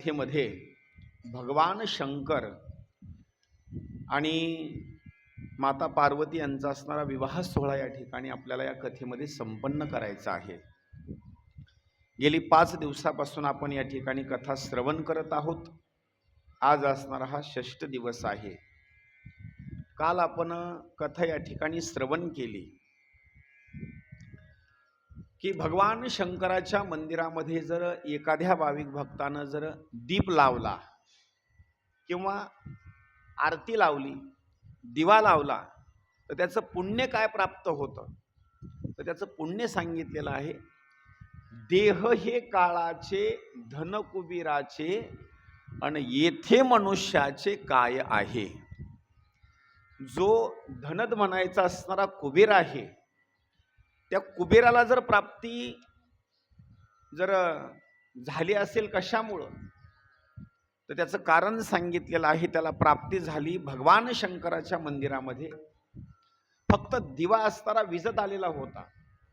कथेमध्ये भगवान शंकर आणि माता पार्वती यांचा असणारा विवाह सोहळा या ठिकाणी आपल्याला या कथेमध्ये संपन्न करायचा आहे. गेली 5 दिवसापासून आपण या ठिकाणी कथा श्रवण करत आहोत. आज असणारा हा 6th दिवस आहे. काल आपण कथा या ठिकाणी श्रवण केली की भगवान शंकराच्या मंदिरामध्ये जर एखाद्या भाविक भक्तानं जर दीप लावला किंवा आरती लावली, दिवा लावला तर त्याचं पुण्य काय प्राप्त होतं, तर त्याचं पुण्य सांगितलेलं आहे. देह हे काळाचे, धन कुबेराचे आणि येथे मनुष्याचे काय आहे. जो धनद म्हणायचा असणारा कुबेर आहे, त्या कुबेराला जर प्राप्ती जर झाली असेल कशामुळं, तर त्याचं कारण सांगितलेलं आहे. त्याला प्राप्ती झाली भगवान शंकराच्या मंदिरामध्ये. फक्त दिवा असणारा विजत आलेला होता,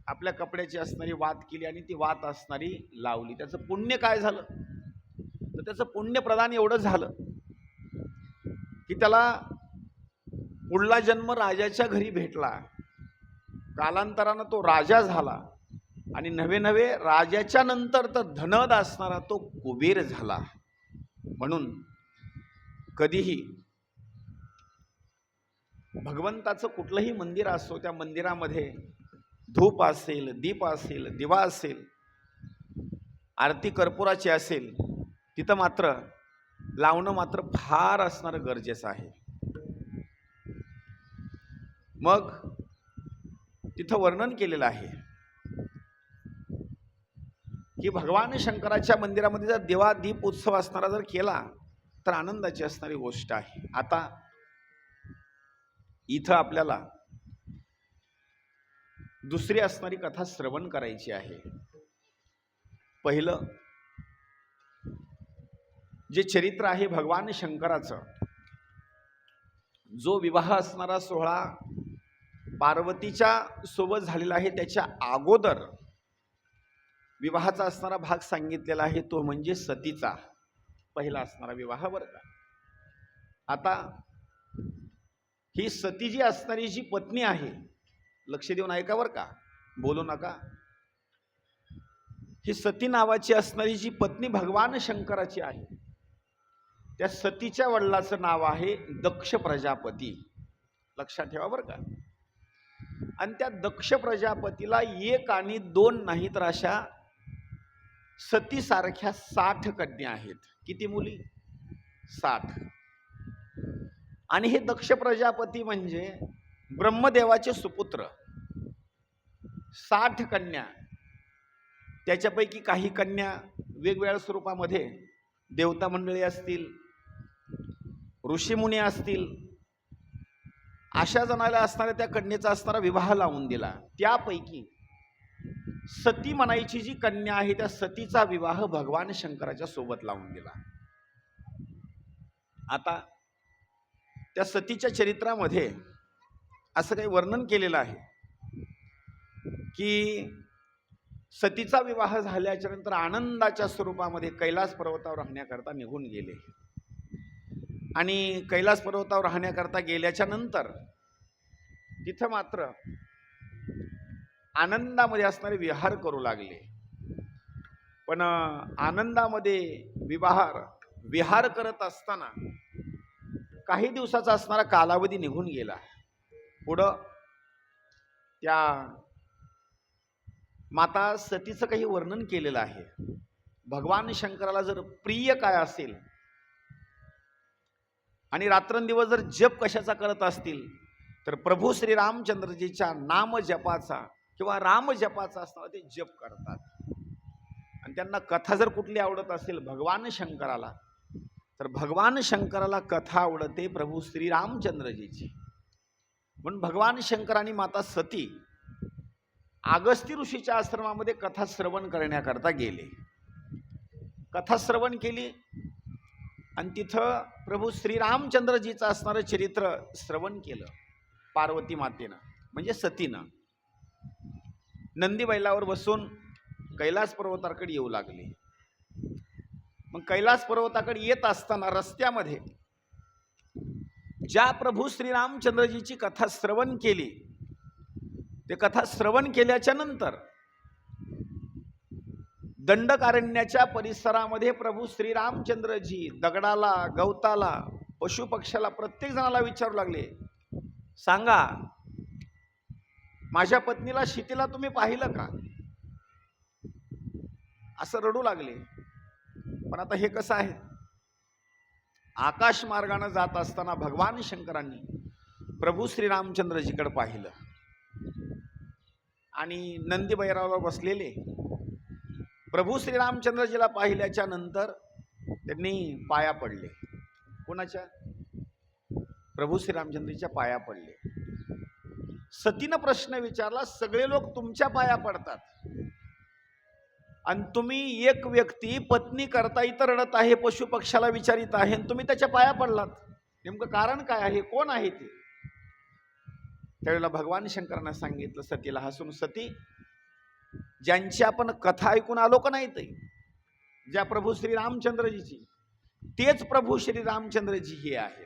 आपल्या कपड्याची असणारी वात केली आणि ती वात असणारी लावली. त्याचं पुण्य काय झालं, तर त्याचं पुण्य प्रदान एवढं झालं की त्याला पुढला जन्म राजाच्या घरी भेटला. कालांतरानं तो राजा झाला आणि नवे नवे राजाच्या नंतर तर धनद असणारा तो कुबेर झाला. म्हणून कधीही भगवंताचं कुठलंही मंदिर असो, त्या मंदिरामध्ये धूप असेल, दीप असेल, दिवा असेल, आरती कर्पूराची असेल, तिथं मात्र लावणं मात्र फार असणं गरजेचं आहे. मग तिथं वर्णन केलेलं आहे की भगवान शंकराच्या मंदिरामध्ये जर दिवा दीप उत्सव असणारा जर केला तर आनंदाची असणारी गोष्ट आहे. आता इथं आपल्याला दुसरी असणारी कथा श्रवण करायची आहे. पहिलं जे चरित्र आहे भगवान शंकराचं, जो विवाह असणारा सोहळा पार्वतीच्या सोबत झालेला आहे, त्याच्या अगोदर विवाहाचा असणारा भाग सांगितलेला आहे, तो म्हणजे सतीचा पहिला असणारा विवाह बरं का. आता ही सती जी असणारी जी पत्नी आहे, लक्ष देऊन ऐका बरं का, बोलू नका. ही सती नावाची असणारी जी पत्नी भगवान शंकराची आहे, त्या सतीच्या वडिलाचं नाव आहे दक्ष प्रजापती. लक्षात ठेवा बरं का. आणि त्या दक्ष प्रजापतीला 1 आणि 2 नाही तर अशा सतीसारख्या 60 कन्या आहेत. किती मुली? 60. आणि हे दक्ष प्रजापती म्हणजे ब्रह्मदेवाचे सुपुत्र. 60 कन्या. त्याच्यापैकी काही कन्या वेगवेगळ्या स्वरूपामध्ये देवता मंडळी असतील, ऋषीमुनी असतील, अशा जणाला असणाऱ्या त्या कन्येचा असणारा विवाह लावून दिला. त्यापैकी सती म्हणायची जी कन्या आहे, त्या सतीचा विवाह भगवान शंकराच्या सोबत लावून दिला. आता त्या सतीच्या चरित्रामध्ये असं काही वर्णन केलेलं आहे की सतीचा विवाह झाल्याच्या नंतर आनंदाच्या स्वरूपामध्ये कैलास पर्वतावर राहण्याकरता निघून गेले. आणि कैलास पर्वतावर राहण्याकरता गेल्याच्या नंतर तिथं मात्र आनंदामध्ये असणारे विहार करू लागले. पण आनंदामध्ये विहार करत असताना काही दिवसाचा असणारा कालावधी निघून गेला. पुढं त्या माता सतीचं काही वर्णन केलेलं आहे. भगवान शंकराला जर प्रिय काय असेल आणि रात्रंदिवस जर जप कशाचा करत असतील, तर प्रभू श्री रामचंद्रजीच्या नाम जपाचा किंवा राम जपाचा असणारा ते जप करतात. आणि त्यांना कथा जर कुठली आवडत असेल भगवान शंकराला, तर भगवान शंकराला कथा आवडते प्रभू श्री रामचंद्रजीची. म्हणून भगवान शंकर आणि माता सती अगस्ती ऋषीच्या आश्रमामध्ये कथा श्रवण करण्याकरता गेले. कथा श्रवण केली आणि तिथं प्रभू श्रीरामचंद्रजीचं असणारं चरित्र श्रवण केलं. पार्वती मातेनं म्हणजे सतीनं नंदी बैलावर बसून कैलास पर्वताकडे येऊ लागले. मग कैलास पर्वताकडे येत असताना रस्त्यामध्ये ज्या प्रभू श्रीरामचंद्रजीची कथा श्रवण केली, ते कथा श्रवण केल्याच्या नंतर दंडकारण्याच्या परिसरामध्ये प्रभू श्रीरामचंद्रजी दगडाला, गवताला, पशुपक्ष्याला, प्रत्येक जणाला विचारू लागले, सांगा माझ्या पत्नीला शीतेला तुम्ही पाहिलं का? असं रडू लागले. पण आता हे कसं आहे, आकाश मार्गाने जात असताना भगवान शंकरांनी प्रभू श्रीरामचंद्रजीकडे पाहिलं आणि नंदी बैरावर बसलेले प्रभू श्रीरामचंद्रजीला पाहिल्याच्या नंतर त्यांनी पाया पडले. कोणाच्या? प्रभू श्रीरामचंद्रजीच्या पाया पडले. सतीनं प्रश्न विचारला, सगळे लोक तुमच्या पाया पडतात आणि तुम्ही एक व्यक्ती पत्नी करता इथं रडत आहे, पशु पक्षाला विचारित आहे आणि तुम्ही त्याच्या पाया पडलात, नेमकं कारण काय आहे? कोण आहे ते? त्यावेळेला भगवान शंकरांना सांगितलं सतीला हसून, सती, ज्यांची आपण कथा ऐकून आलो का नाही, ते ज्या प्रभू श्री रामचंद्रजीची, तेच प्रभू श्री रामचंद्रजी हे आहेत.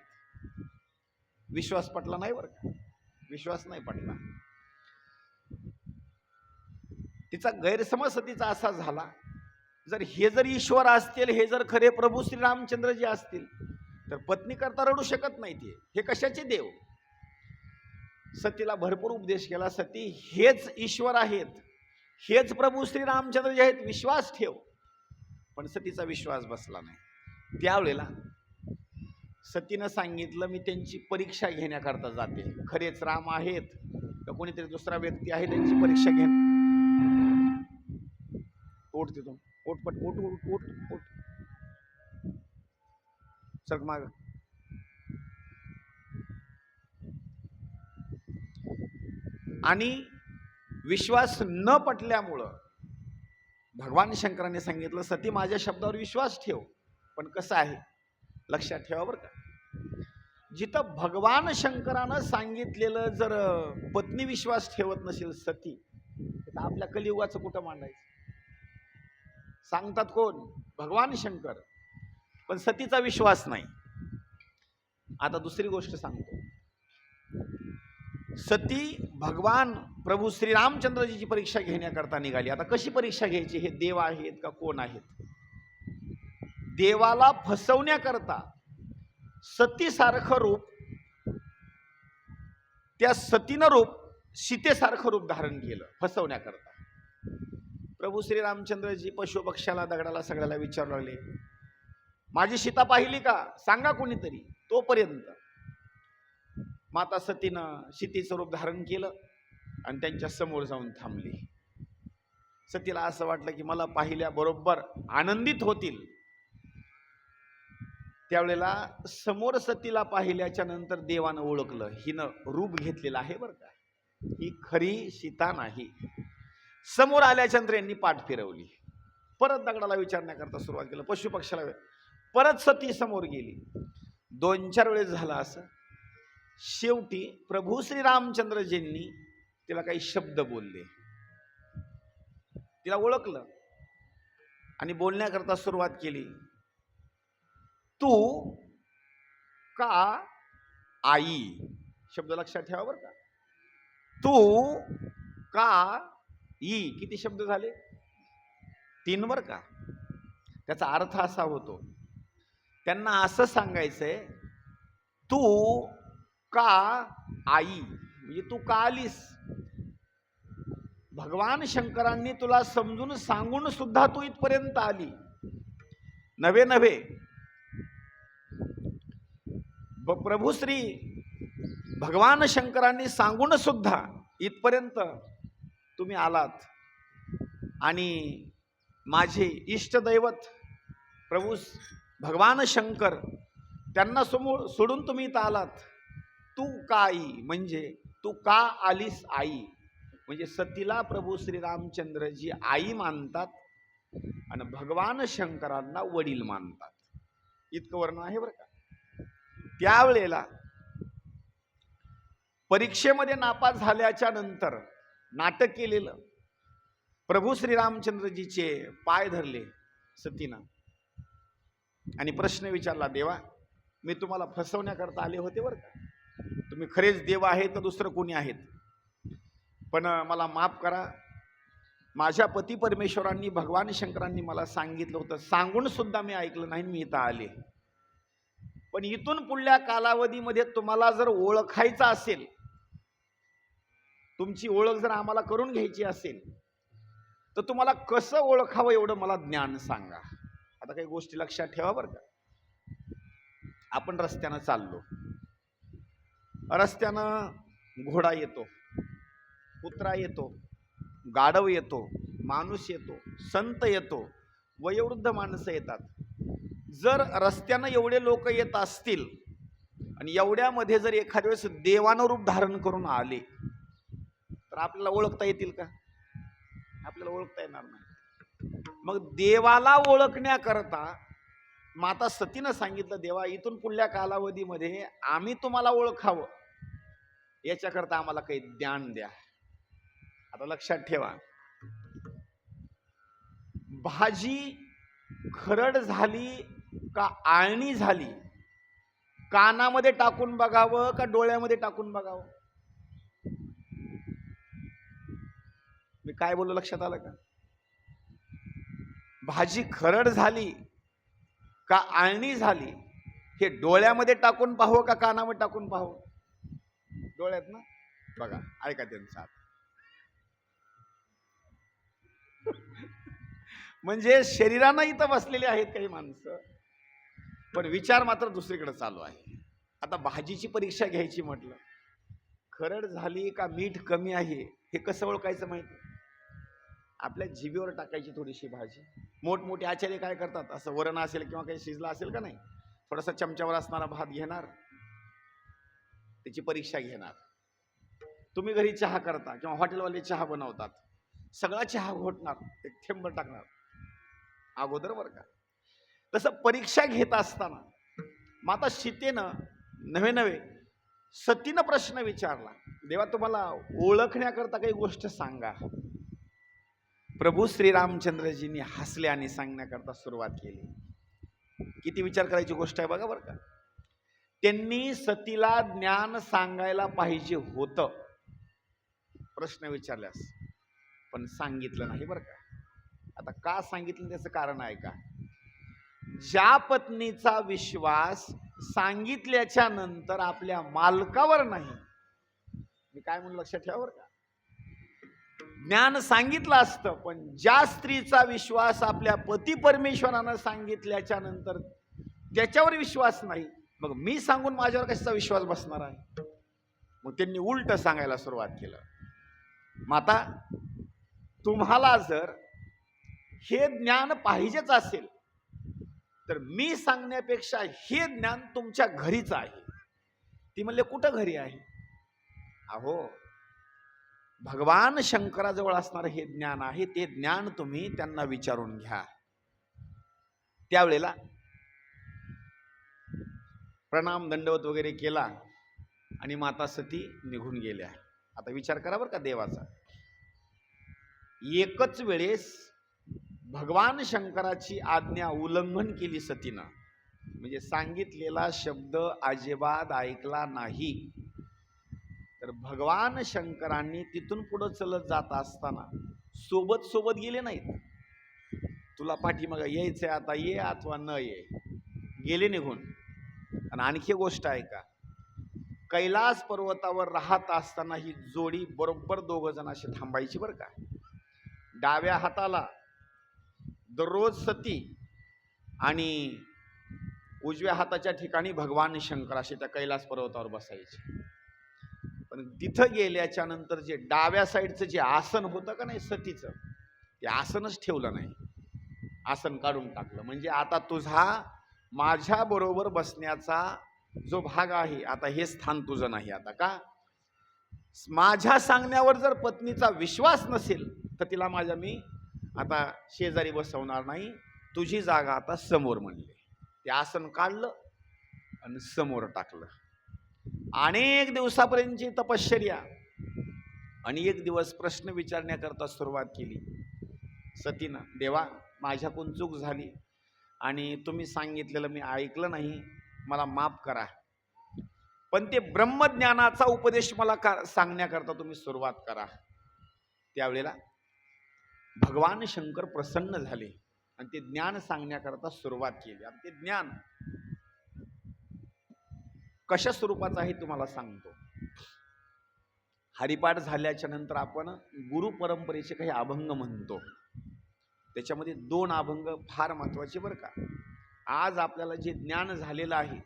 विश्वास पटला नाही बरं का? विश्वास नाही पटला. तिचा गैरसमज सतीचा असा झाला, जर हे जर ईश्वर असतील, हे जर खरे प्रभू श्री रामचंद्रजी असतील, तर पत्नी करता रडू शकत नाही ते, हे कशाचे देव? सतीला भरपूर उपदेश केला, सती हेच ईश्वर आहेत, हेच प्रभू श्री रामचंद्रजी आहेत, विश्वास ठेव. पण सतीचा विश्वास बसला नाही. त्यावेळेला सतीनं सांगितलं, मी त्यांची परीक्षा घेण्याकरता जाते, खरेच राम आहेत का कोणीतरी दुसरा व्यक्ती आहे, त्यांची परीक्षा घे. ओट तिथून, ओट पट, ओट ओट ओट ओट, सरक माग. आणि विश्वास न पटल्यामुळं भगवान शंकरांनी सांगितलं, सती माझ्या शब्दावर विश्वास ठेव. पण कसं आहे लक्षात ठेवा बरं का, जिथं भगवान शंकरानं सांगितलेलं जर पत्नी विश्वास ठेवत नसेल सती, तर आपल्या कलियुगाचं कुठं मांडायचं? सांगतात कोण? भगवान शंकर. पण सतीचा विश्वास नाही. आता दुसरी गोष्ट सांगतो. सती भगवान प्रभू श्री रामचंद्रजीची परीक्षा घेण्याकरता निघाली. आता कशी परीक्षा घ्यायची? हे देव आहेत का कोण आहेत? देवाला फसवण्याकरता सतीसारखं रूप, त्या सतीनं रूप सीतेसारखं रूप धारण केलं फसवण्याकरता. प्रभू श्री रामचंद्रजी पशु पक्षाला, दगडाला, सगळ्याला विचारू लागले, माझी सीता पाहिली का? सांगा कोणीतरी. तोपर्यंत माता सतीनं सीतेचं रूप धारण केलं आणि त्यांच्या समोर जाऊन थांबली. सतीला असं वाटलं की मला पाहिल्याबरोबर आनंदित होतील. त्यावेळेला समोर सतीला पाहिल्याच्या नंतर देवानं ओळखलं, हिनं रूप घेतलेलं आहे बरं का, ही खरी सीता नाही. समोर आल्याच्या नंतर यांनी पाठ फिरवली, परत दगडाला विचारण्याकरता सुरुवात केलं, पशु पक्षाला. परत सती समोर गेली. 2-4 वेळेस झालं असं. शेवटी प्रभू श्री रामचंद्रजींनी तिला काही शब्द बोलले, तिला ओळखलं आणि बोलण्याकरता सुरुवात केली. तू का आई? शब्द लक्षात ठेवा बरं का. तू का ई, किती शब्द झाले? 3 बरं का. त्याचा अर्थ असा होतो, त्यांना असं सांगायचंय, तू का आई म्हणजे तू का आलीस? भगवान शंकरांनी तुला समजून सांगून सुद्धा तू इथपर्यंत आली नव्हे. प्रभू श्री भगवान शंकरांनी सांगून सुद्धा इथपर्यंत तुम्ही आलात आणि माझे इष्टदैवत प्रभू भगवान शंकर त्यांना समोर सोडून तुम्ही इथं आलात. तू का आई म्हणजे तू का आलीस आई, म्हणजे सतीला प्रभू श्री रामचंद्रजी आई मानतात आणि भगवान शंकरांना वडील मानतात. इतकं वर्णन आहे बरं का. त्यावेळेला परीक्षेमध्ये नापास झाल्याच्या नंतर नाटक केलेलं, प्रभू श्री रामचंद्रजीचे पाय धरले सतीनं आणि प्रश्न विचारला, देवा मी तुम्हाला फसवण्याकरता आले होते बरं का, तुम्ही खरेच देव आहे तर दुसरं कोणी आहेत, पण मला माफ करा, माझ्या पती परमेश्वरांनी भगवान शंकरांनी मला सांगितलं होतं, सांगून सुद्धा मी ऐकलं नाही, मी इथं आले. पण इथून पुढल्या कालावधीमध्ये तुम्हाला जर ओळखायचं असेल, तुमची ओळख जर आम्हाला करून घ्यायची असेल, तर तुम्हाला कसं ओळखावं एवढं मला ज्ञान सांगा. आता काही गोष्टी लक्षात ठेवा बरं का. आपण रस्त्यानं चाललो, रस्त्यानं घोडा येतो, कुत्रा येतो, गाढव येतो, माणूस येतो, संत येतो, वयोवृद्ध माणसं येतात. जर रस्त्यानं एवढे लोक येत असतील आणि एवढ्यामध्ये जर एखाद्या वेळेस देवानं रूप धारण करून आले, तर आपल्याला ओळखता येतील का? आपल्याला ओळखता येणार नाही. मग देवाला ओळखण्याकरता माता सतीनं सांगितलं, देवा इथून पुढल्या कालावधीमध्ये आम्ही तुम्हाला ओळखावं, याच्याकरता आम्हाला काही ज्ञान द्या. आता लक्षात ठेवा, भाजी खरड झाली का आळणी झाली, कानामध्ये टाकून बघावं का डोळ्यामध्ये टाकून बघावं? मी काय बोललो लक्षात आलं का? भाजी खरड झाली का आळणी झाली, हे डोळ्यामध्ये टाकून पाहावं का कानामध्ये टाकून पाहावं? डोळ्यात ना. बघा, ऐका त्यांचा. म्हणजे शरीरानं इथं बसलेले आहेत काही माणसं, पण विचार मात्र दुसरीकडे चालू आहे. आता भाजीची परीक्षा घ्यायची म्हटलं, खरड झाली का मीठ कमी आहे हे कसं ओळखायचं माहिती? आपल्या जिभेवर टाकायची थोडीशी भाजी. मोठमोठे आचार्य काय करतात, असं वरण असेल किंवा काही शिजला असेल का नाही, थोडासा चमच्यावर असणारा भात घेणार, त्याची परीक्षा घेणार. तुम्ही घरी चहा करता किंवा हॉटेलवाले चहा बनवतात, सगळा चहा घोटणार, एक थेंब टाकणार अगोदर बरं का. तसं परीक्षा घेत असताना माता सीतेनं नवे सतीनं प्रश्न विचारला, देवा तुम्हाला ओळखण्याकरता काही गोष्ट सांगा. प्रभू श्रीरामचंद्रजींनी हसले आणि सांगण्याकरता सुरुवात केली. किती विचार करायची गोष्ट आहे बघा बरं का. त्यांनी सतीला ज्ञान सांगायला पाहिजे होतं प्रश्न विचारल्यास, पण सांगितलं नाही बरं का. आता का सांगितलं त्याचं कारण आहे का? ज्या पत्नीचा विश्वास सांगितल्याच्या नंतर आपल्या मालकावर नाही, मी काय म्हणून लक्षात ठेवा बरं का, ज्ञान सांगितलं असतं, पण ज्या स्त्रीचा विश्वास आपल्या पती परमेश्वरानं सांगितल्याच्या नंतर त्याच्यावर विश्वास नाही, मग मी सांगून माझ्यावर कशाचा विश्वास बसणार आहे? मग त्यांनी उलट सांगायला सुरुवात केलं, माता तुम्हाला जर हे ज्ञान पाहिजेच असेल तर मी सांगण्यापेक्षा हे ज्ञान तुमच्या घरीच आहे. ती म्हणले, कुठं घरी आहे? अहो, भगवान शंकराजवळ असणारं हे ज्ञान आहे, ते ज्ञान तुम्ही त्यांना विचारून घ्या. त्यावेळेला प्रणाम दंडवत वगैरे केला आणि माता सती निघून गेल्या. आता विचार करा बरं का देवाचा, एकच वेळेस भगवान शंकराची आज्ञा उल्लंघन केली सतीनं, म्हणजे सांगितलेला शब्द अजिबात ऐकला नाही. तर भगवान शंकरांनी तिथून पुढे चलत जात असताना सोबत सोबत गेले नाहीत, तुला पाठीमागं यायचंय आता ये अथवा न ये, गेले निघून. आणि आणखी गोष्ट आहे का, कैलास पर्वतावर राहत असताना ही जोडी बरोबर दोघ जण अशी थांबायची बरं का. डाव्या हाताला दररोज सती आणि उजव्या हाताच्या ठिकाणी भगवान शंकर असे त्या कैलास पर्वतावर बसायचे. पण तिथं गेल्याच्या नंतर जे डाव्या साईडचं जे आसन होतं का नाही सतीचं, ते आसनच ठेवलं नाही, आसन काढून टाकलं. म्हणजे आता तुझा माझ्या बरोबर बसण्याचा जो भाग आहे, आता हे स्थान तुझं नाही. आता का? माझ्या सांगण्यावर जर पत्नीचा विश्वास नसेल तर तिला मी आता शेजारी बसवणार नाही, तुझी जागा आता समोर म्हणले. ते आसन काढलं आणि समोर टाकलं. अनेक दिवसापर्यंतची तपश्चर्या आणि एक दिवस प्रश्न विचारण्याकरता सुरुवात केली सतीनं, देवा माझ्याकडून चूक झाली, आणि तुम्ही सांगितलेलं मी ऐकलं नाही, मला माफ करा. पण ते ब्रह्मज्ञानाचा उपदेश मला सांगण्याकरता तुम्ही सुरुवात करा. त्यावेळेला भगवान शंकर प्रसन्न झाले आणि ते ज्ञान सांगण्याकरता सुरुवात केली. आणि ते ज्ञान कशा स्वरूपाचं आहे तुम्हाला सांगतो. हरिपाठ झाल्याच्या नंतर आपण गुरु परंपरेचे काही अभंग म्हणतो. त्याच्यामध्ये 2 अभंग फार महत्वाचे बरं का. आज आपल्याला जे ज्ञान झालेलं आहे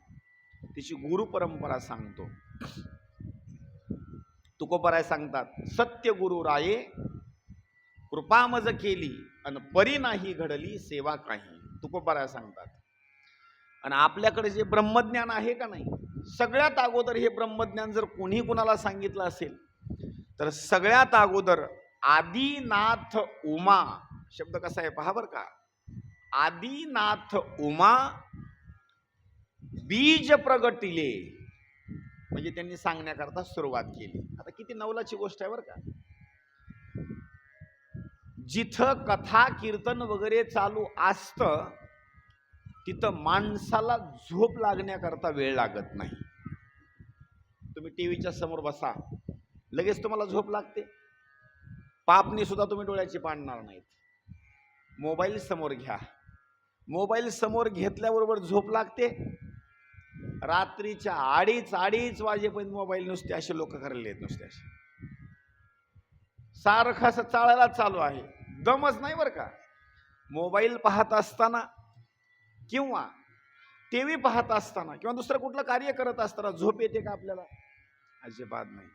त्याची गुरु परंपरा सांगतो. तुकोबराय सांगतात, सत्य गुरु राये कृपा मज केली अन परी नाही घडली सेवा काही. तुकोबराय सांगतात. आणि आपल्याकडे जे ब्रह्मज्ञान आहे का नाही, सगळ्यात अगोदर हे ब्रह्मज्ञान जर कोणी कुणाला सांगितलं असेल तर सगळ्यात अगोदर आदिनाथ उमा शब्द कसा आहे पहा बर का. आदिनाथ उमा बीज प्रगटिले, म्हणजे त्यांनी सांगण्याकरता सुरुवात केली. आता किती नवलाची गोष्ट आहे बर का. जिथं कथा कीर्तन वगैरे चालू असतं तिथं माणसाला झोप लागण्याकरता वेळ लागत नाही. तुम्ही टीव्हीच्या समोर बसा, लगेच तुम्हाला झोप लागते. पापणी सुद्धा तुम्ही डोळ्याची पाडणार नाहीत. मोबाईल समोर घ्या, मोबाईल समोर घेतल्याबरोबर झोप लागते. रात्रीच्या 2:30 वाजेपर्यंत मोबाईल नुसते असे लोक करले आहेत, नुसते असे सारखं असं चाळायला चालू आहे, दमच नाही बरं का. मोबाईल पाहत असताना किंवा टीव्ही पाहत असताना किंवा दुसरं कुठलं कार्य करत असताना झोप येते का आपल्याला? अजिबात नाही.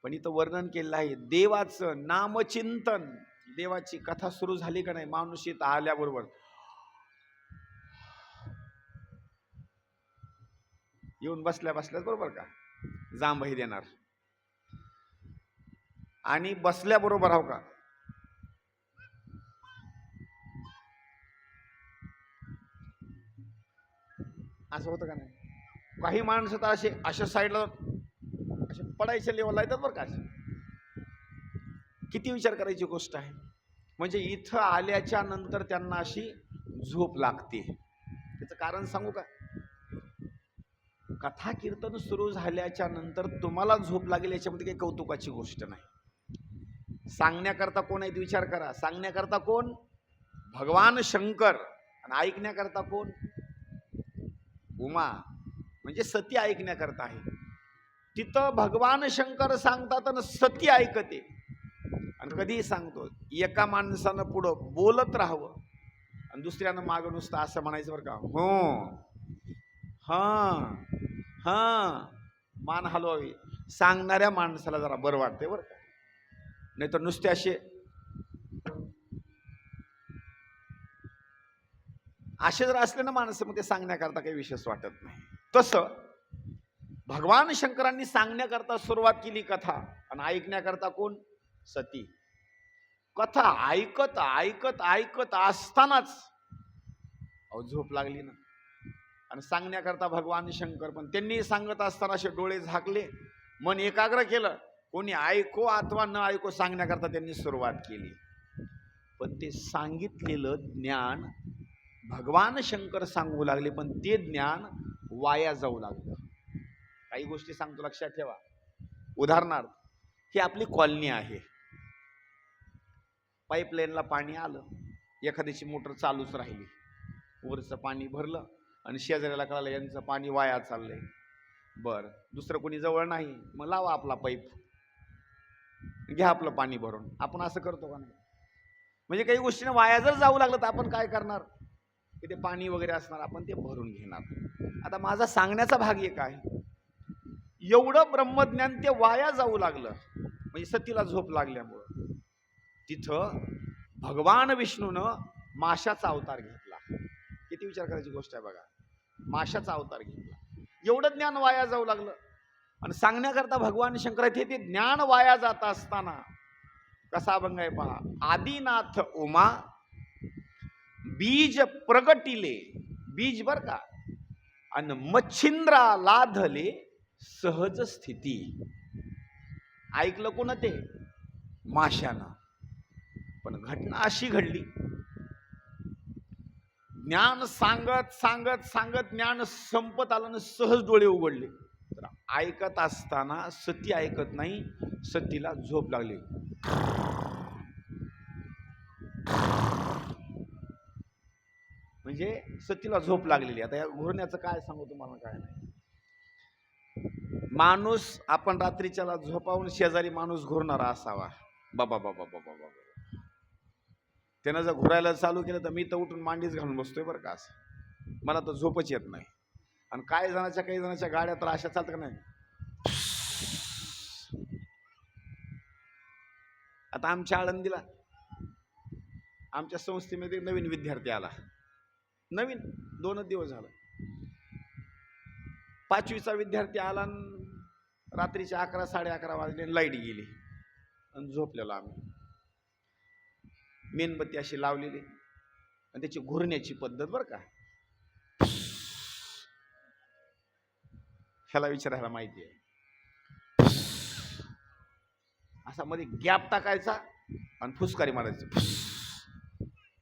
पण इथं वर्णन केलेलं आहे देवाचं नामचिंतन. देवाची कथा सुरू झाली का नाही, माणूस इथं आल्याबरोबर येऊन बसल्या बसल्याच बरोबर का जांभई देणार आणि बसल्याबरोबर हो का असं होतं का नाही. काही माणसं तर असे अशा साईडला असे पडायच्या लेवलला येतात बरं का. किती विचार करायची गोष्ट आहे. म्हणजे इथं आल्याच्या नंतर त्यांना अशी झोप लागते. त्याचं कारण सांगू का. कथा कीर्तन सुरू झाल्याच्या नंतर तुम्हाला झोप लागेल याच्यामध्ये काही कौतुकाची गोष्ट नाही. सांगण्याकरता कोण आहेत विचार करा. सांगण्याकरता कोण? भगवान शंकर. आणि ऐकण्याकरता कोण? उमा, म्हणजे सती ऐकण्याकरता आहे. तिथं भगवान शंकर सांगतात आणि सती ऐकते. आणि कधीही सांगतो एका माणसानं पुढं बोलत राहावं आणि दुसऱ्यानं मागं नुसतं असं म्हणायचं बरं का, हो हा हा मान हलवावी. सांगणाऱ्या माणसाला जरा बरं वाटते बरं का. नाही तर नुसते असे जर असले ना माणसं मग ते सांगण्याकरता काही विशेष वाटत नाही. तसं भगवान शंकरांनी सांगण्याकरता सुरुवात केली कथा आणि ऐकण्याकरता कोण? सती. कथा ऐकत ऐकत ऐकत असतानाच झोप लागली ना. आणि सांगण्याकरता भगवान शंकर पण त्यांनी सांगत असताना असे डोळे झाकले, मन एकाग्र केलं. कोणी ऐको अथवा न ऐको सांगण्याकरता त्यांनी सुरुवात केली. पण ते सांगितलेलं ज्ञान भगवान शंकर सांगू लागले, पण ते ज्ञान वाया जाऊ लागलं. काही गोष्टी सांगतो लक्षात ठेवा. उदाहरणार्थ ही आपली कॉलनी आहे. पाईपलाईनला पाणी आलं, एखाद्याची मोटर चालूच राहिली, वरचं पाणी भरलं आणि शेजाऱ्याला कळालं यांचं पाणी वाया चाललंय. बर, दुसरं कोणी जवळ नाही, मग लावा आपला पाईप, घ्या आपलं पाणी भरून. आपण असं करतो का नाही? म्हणजे काही गोष्टीने वाया जर जाऊ लागलं तर आपण काय करणार, की ते पाणी वगैरे असणार आपण ते भरून घेणार. आता माझा सांगण्याचा भाग एक आहे, एवढं ब्रह्मज्ञान ते वाया जाऊ लागलं म्हणजे सतीला झोप लागल्यामुळं. तिथं भगवान विष्णूनं माशाचा अवतार घेतला. किती विचार करायची गोष्ट आहे बघा. माशाचा अवतार घेतला. एवढं ज्ञान वाया जाऊ लागलं आणि सांगण्याकरता भगवान शंकर ते ज्ञान वाया जात असताना कसा अभंग आहे पहा. आदिनाथ उमा बीज प्रगटिले, बीज बर का, आणि मच्छिंद्रा लाधले सहज स्थिती. ऐकलं कोण? ते माशानं. पण घटना अशी घडली, ज्ञान सांगत सांगत सांगत ज्ञान संपत आलं आणि सहज डोळे उघडले. तर ऐकत असताना सती ऐकत नाही, सतीला झोप लागली. म्हणजे सतीला झोप लागलेली. आता या घोरण्याचं काय सांगू तुम्हाला, काय नाही. माणूस आपण रात्रीच्याला झोपावून शेजारी माणूस घोरणारा असावा. बाबा बाबा बाबा बाबा, त्यानं जर घोरायला चालू केलं तर मी तर उठून मांडीच घालून बसतोय बरं का. असं मला तर झोपच येत नाही. आणि काही जणांच्या गाड्या तर अशा चालतात का नाही. आता आमच्या आळंदीला आमच्या संस्थेमध्ये नवीन विद्यार्थी आला. नवीन 2 दिवस झाला. 5वीचा विद्यार्थी आला. रात्रीचे 11 11:30 वाजले, लाईट गेली आणि झोपलेलो आम्ही. मेणबत्ती अशी लावलेली आणि त्याची घुरण्याची पद्धत बरं का. ह्याला विचारायला माहिती आहे. असा मध्ये गॅप टाकायचा आणि फुसकारी मारायचं.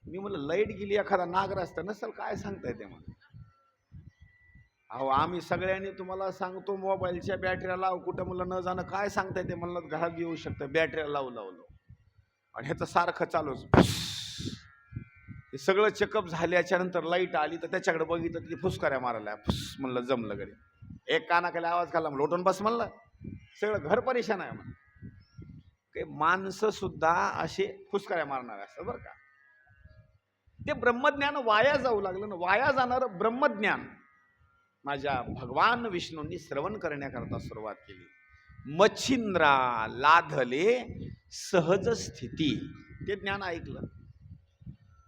मी म्हणलं लाईट गेली, एखादा नागरास्त नसेल, काय सांगताय ते मला. अहो आम्ही सगळ्यांनी तुम्हाला सांगतो मोबाईलच्या बॅटऱ्या लाव, कुठं म्हणलं न जाणं, काय सांगताय ते म्हणलं घरात येऊ शकतं. बॅटऱ्या लावू आणि ह्याचं सारखं चालूच. हे सगळं चेकअप झाल्याच्या नंतर लाईट आली तर त्याच्याकडे बघितलं तर ती फुसकाऱ्या मारायला. म्हणलं जमलं गडे. एक कानाखाली आवाज घाला, म्हणलं उठून बस म्हणलं. सगळं घर परेशान आहे म्हणलं. काही माणसं सुद्धा असे फुसकाऱ्या मारणार असतात बरं का. ते ब्रह्मज्ञान वाया जाऊ लागलं ना. वाया जाणारं ब्रह्मज्ञान माझ्या भगवान विष्णूंनी श्रवण करण्याकरता सुरुवात केली. मच्छिंद्रा लाधले सहज स्थिती, ते ज्ञान ऐकलं.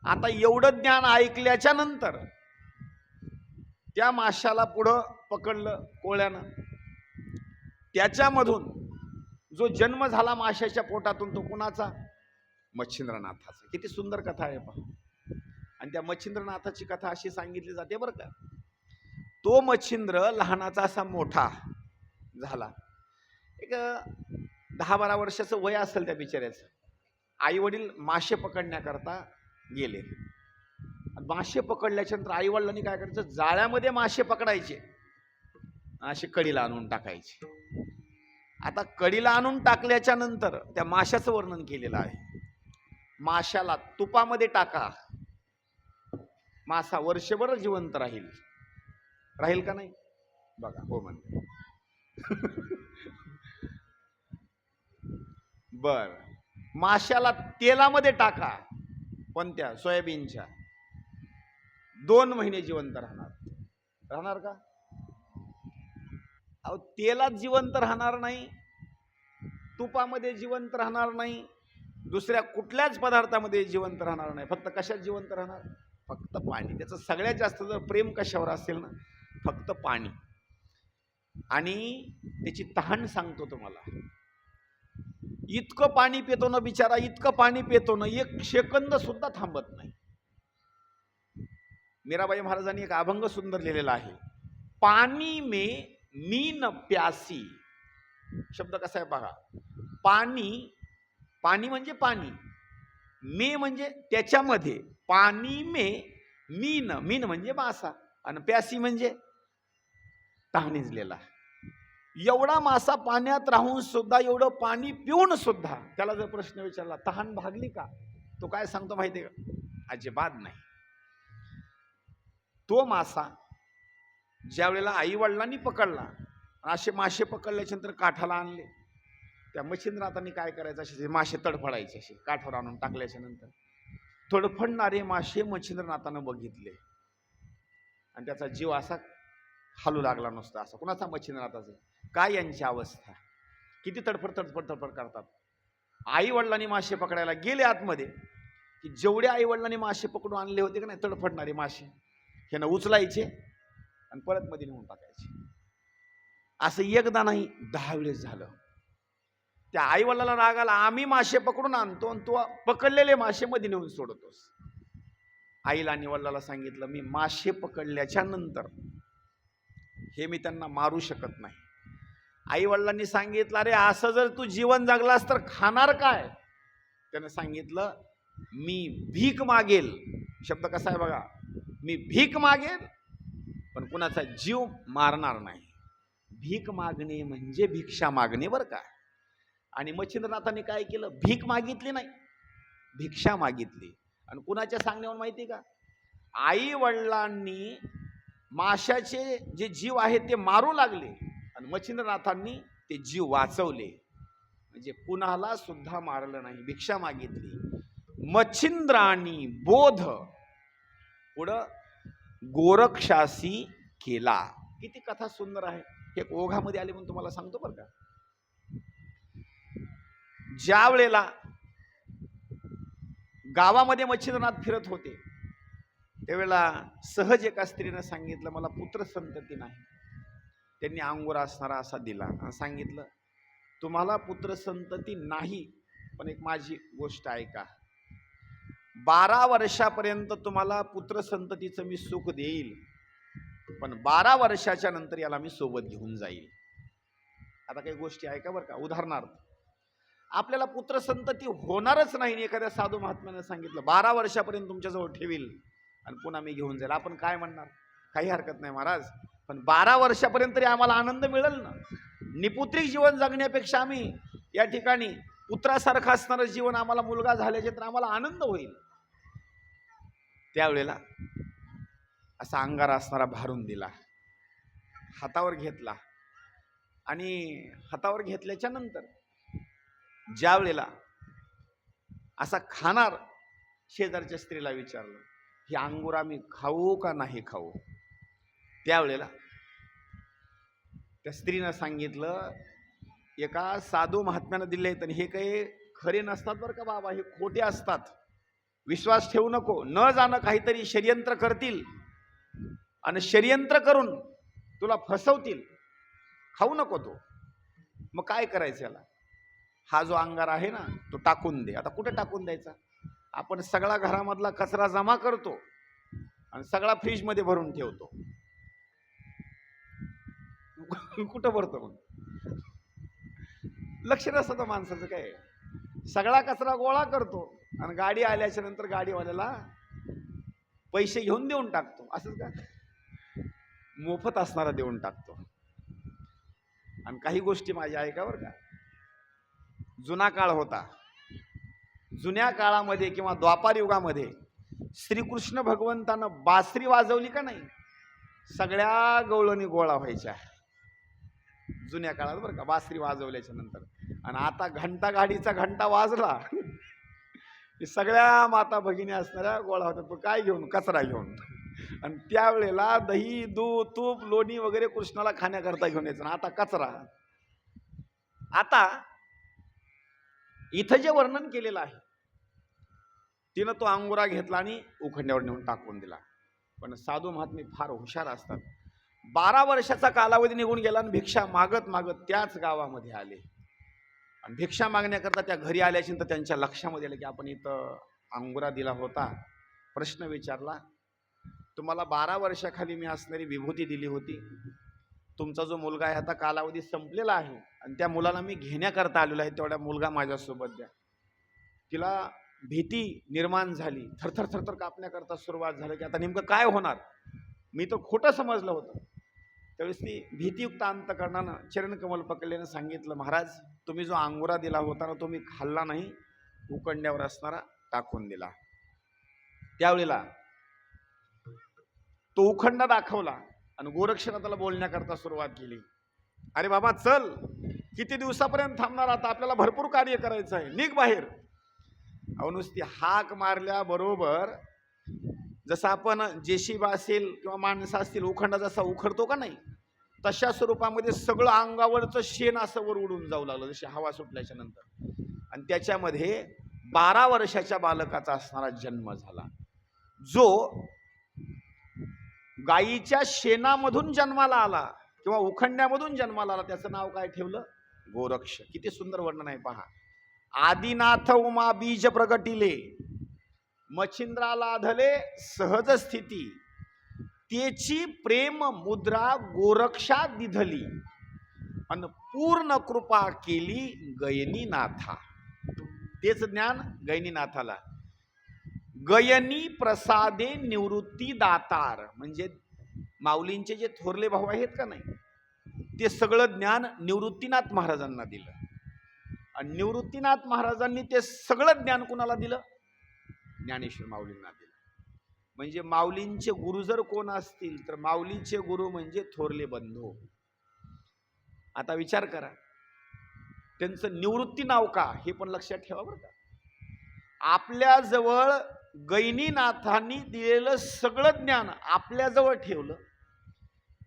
आता एवढं ज्ञान ऐकल्याच्या नंतर त्या माशाला पुढं पकडलं कोळ्यानं. त्याच्यामधून जो जन्म झाला माशाच्या पोटातून तो कुणाचा? मच्छिंद्रनाथाचा. किती सुंदर कथा आहे पहा. आणि त्या मच्छिंद्रनाथाची कथा अशी सांगितली जाते बरं का. तो मच्छिंद्र लहानाचा असा मोठा झाला. एक 10-12 वर्षाचं वय असेल त्या बिचाऱ्याचं. आई वडील मासे पकडण्याकरता गेले. मासे पकडल्याच्या नंतर आई वडिलांनी काय करायचं, जाळ्यामध्ये मासे पकडायचे, असे कडीला आणून टाकायचे. आता कडीला आणून टाकल्याच्या नंतर त्या माशाचं वर्णन केलेलं आहे. माशाला तुपामध्ये टाका, मासा वर्षभर जिवंत राहील. राहील का नाही बघा. हो म्हणते. बर. माशाला तेलामध्ये टाका, कोणत्या? सोयाबीनच्या. 2 महिने जिवंत राहणार. राहणार का? अहो तेलात जिवंत राहणार नाही, तुपामध्ये जिवंत राहणार नाही, दुसऱ्या कुठल्याच पदार्थामध्ये जिवंत राहणार नाही. फक्त कशात जिवंत राहणार? फक्त पाणी. त्याचं सगळ्यात जास्त जर प्रेम कशावर असेल ना, फक्त पाणी. आणि त्याची तहान सांगतो तुम्हाला. इतकं पाणी पितो ना बिचारा, इतकं पाणी पितो ना, 1 सेकंद सुद्धा थांबत नाही. मीराबाई महाराजांनी एक अभंग सुंदर लिहिलेला आहे. पाणी में मीन प्यासी. शब्द कसा आहे पहा. पाणी, पाणी म्हणजे पाणी, मे म्हणजे त्याच्यामध्ये, पाणी में मीन, मीन म्हणजे मासा, आणि प्यासी म्हणजे तहानिजलेला. एवढा मासा पाण्यात राहून सुद्धा, एवढं पाणी पिऊन सुद्धा त्याला जर प्रश्न विचारला तहान भागली का, तो काय सांगतो माहिती आहे का? अजिबात नाही. तो मासा ज्या वेळेला आई वडिलांनी पकडला, असे मासे पकडल्याच्या नंतर काठाला आणले, त्या मच्छिंद्रनाथांनी काय करायचं, असे मासे तडफडायचे, असे काठावर आणून टाकल्याच्या नंतर तडफडणारे मासे मच्छिंद्रनाथानं बघितले आणि त्याचा जीव असा हालू लागला नुसता. असा कुणाचा? मच्छिंद्रनाथाचा. काय यांची अवस्था, किती तडफड तडफड तडफड करतात. आई वडिलांनी मासे पकडायला गेले आतमध्ये, की जेवढे आई वडिलांनी मासे पकडून आणले होते का नाही तडफडणारे मासे, ह्यानं उचलायचे आणि परत मध्ये नेऊन टाकायचे. असं एकदा नाही 10 वेळेस झालं. त्या आई वडिलांना राग आला, आम्ही मासे पकडून आणतो आणि तू पकडलेले मासे मध्ये नेऊन सोडतोस. आईला आणि वडिलाला सांगितलं, मी मासे पकडल्याच्या नंतर हे मी त्यांना मारू शकत नाही. आई वडिलांनी सांगितलं, अरे असं जर तू जीवन जगलास तर खाणार काय? त्याने सांगितलं, मी भीक मागेल शब्द कसा आहे बघा, मी भीक मागेन पण कुणाचा जीव मारणार नाही. भीक मागणे म्हणजे भिक्षा मागणे बरं का. आणि मच्छिंद्रनाथांनी काय केलं, भीक मागितली नाही, भिक्षा मागितली. आणि कुणाच्या सांगण्यावर माहिती का, आई वडिलांनी माशाचे जे जीव आहेत ते मारू लागले आणि मच्छिंद्रनाथांनी ते जीव वाचवले. म्हणजे कुणाला सुद्धा मारलं नाही, भिक्षा मागितली. मच्छिंद्राणी बोध पुढं गोरक्षासी केला. किती कथा सुंदर आहे. हे ओघामध्ये आले म्हणून तुम्हाला सांगतो बरं का. ज्या वेळेला गावामध्ये मच्छिंद्रनाथ फिरत होते त्यावेळेला सहज एका स्त्रीनं सांगितलं, मला पुत्र संतती नाही. त्यांनी अंगुरा असणारा असा दिला आणि सांगितलं, तुम्हाला पुत्र संतती नाही पण एक माझी गोष्ट ऐका, 12 वर्षापर्यंत तुम्हाला पुत्र संततीचं मी सुख देईल पण 12 वर्षाच्या नंतर याला मी सोबत घेऊन जाईल. आता काही गोष्टी ऐका बरं का. उदाहरणार्थ, आपल्याला पुत्र संतती होणारच नाही, एखाद्या साधू महात्म्याने सांगितलं 12 वर्षापर्यंत तुमच्याजवळ ठेवील आणि पुन्हा मी घेऊन जाईल, आपण काय म्हणणार, काही हरकत नाही महाराज, पण 12 वर्षापर्यंत तरी आम्हाला आनंद मिळेल ना. निपुत्रिक जीवन जगण्यापेक्षा आम्ही या ठिकाणी पुत्रासारखं असणारं जीवन, आम्हाला मुलगा झाल्याचे तर आम्हाला आनंद होईल. त्यावेळेला असा अंगारा असणारा भारून दिला, हातावर घेतला आणि हातावर घेतल्याच्या नंतर ज्या वेळेला असा खाणार, शेजारच्या स्त्रीला विचारलं, ही अंगुरा मी खाऊ का नाही खाऊ. त्यावेळेला त्या स्त्रीनं सांगितलं, एका साधू महात्म्यानं दिले आणि हे काही खरे नसतात बरं का बाबा, हे खोटे असतात, विश्वास ठेवू नको, न जाणं काहीतरी षडयंत्र करतील आणि षडयंत्र करून तुला फसवतील, खाऊ नको तो. मग काय करायचं याला, हा जो अंगार आहे ना तो टाकून दे. आता कुठे टाकून द्यायचा, आपण सगळा घरामधला कचरा जमा करतो आणि सगळा फ्रीज मध्ये भरून ठेवतो, कुठं भरतो मग, लक्ष नसतं माणसाचं. काय सगळा कचरा गोळा करतो आणि गाडी आल्याच्या नंतर गाडीवाल्याला पैसे घेऊन देऊन टाकतो, असंच का, मोफत असणारा देऊन टाकतो. आणि काही गोष्टी माझ्या ऐका बरं का. जुना काळ होता, जुन्या काळामध्ये किंवा द्वापार युगामध्ये श्रीकृष्ण भगवंतानं बासरी वाजवली का नाही, सगळ्या गवळणी गोळा व्हायच्या जुन्या काळात बरं का, बासरी वाजवल्याच्या नंतर. आणि आता घंटा गाडीचा घंटा वाजला सगळ्या माता भगिनी असणाऱ्या गोळा होतात, काय घेऊन, कचरा घेऊन. आणि त्यावेळेला दही, दूध, तूप, लोणी वगैरे कृष्णाला खाण्याकरता घेऊन यायचं, आता कचरा. आता इथं जे वर्णन केलेलं आहे, तिनं तो अंगुरा घेतला आणि उखंड्यावर नेऊन टाकून दिला. पण साधू महात्मे फार हुशार असतात. 12 वर्षाचा कालावधी निघून गेला आणि भिक्षा मागत मागत त्याच गावामध्ये आले. आणि भिक्षा मागण्याकरता त्या घरी आल्याच्या नंतर त्यांच्या लक्षामध्ये आलं की आपण इथं अंगुरा दिला होता. प्रश्न विचारला, तुम्हाला 12 वर्षाखाली मी असणारी विभूती दिली होती, तुमचा जो मुलगा आहे आता कालावधी संपलेला आहे आणि त्या मुलाला मी घेण्याकरता आलेलो आहे, तेवढा मुलगा माझ्यासोबत द्या. तिला भीती निर्माण झाली, थरथर थरथर कापण्याकरता सुरुवात झाली की आता नेमकं काय होणार, मी तर खोटं समजलं होतं. त्यावेळेस ती भीतीयुक्त अंतकरणानं चरणकमल पकडल्यानं सांगितलं, महाराज तुम्ही जो अंगुरा दिला होता ना तो मी खाल्ला नाही, उकंड्यावर असणारा टाकून दिला. त्यावेळेला तो उखंडा दाखवला आणि गोरक्षनाथाला बोलण्याकरता सुरुवात केली, अरे बाबा चल, किती दिवसापर्यंत थांबणार, आता आपल्याला भरपूर कार्य करायचं आहे, निघ बाहेर. अहो नुसती हाक मारल्याबरोबर जसं आपण जेसीबी असेल किंवा माणसं असतील उखंडा जसा उखडतो का नाही, तशा स्वरूपामध्ये सगळं अंगावरचं शेण असं वर उडून जाऊ लागलं जशी हवा सुटल्याच्या नंतर. आणि त्याच्यामध्ये 12 वर्षाच्या बालकाचा असणारा जन्म झाला, जो गायीच्या शेणामधून जन्माला आला किंवा उखंड्यामधून जन्माला आला. त्याचं नाव काय ठेवलं, गोरक्ष. किती सुंदर वर्णन आहे पहा. आदिनाथ उमा बीज प्रगटिले, मच्छिंद्राला आधले सहज स्थिती, त्याची प्रेम मुद्रा गोरक्षा दिधली, अन पूर्ण कृपा केली गयनीनाथा. तेच ज्ञान गयनीनाथाला. गयनी प्रसादे निवृत्ती दातार, म्हणजे माऊलींचे जे थोरले भाऊ आहेत का नाही, ते सगळं ज्ञान निवृत्तीनाथ महाराजांना दिलं. आणि निवृत्तीनाथ महाराजांनी ते सगळं ज्ञान कुणाला दिलं? ज्ञानेश्वर माऊलींना दिलं. म्हणजे माऊलींचे गुरु जर कोण असतील तर माऊलीचे गुरु म्हणजे थोरले बंधू. आता विचार करा, त्यांचं निवृत्ती नाव का हे पण लक्षात ठेवा बरं का. आपल्या जवळ गैनीनाथांनी दिलेलं सगळं ज्ञान आपल्या जवळ ठेवलं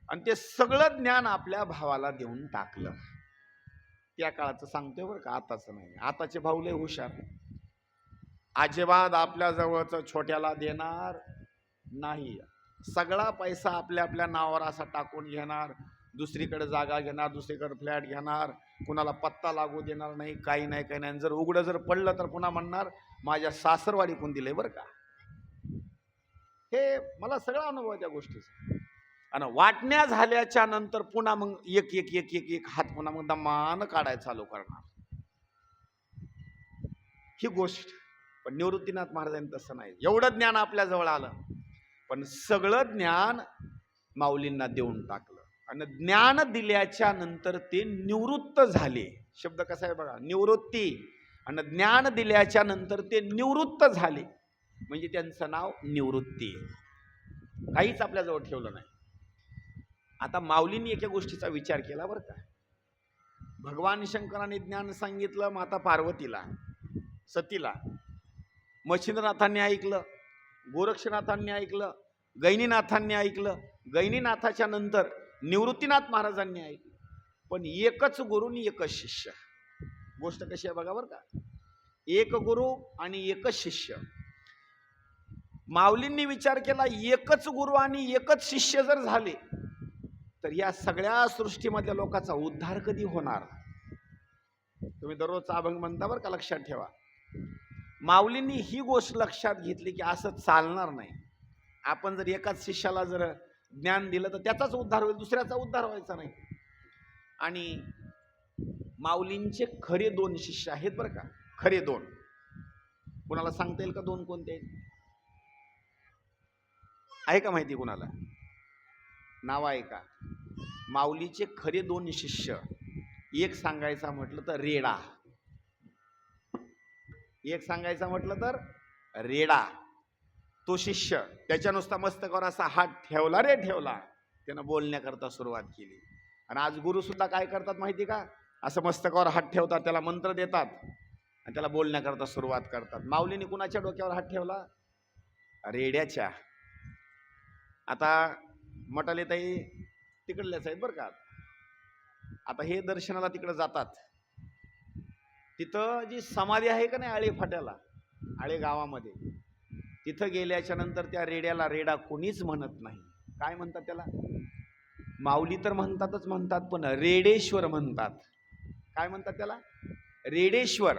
आणि ते सगळं ज्ञान आपल्या भावाला देऊन टाकलं. त्या काळाचं सांगतोय बरं का, आताचं नाही. आताचे भाऊ लय हुशार, अजिबात आपल्या जवळचं छोट्याला देणार नाही. सगळा पैसा आपल्या आपल्या नावावर असा टाकून घेणार, दुसरीकडे जागा घेणार, दुसरीकडे फ्लॅट घेणार, कुणाला पत्ता लागू देणार नाही, काही नाही काही नाही. जर उघडं जर पडलं तर पुन्हा म्हणणार माझ्या सासरवाडी कोण दिलंय बरं का. हे मला सगळा अनुभव आहे त्या गोष्टीचा. आणि वाटण्या झाल्याच्या नंतर पुन्हा मग एक एक एक एक एक हात पुन्हा मग दमान काढायला चालू करणार, ही गोष्ट. पण निवृत्तीनाथ महाराजांनी तसं नाही. एवढं ज्ञान आपल्या जवळ आलं पण सगळं ज्ञान माऊलींना देऊन टाकलं. आणि ज्ञान दिल्याच्या नंतर ते निवृत्त झाले. शब्द कसा आहे बघा, निवृत्ती. आणि ज्ञान दिल्याच्या नंतर ते निवृत्त झाले म्हणजे त्यांचं नाव निवृत्ती. काहीच आपल्या जवळ ठेवलं नाही. आता माऊलींनी एका गोष्टीचा विचार केला बरं का. भगवान शंकराने ज्ञान सांगितलं माता पार्वतीला, सतीला, मच्छिंद्रनाथांनी ऐकलं, गोरक्षनाथांनी ऐकलं, गैनीनाथांनी ऐकलं, गैनीनाथाच्या नंतर निवृत्तीनाथ महाराजांनी ऐकलं. पण एकच गुरु आणि एकच शिष्य. गोष्ट कशी आहे बघा बरं का. एक गुरु आणि एकच शिष्य. माऊलींनी विचार केला, एकच गुरु आणि एकच शिष्य जर झाले तर या सगळ्या सृष्टीमधल्या लोकांचा उद्धार कधी होणार. तुम्ही दररोजचा अभंग म्हणता बरं का, लक्षात ठेवा. माऊलींनी ही गोष्ट लक्षात घेतली की असं चालणार नाही. आपण जर एकाच शिष्याला जर ज्ञान दिलं तर त्याचाच उद्धार होईल, दुसऱ्याचा उद्धार व्हायचा नाही. आणि माऊलींचे खरे दोन शिष्य आहेत बरं का, खरे दोन. कुणाला सांगता येईल का दोन कोणते आहे का? माहिती कुणाला? नाव आहे का? माऊलीचे खरे दोन शिष्य. एक सांगायचा म्हटलं तर रेडा, एक सांगायचा म्हटलं तर रेडा. तो शिष्य त्याच्या नुसता मस्तकावर असा हात ठेवला रे ठेवला, त्यानं बोलण्याकरता सुरुवात केली. आणि आज गुरु सुद्धा काय करतात माहिती का, असं मस्तकावर हात ठेवतात, त्याला मंत्र देतात आणि त्याला बोलण्याकरता सुरुवात करतात. माऊलीने कुणाच्या डोक्यावर हात ठेवला? रेड्याच्या. आता मटाले ताई तिकडल्याच आहेत बरं का. आता हे दर्शनाला तिकडे जातात, तिथं जी समाधी आहे का नाही आळे फाट्याला, आळे गावामध्ये, तिथं गेल्याच्या नंतर त्या रेड्याला रेडा कोणीच म्हणत नाही. काय म्हणतात त्याला? माऊली तर म्हणतातच म्हणतात, पण रेडेश्वर म्हणतात. काय म्हणतात त्याला? रेडेश्वर.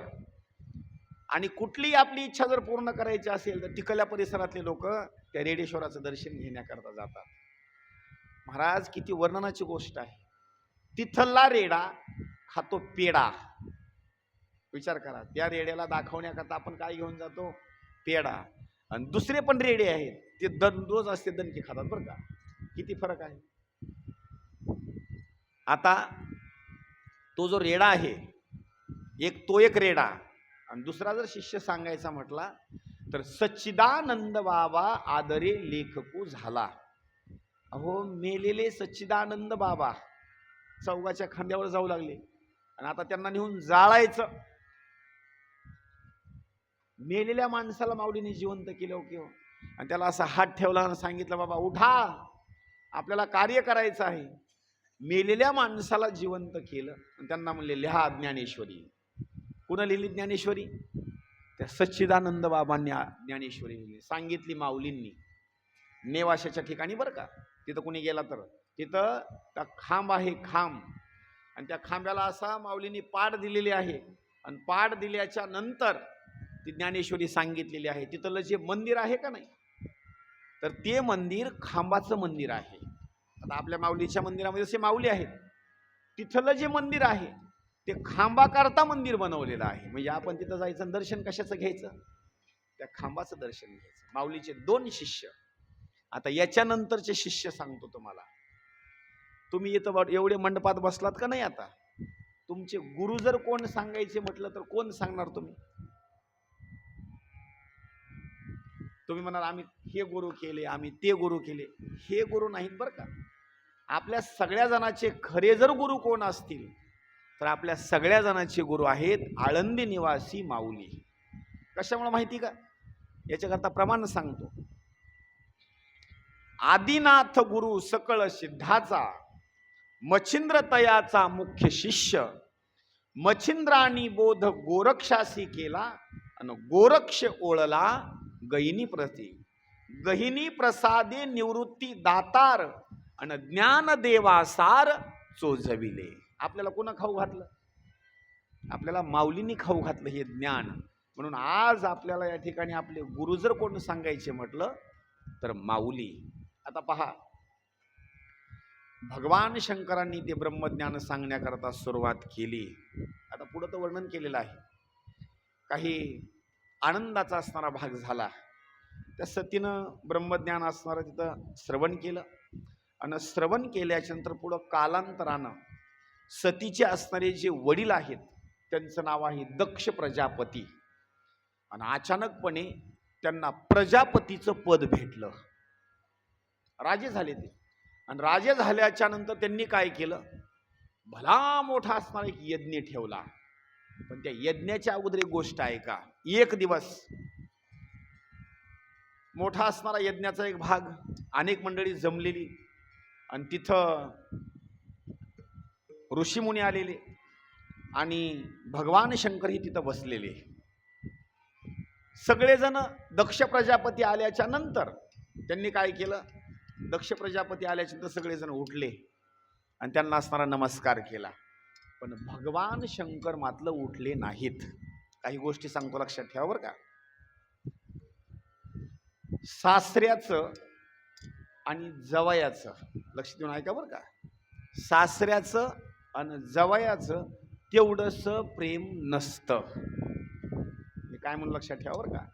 आणि कुठलीही आपली इच्छा जर पूर्ण करायची असेल तर तिकडल्या परिसरातले लोक त्या रेडेश्वराचं दर्शन घेण्याकरता जातात. महाराज, किती वर्णनाची गोष्ट आहे. तिथला रेडा खातो पेडा. विचार करा, त्या रेड्याला दाखवण्याकरता आपण काय घेऊन जातो? पेडा. आणि दुसरे पण रेडे आहेत, ते दररोज असते दणके खातात बरं का. किती फरक आहे. आता तो जो रेडा आहे, एक रेडा, आणि दुसरा जर शिष्य सांगायचा म्हटला तर सच्चिदानंद बाबा आदरे लेखकू झाला. अहो, मेलेले सच्चिदानंद बाबा चौगाच्या खांद्यावर जाऊ लागले आणि आता त्यांना नेऊन जाळायचं. मेलेल्या माणसाला माऊलीने जिवंत केलं की हो. आणि त्याला असा हात ठेवला आणि सांगितलं, बाबा उठा, आपल्याला कार्य करायचं आहे. मेलेल्या माणसाला जिवंत केलं आणि त्यांना म्हणले लिहा ज्ञानेश्वरी. कुणा लिहिली ज्ञानेश्वरी? त्या सच्चिदानंद बाबांनी ज्ञानेश्वरी लिहिली, सांगितली माऊलींनी. नेवाशाच्या ठिकाणी बरं का. तिथं कुणी गेला तर तिथं त्या खांब आहे, खांब, आणि त्या खांब्याला असा माऊलींनी पाठ दिलेली आहे. आणि पाठ दिल्याच्या नंतर ती ज्ञानेश्वरी सांगितलेली आहे. तिथलं जे मंदिर आहे का नाही, तर ते मंदिर खांबाचं मंदिर आहे. आता आपल्या माऊलीच्या मंदिरामध्ये जसे माऊली आहेत, तिथलं जे मंदिर आहे ते खांबाकरता मंदिर बनवलेलं आहे. म्हणजे आपण तिथं जायचं, दर्शन कशाचं घ्यायचं? त्या खांबाचं दर्शन घ्यायचं. माऊलीचे 2 शिष्य. आता याच्यानंतरचे शिष्य सांगतो तुम्हाला. तुम्ही इथं एवढे मंडपात बसलात का नाही, आता तुमचे गुरु जर कोण सांगायचे म्हटलं तर कोण सांगणार तुम्ही? तुम्ही म्हणाल आम्ही हे गुरु केले, आम्ही ते गुरु केले. हे गुरु नाहीत बरं का. आपल्या सगळ्या जणांचे खरे जर गुरु कोण असतील तर आपल्या सगळ्या जणांचे गुरु आहेत आळंदी निवासी माऊली. कशामुळे माहिती का? याच्याकरता प्रमाण सांगतो. आदिनाथ गुरु सकळ सिद्धाचा, मच्छिंद्र तयाचा मुख्य शिष्य, मच्छिंद्रानी बोध गोरक्षासी केला आणि गोरक्ष ओळला गहिनी प्रती. गहिनी प्रसादे निवृत्ती दातार आणि ज्ञान देवासार चोजविले. आपल्याला कोण खाऊ घातलं? आपल्याला माऊलींनी खाऊ घातलं हे ज्ञान. म्हणून आज आपल्याला या ठिकाणी आपले गुरु जर कोण सांगायचे म्हटलं तर माऊली. आता पहा, भगवान शंकरांनी ते ब्रह्मज्ञान सांगण्याकरता सुरुवात केली. आता पुढं तर वर्णन केलेलं आहे. काही आनंदाचा असणारा भाग झाला. त्या सतीनं ब्रह्मज्ञान असणारं तिथं श्रवण केलं आणि श्रवण केल्याच्या नंतर पुढं कालांतरानं सतीचे असणारे जे वडील आहेत त्यांचं नाव आहे दक्ष प्रजापती. आणि अचानकपणे त्यांना प्रजापतीचं पद भेटलं. राजे झाले ते. आणि राजे झाल्याच्या नंतर त्यांनी काय केलं? भला मोठा असणारा एक यज्ञ ठेवला. पण त्या यज्ञाच्या अगोदर एक गोष्ट आहे का, एक दिवस मोठा असणारा यज्ञाचा एक भाग, अनेक मंडळी जमलेली आणि तिथं ऋषीमुनी आलेले आणि भगवान शंकर ही तिथं बसलेले. सगळेजण दक्ष प्रजापती आल्याच्या नंतर त्यांनी काय केलं? दक्ष प्रजापती आल्याच्या नंतर सगळेजण उठले आणि त्यांना असणारा नमस्कार केला. पण भगवान शंकर मात्र उठले नाहीत. काही गोष्टी सांगतो, लक्षात ठेवा बरं का. सासऱ्याचं आणि जवयाचं लक्ष देऊन ऐका बरं का. सासऱ्याचं आणि जवयाचं तेवढंस प्रेम नसतं. मी काय म्हणून लक्षात ठेवा बरं का.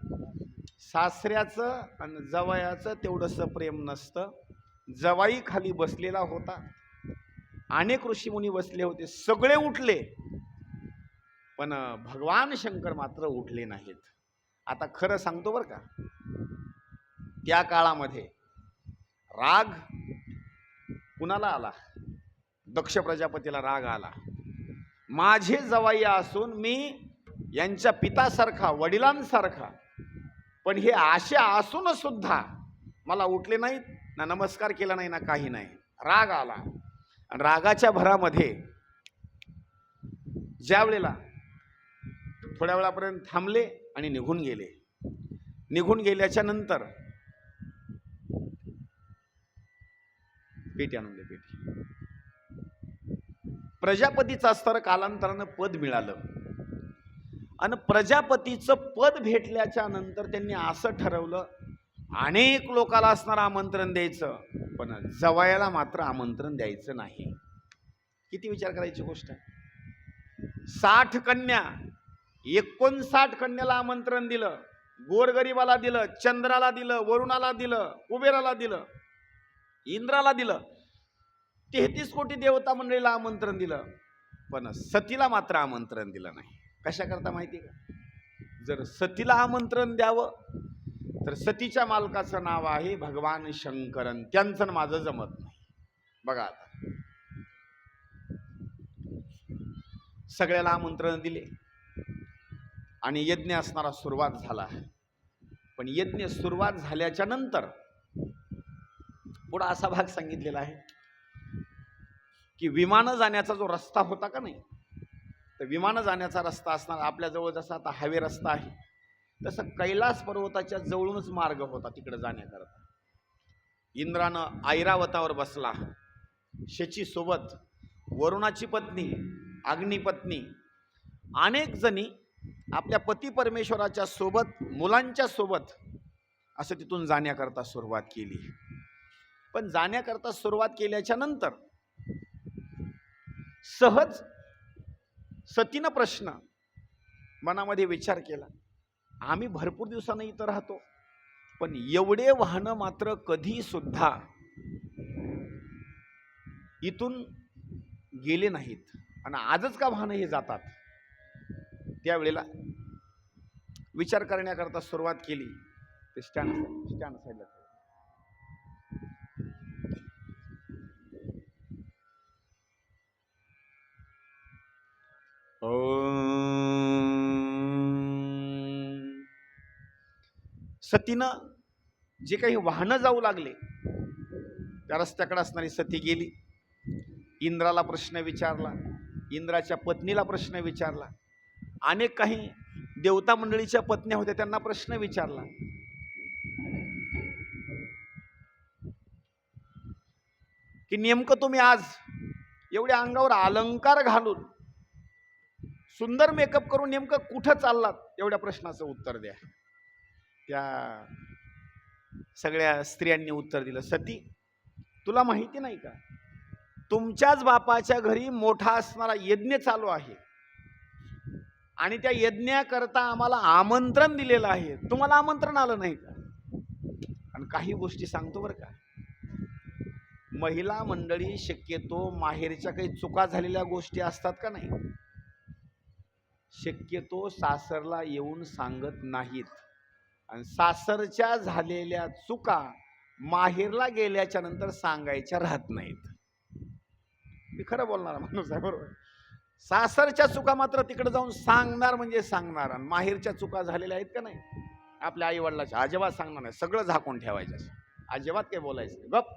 सासऱ्याचं आणि जवयाचं तेवढंस प्रेम नसतं. जवाई खाली बसलेला होता, अनेक ऋषीमुनी बसले होते, सगळे उठले पण भगवान शंकर मात्र उठले नाहीत. आता खरं सांगतो बरं का, त्या काळामध्ये राग कुणाला आला? दक्ष प्रजापतीला राग आला. माझे जवाई असून मी यांच्या पितासारखा, वडिलांसारखा, पण हे असे असून सुद्धा मला उठले नाहीत, ना नमस्कार केला नाही, ना काही नाही. राग आला. आणि रागाच्या भरामध्ये ज्या वेळेला थोड्या वेळापर्यंत थांबले आणि निघून गेले. निघून गेल्याच्या नंतर पेटी आणून दे, पेटी. प्रजापतीचं असणारं कालांतरानं पद मिळालं आणि प्रजापतीचं पद भेटल्याच्या नंतर त्यांनी असं ठरवलं, अनेक लोकांना असणारं आमंत्रण द्यायचं पण जवायाला मात्र आमंत्रण द्यायचं नाही. किती विचार करायची गोष्ट आहे. 60 कन्या, 59 कन्याला आमंत्रण दिलं. गोरगरीबाला दिलं, चंद्राला दिलं, वरुणाला दिलं, कुबेराला दिलं, इंद्राला दिलं, 33 कोटी देवता मंडळीला आमंत्रण दिलं. पण सतीला मात्र आमंत्रण दिलं नाही. कशा करता माहिती का? जर सतीला आमंत्रण द्यावं तर सतीच्या मालकाचं नाव आहे भगवान शंकरन. त्यांचं माझं जमत नाही. बघा आता सगळ्याला आमंत्रण दिले आणि यज्ञ असणारा सुरुवात झाला. पण यज्ञ सुरुवात झाल्याच्या नंतर पुढे असा भाग सांगितलेला आहे की विमानं जाण्याचा जो रस्ता होता का नाही, तर विमानं जाण्याचा रस्ता असणार आपल्याजवळ जसा आता हायवे रस्ता आहे तसं कैलास पर्वताच्या जवळूनच मार्ग होता तिकडे जाण्याकरता. इंद्रानं ऐरावतावर बसला. शची सोबत, वरुणाची पत्नी, अग्निपत्नी, अनेक जणी आपल्या पती परमेश्वराच्या सोबत, मुलांच्या सोबत असं तिथून जाण्याकरता सुरुवात केली. पण जाण्याकरता सुरुवात केल्याच्या नंतर सहज सतीनं प्रश्न मनामध्ये विचार केला आम्ही भरपूर दिवसानं इथं राहतो, पण एवढे वाहनं मात्र कधी सुद्धा इथून गेले नाहीत. आणि आजच का वाहनं हे जातात? त्यावेळेला विचार करण्याकरता सुरुवात केली. ते स्टँड साईडला सतीनं जे काही वाहनं जाऊ लागले त्या रस्त्याकडे असणारी सती गेली. इंद्राला प्रश्न विचारला, इंद्राच्या पत्नीला प्रश्न विचारला, अनेक काही देवता मंडळीच्या पत्न्या होत्या त्यांना प्रश्न विचारला. की नेमकं तुम्ही आज एवढ्या अंगावर अलंकार घालून सुंदर मेकअप करून नेमकं कुठं चाललात, एवढ्या प्रश्नाचं उत्तर द्या. त्या सगळ्या स्त्रियांनी उत्तर दिलं, सती तुला माहिती नाही का, तुमच्याच बापाच्या घरी मोठा असणारा यज्ञ चालू आहे आणि त्या यज्ञाकरता आम्हाला आमंत्रण दिलेलं आहे, तुम्हाला आमंत्रण आलं नाही का? आणि काही गोष्टी सांगतो बरं का, महिला मंडळी शक्यतो माहेरच्या काही चुका झालेल्या गोष्टी असतात का नाही, शक्यतो सासरला येऊन सांगत नाहीत. आणि सासरच्या झालेल्या चुका माहेरला गेल्याच्या नंतर सांगायच्या राहत नाहीत. मी खरं बोलणार माणूस आहे, बरोबर. सासरच्या चुका मात्र तिकडे जाऊन सांगणार म्हणजे सांगणार. आणि माहेरच्या चुका झालेल्या आहेत का नाही, आपल्या आई वडिलाच्या अजिबात सांगणार नाही, सगळं झाकून ठेवायचं, अजिबात काही बोलायचं नाही, गप.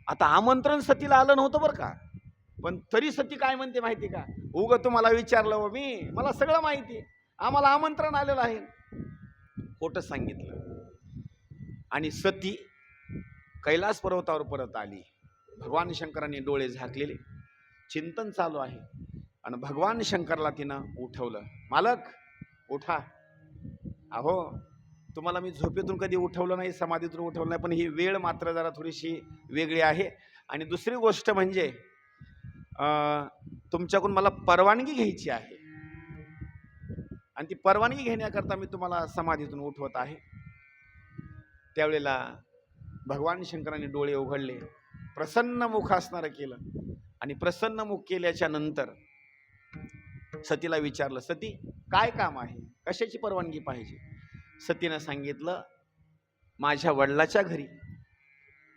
आता आमंत्रण सतीला आलं नव्हतं बरं का, पण तरी सती काय म्हणते माहिती का, उग तुम्हाला विचारलं व मी, मला सगळं माहिती आहे, आम्हाला आमंत्रण आलेलं आहे. खोटं सांगितलं. आणि सती कैलास पर्वतावर परत आली. भगवान शंकरांनी डोळे झाकलेले, चिंतन चालू आहे. आणि भगवान शंकरला तिनं उठवलं, मालक उठा. अहो तुम्हाला मी झोपेतून कधी उठवलं नाही, समाधीतून उठवलं नाही, पण ही वेळ मात्र जरा थोडीशी वेगळी आहे. आणि दुसरी गोष्ट म्हणजे तुमच्याकडून मला परवानगी घ्यायची आहे, आणि ती परवानगी घेण्याकरता मी तुम्हाला समाधीतून उठवत आहे. त्यावेळेला भगवान शंकरांनी डोळे उघडले, प्रसन्न मुख असणारं केलं. आणि प्रसन्न मुख केल्याच्या नंतर सतीला विचारलं, सती काय काम आहे, कशाची परवानगी पाहिजे? सतीनं सांगितलं, माझ्या वडिलाच्या घरी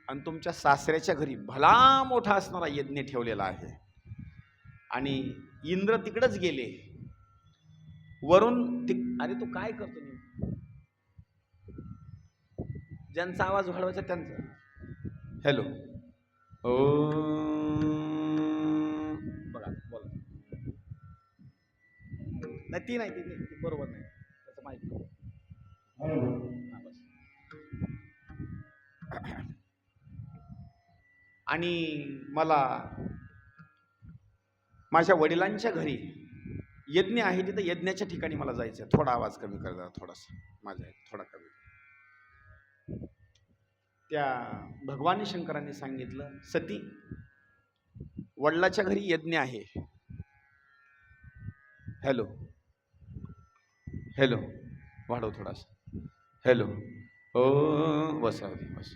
आणि तुमच्या सासऱ्याच्या घरी भला मोठा असणारा यज्ञ ठेवलेला आहे, आणि इंद्र तिकडेच गेले वरून. अरे तू काय करतो, ज्यांचा आवाज वाढवायचा त्यांचा. हॅलो, ओ बघा बोला. नाही ती नाही, ती बरोबर नाही, त्याचं माहिती. आणि मला माझ्या वडिलांच्या घरी यज्ञ आहे, तिथं यज्ञाच्या ठिकाणी मला जायचं आहे. थोडा आवाज कमी कर जरा, थोडासा माझा थोडा कमी. त्या भगवान शंकरांनी सांगितलं, सती वडिलाच्या घरी यज्ञ आहे. हॅलो हॅलो, वाढव थोडासा. हॅलो, ओ बस बस.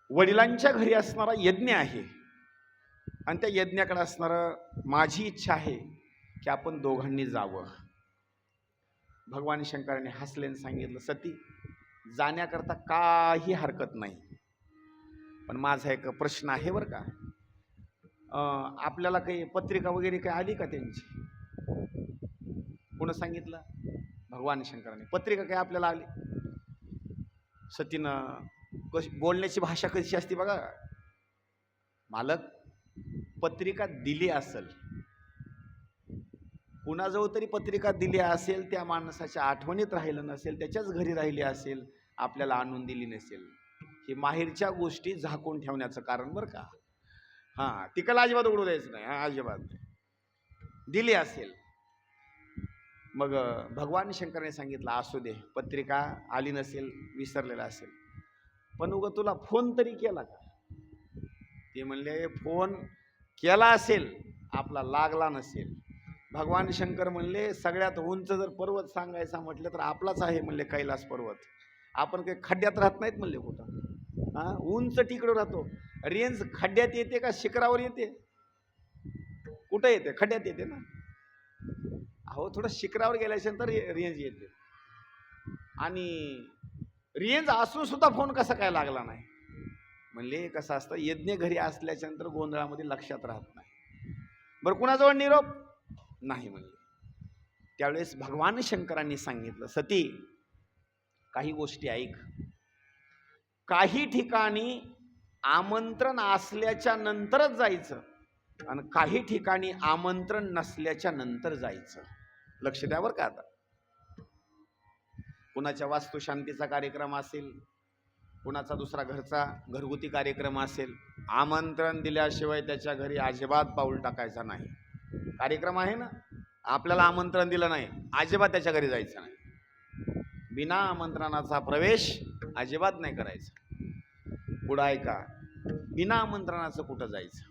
वडिलांच्या घरी असणारा यज्ञ आहे, आणि त्या यज्ञाकडे असणारं, माझी इच्छा आहे की आपण दोघांनी जावं. भगवान शंकरांनी हसले आणि सांगितलं, सती जाण्याकरता काही हरकत नाही, पण माझा एक प्रश्न आहे बरं का. आपल्याला काही पत्रिका वगैरे काही आली का त्यांची? कोण सांगितलं? भगवान शंकरांनी. पत्रिका काही आपल्याला आली? सतीनं बोलण्याची भाषा कशी असते बघा, मालक पत्रिका दिली असेल, कुणाजवळ तरी पत्रिका दिली असेल, त्या माणसाच्या आठवणीत राहिलं नसेल, त्याच्याच घरी राहिली असेल, आपल्याला आणून दिली नसेल. हे माहेरच्या गोष्टी झाकून ठेवण्याचं कारण बरं का. हां, तिकडे अजिबात उघडू द्यायचं नाही, अजिबात. दिली असेल मग भगवान शंकराने सांगितलं, असू दे, पत्रिका आली नसेल, विसरलेला असेल, पण उगा तुला फोन तरी केला का? ते म्हणले, फोन केला असेल, आपला लागला नसेल, भगवान शंकर म्हणले सगळ्यात उंच जर पर्वत सांगायचा म्हटलं तर आपलाच आहे म्हणले कैलास पर्वत. आपण काही खड्ड्यात राहत नाहीत म्हणले कुठं. हा, उंच टिकडं राहतो. रेंज खड्ड्यात येते का शिखरावर येते? कुठं येते? खड्ड्यात येते ना. अहो थोडं शिखरावर गेल्यानंतर रेंज येते. आणि रेंज असून सुद्धा फोन कसा काय लागला नाही? म्हणले कसं असतं, यज्ञ घरी असल्याच्या नंतर गोंधळामध्ये लक्षात राहत नाही. बरं कुणाजवळ निरोप नाही म्हणले. त्यावेळेस भगवान शंकरांनी सांगितलं, सती काही गोष्टी ऐक. काही ठिकाणी आमंत्रण असल्याच्या नंतरच जायचं आणि काही ठिकाणी आमंत्रण नसल्याच्या नंतर जायचं. लक्ष द्या बरं का. आता कुणाच्या वास्तुशांतीचा कार्यक्रम असेल, कुणाचा दुसरा घरचा घरगुती कार्यक्रम असेल, आमंत्रण दिल्याशिवाय त्याच्या घरी अजिबात पाऊल टाकायचा नाही. कार्यक्रम आहे ना, आपल्याला आमंत्रण दिलं नाही, अजिबात त्याच्या घरी जायचं नाही. बिना आमंत्रणाचा प्रवेश अजिबात नाही करायचा. पुढं ऐका, बिना आमंत्रणाचं कुठं जायचं?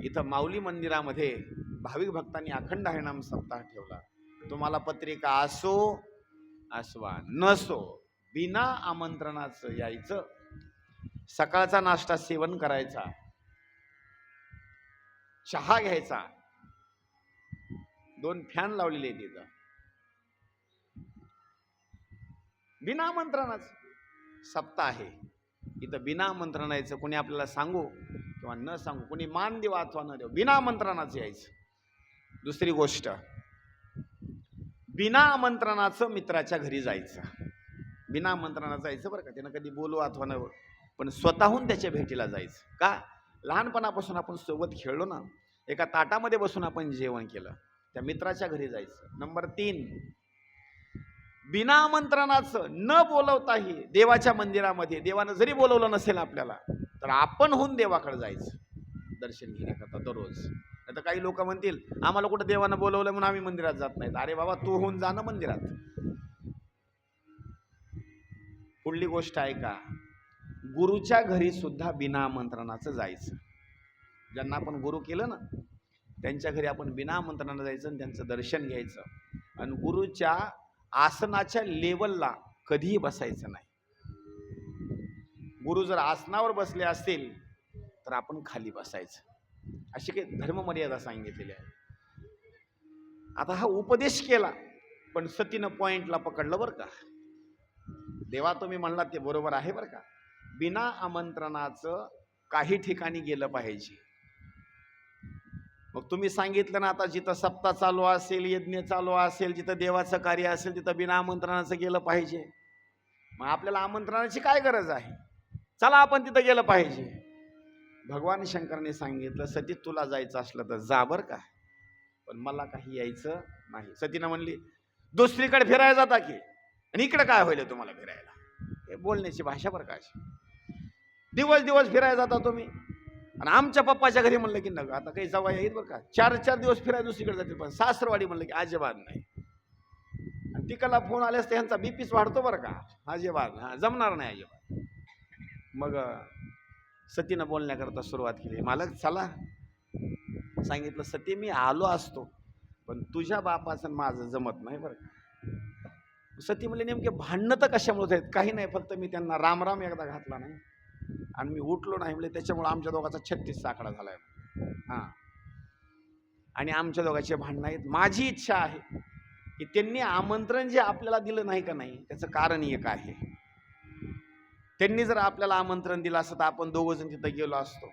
इथं माऊली मंदिरामध्ये भाविक भक्तांनी अखंड हरिनाम सप्ताह ठेवला. तुम्हाला पत्रिका असो असवा नसो, बिना आमंत्रणाचं यायचं. सकाळचा नाश्ता सेवन करायचा, चहा घ्यायचा, 2 फॅन लावलेले आहेत तिथं, बिना आमंत्रणाचं सप्ताह आहे. इथं बिना आमंत्रण यायचं. कोणी आपल्याला सांगू किंवा न सांगू, कोणी मान देवा अथवा न देव, बिना आमंत्रणाचं यायचं. दुसरी गोष्ट, बिना आमंत्रणाचं मित्राच्या घरी जायचं. बिना आमंत्रणाचं जायचं बरं का. त्यानं कधी बोलू अथवा न, पण स्वतःहून त्याच्या भेटीला जायचं. का? लहानपणापासून आपण सोबत खेळलो ना, एका ताटामध्ये बसून आपण जेवण केलं, त्या मित्राच्या घरी जायचं. नंबर 3, बिना आमंत्रणाचं न बोलवताही देवाच्या मंदिरामध्ये, देवानं जरी बोलवलं नसेल आपल्याला, तर आपण होऊन देवाकडे जायचं दर्शन घेण्याकरता दररोज. नाही तर काही लोक म्हणतील आम्हाला कुठं देवानं बोलवलं म्हणून आम्ही मंदिरात जात नाहीत. अरे बाबा, तू होऊन जा ना मंदिरात. पुढली गोष्ट आहे का, गुरुच्या घरी सुद्धा बिना आमंत्रणाचं जायचं. ज्यांना आपण गुरु केलं ना, त्यांच्या घरी आपण बिना आमंत्रणानं जायचं आणि त्यांचं दर्शन घ्यायचं. आणि गुरुच्या आसनाच्या लेवलला कधीही बसायचं नाही. गुरु जर आसनावर बसले असतील तर आपण खाली बसायचं. अशी काही धर्ममर्यादा सांगितलेली आहे. आता हा उपदेश केला, पण सतीनं पॉइंटला पकडलं बरं का. देवा तुम्ही म्हणला ते बरोबर आहे बरं का. बिना आमंत्रणाचं काही ठिकाणी गेलं पाहिजे. मग तुम्ही सांगितलं ना, आता जिथं सप्ताह चालू असेल, यज्ञ चालू असेल, जिथं देवाचं कार्य असेल, तिथं बिना आमंत्रणाचं गेलं पाहिजे. मग आपल्याला आमंत्रणाची काय गरज आहे? चला आपण तिथं गेलं पाहिजे. भगवान शंकरांनी सांगितलं, सती तुला जायचं असलं तर जा बरं का, पण मला काही यायचं नाही. सतीनं म्हणली दुसरीकडे फिरायला जाता की, आणि इकडे काय होईल तुम्हाला फिरायला? हे बोलण्याची भाषा बरं का. दिवस दिवस फिरायला जाता तुम्ही, आणि आमच्या पप्पाच्या घरी म्हणलं की नका. आता काही जवळ येईल बरं का, 4-4 दिवस फिरायला दुसरीकडे जातील, पण सासरवाडी म्हणलं की अजिबात नाही. आणि तिकडला फोन आल्यास त्यांचा बीपीच वाढतो बरं का. अजिबात हा जमणार नाही अजिबात. मग सतीनं बोलण्याकरता सुरुवात केली. मालक चला. सांगितलं सती मी आलो असतो, पण तुझ्या बापाचं माझं जमत नाही बरं का. सती म्हणले नेमके भांडणं तर कशामुळे आहेत? काही नाही, फक्त मी त्यांना राम राम एकदा घातला नाही आणि मी उठलो नाही म्हणजे त्याच्यामुळे आमच्या दोघांचा 36 आकडा झालाय. हां, आणि आमच्या दोघांचे भांडणं आहेत. माझी इच्छा आहे की त्यांनी आमंत्रण जे आपल्याला दिलं नाही का नाही, त्याचं कारण एक आहे. त्यांनी जर आपल्याला आमंत्रण दिलं असतं तर आपण दोघं जण तिथं गेलो असतो,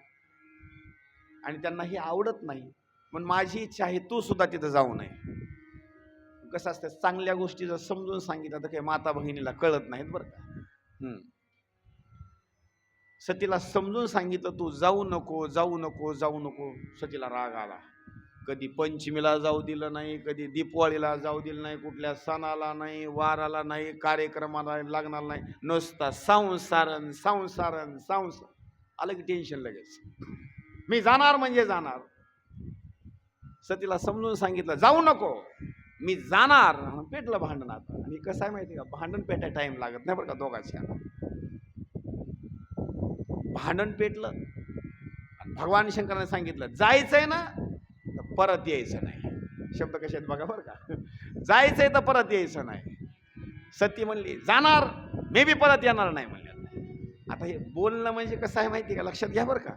आणि त्यांना हे आवडत नाही. पण माझी इच्छा आहे तू सुद्धा तिथं जाऊ नये. कसं असतं, चांगल्या गोष्टी जर समजून सांगितलं तर काही माता बहिणीला कळत नाहीत बरं का. सतीला समजून सांगितलं तू जाऊ नको जाऊ नको जाऊ नको. सतीला राग आला. कधी पंचमीला जाऊ दिलं नाही, कधी दीपवाळीला जाऊ दिलं नाही, कुठल्या सणाला नाही, वाराला नाही, कार्यक्रमाला लागणार नाही, नुसता संसारण संसारण संसार. आलं की टेन्शन लगेच, मी जाणार म्हणजे जाणार. सतीला समजून सांगितलं जाऊ नको, मी जाणार. पेटलं भांडण. आता आणि कसं आहे माहिती का, भांडण पेटाय टाइम लागत नाही बरं का दोघांच्या. भांडण पेटलं आणि भगवान शंकराने सांगितलं जायचंय ना तर परत यायचं नाही. शब्द कसे आहेत बघा बरं का. जायचंय तर परत यायचं नाही. सती म्हणली जाणार, मे बी परत येणार नाही म्हणले. आता हे बोलणं म्हणजे कसं आहे माहिती का, लक्षात घ्या बरं का.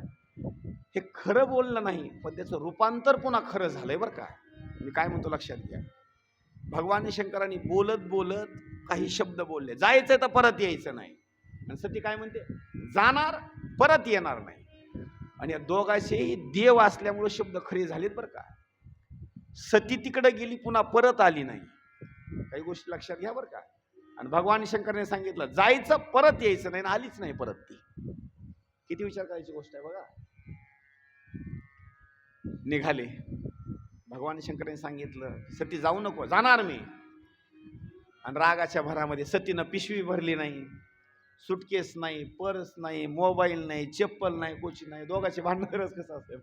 हे खरं बोलणं नाही, पण त्याचं रूपांतर पुन्हा खरं झालंय बरं का. मी काय म्हणतो लक्षात घ्या. भगवान शंकरांनी बोलत बोलत काही शब्द बोलले, जायचंय तर परत यायचं नाही. आणि सती काय म्हणते, जाणार परत येणार नाही. आणि या दोघांचेही देव असल्यामुळे शब्द खरे झालेत बरं का. सती तिकडे गेली, पुन्हा परत आली नाही. काही गोष्टी लक्षात घ्या बरं का. आणि भगवान शंकरने सांगितलं जायचं परत यायचं नाही, आलीच नाही परत ती. किती विचार करायची गोष्ट आहे बघा. निघाले. भगवान शंकरांनी सांगितलं सती जाऊ नको, जाणार मी. आणि रागाच्या भरामध्ये सतीनं पिशवी भरली नाही, सुटकेस नाही, पर्स नाही, मोबाईल नाही, चप्पल नाही, कोची नाही. दोघांचे भांडणच कसं असतं,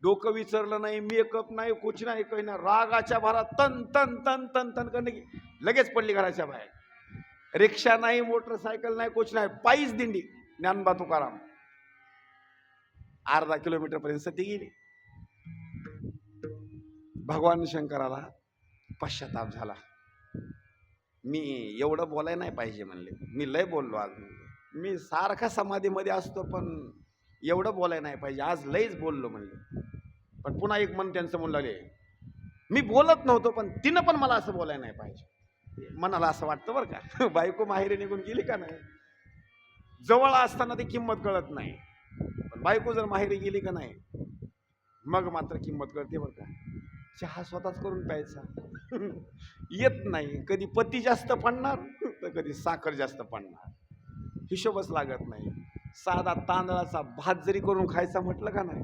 डोकं विचारलं नाही, मेकअप नाही, कोच नाही, काही नाही. रागाच्या भरात तन तन तन तन तन करणे लगेच पडली घराच्या बाहेर. रिक्षा नाही, मोटरसायकल नाही, कोच नाही, पायीच दिंडी ज्ञानोबा तुकाराम. अर्धा किलोमीटर पर्यंत सती गेली. भगवान शंकराला पश्चाताप झाला. मी एवढं बोलायला नाही पाहिजे म्हणले, मी लय बोललो आज. मी सारखा समाधीमध्ये असतो पण एवढं बोलायला नाही पाहिजे, आज लयच बोललो म्हणले. पण पुन्हा एक मन त्यांचं म्हणू लागले, मी बोलत नव्हतो पण तिनं पण मला असं बोलायला नाही पाहिजे. मनाला असं वाटतं बरं का. बायको माहेरी निघून गेली का नाही, जवळ असताना ती किंमत कळत नाही, पण बायको जर माहेरी गेली का नाही मग मात्र किंमत कळते बरं का. चहा स्वतःच करून प्यायचा येत नाही. कधी पती जास्त पडणार तर कधी साखर जास्त पडणार, हिशोबच लागत नाही. साधा तांदळाचा भात जरी करून खायचा म्हटलं का नाही,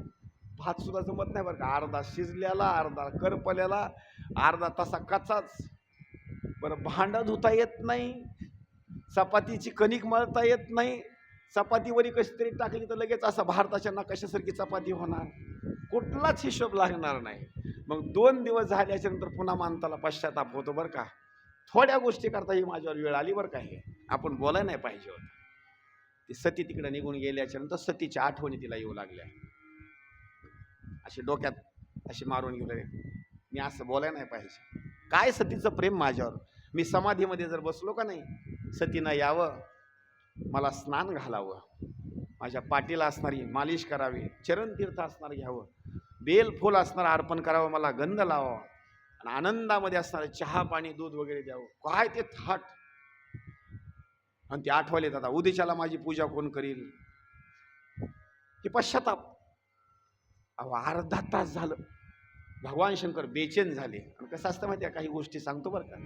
भात सुद्धा जमत नाही बरं का. अर्धा शिजल्याला, अर्धा करपल्याला, अर्धा तसा कच्चाच. बरं भांडा धुता येत नाही, चपातीची कणिक मळता येत नाही. चपातीवरी कशी तरी टाकली तर लगेच असा भारताच्या नकाशासारखी चपाती होणार, कुठलाच हिशोब लागणार नाही. मग 2 दिवस झाल्याच्या नंतर पुन्हा माणसाला पश्चाताप होतो बरं का. थोड्या गोष्टी करता ही माझ्यावर वेळ आली बरं का. हे आपण बोलायला नाही पाहिजे होतं. ती सती तिकडे निघून गेल्याच्या नंतर सतीच्या आठवणी तिला येऊ लागल्या. अशी डोक्यात अशी मारून गेले, मी असं बोलायला नाही पाहिजे. काय सतीचं प्रेम माझ्यावर. मी समाधीमध्ये जर बसलो का नाही, सतीनं यावं, मला स्नान घालावं, माझ्या पाठीला असणारी मालिश करावी, चरणतीर्थ असणार घ्यावं, बेल फूल असणार अर्पण करावं, मला गंध लावावा, आणि आनंदामध्ये असणार चहा पाणी दूध वगैरे द्यावं. काय ते थाट. आणि ते आठवले दादा, उद्याच्याला माझी पूजा कोण करील. ते पश्चाताप. अहो अर्धा तास झालं, भगवान शंकर बेचैन झाले. आणि कसं असतं माहिती आहे, काही गोष्टी सांगतो बरं का.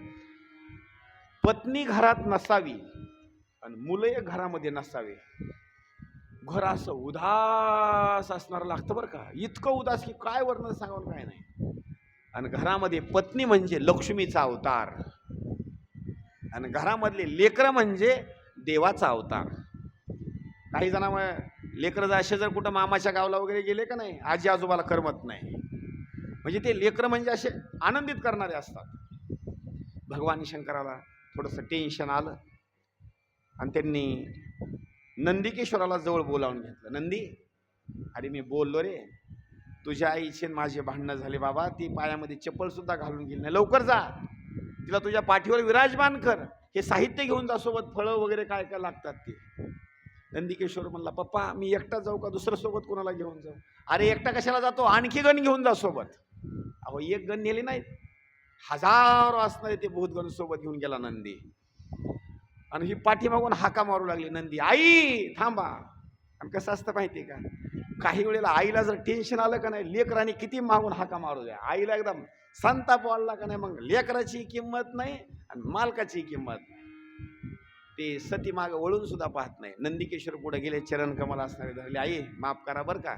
पत्नी घरात नसावी आणि मुलं घरामध्ये नसावे, घर असं उदास असणार लागतं बरं का. इतकं उदास की काय वर्णन सांगावं काय नाही. आणि घरामध्ये पत्नी म्हणजे लक्ष्मीचा अवतार, आणि घरामधले लेकरं म्हणजे देवाचा अवतार. काही जणांमुळे लेकरं असे जर कुठं मामाच्या गावाला वगैरे गेले का नाही, आजी आजोबाला करमत नाही. म्हणजे ते लेकरं म्हणजे असे आनंदित करणारे असतात. भगवान शंकराला थोडंसं टेन्शन आलं आणि त्यांनी नंदिकेश्वराला जवळ बोलावून घेतलं. नंदी, अरे मी बोललो रे, तुझ्या आईचे माझे भांडणं झाले बाबा, ती पायामध्ये चप्पल सुद्धा घालून गेली नाही, लवकर जा, तिला तुझ्या पाठीवर विराजमान कर, हे साहित्य घेऊन जा सोबत, फळं वगैरे काय काय लागतात ते. नंदिकेश्वर म्हणला, पप्पा मी एकटा जाऊ का, दुसरं सोबत कोणाला घेऊन जाऊ. अरे एकटा कशाला जातो, आणखी गण घेऊन जा सोबत. अहो एक गण नेली नाही, हजारो असणारे ते भूतगण सोबत घेऊन गेला नंदी. आणि ही पाठीमागून हाका मारू लागली नंदी, आई थांबा. आणि कसं असतं माहितीये का, काही वेळेला आईला जर टेन्शन आलं का नाही, लेकराने किती मागून हाका मारू द्या, आईला एकदम संताप वाढला का नाही, मग लेकराची किंमत नाही आणि मालकाची किंमत नाही. ते सती माग वळून सुद्धा पाहत नाही. नंदिकेश्वर पुढे गेले, चरण कमल असणारे धरले, आई माफ करा बरं का,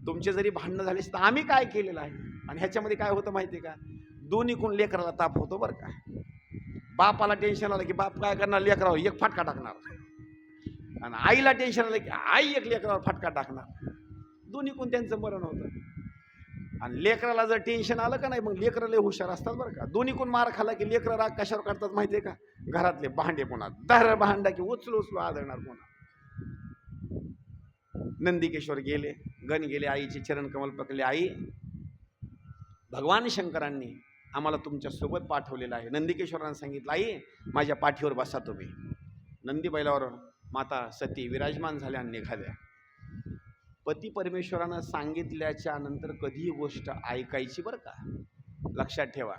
तुमचे जरी भांडणं झाले तर आम्ही काय केलेलं आहे. आणि ह्याच्यामध्ये काय होतं माहितीये का, दोन्ही कोण लेकराला ताप होतो बरं का. बापाला टेन्शन आलं की बाप काय करणार, लेकरावर एक फटका टाकणार, आणि आईला टेन्शन आलं की आई एक लेकरावर फटका टाकणार. दोन्ही कोण त्यांचं मरण होतं. आणि लेकराला जर टेन्शन आलं का नाही, मग लेकरं लय हुशार असतात बरं का. दोन्ही कोण मार खाला की लेकरं राग कशावर काढतात माहितीये का, घरातले भांडे पुन्हा दर भांडा की उचलू उचलू आदळणार पुन्हा. नंदिकेश्वर गेले, गण गेले, आईचे चरण कमल पकडले, आई भगवान शंकरांनी आम्हाला तुमच्या सोबत पाठवलेलं आहे. नंदिकेश्वरांना सांगितलं, आई माझ्या पाठीवर बसा तुम्ही. नंदी बैलावर माता सती विराजमान झाल्या आणि निघाल्या. पती परमेश्वरानं सांगितल्याच्या नंतर कधीही गोष्ट ऐकायची बरं का, लक्षात ठेवा.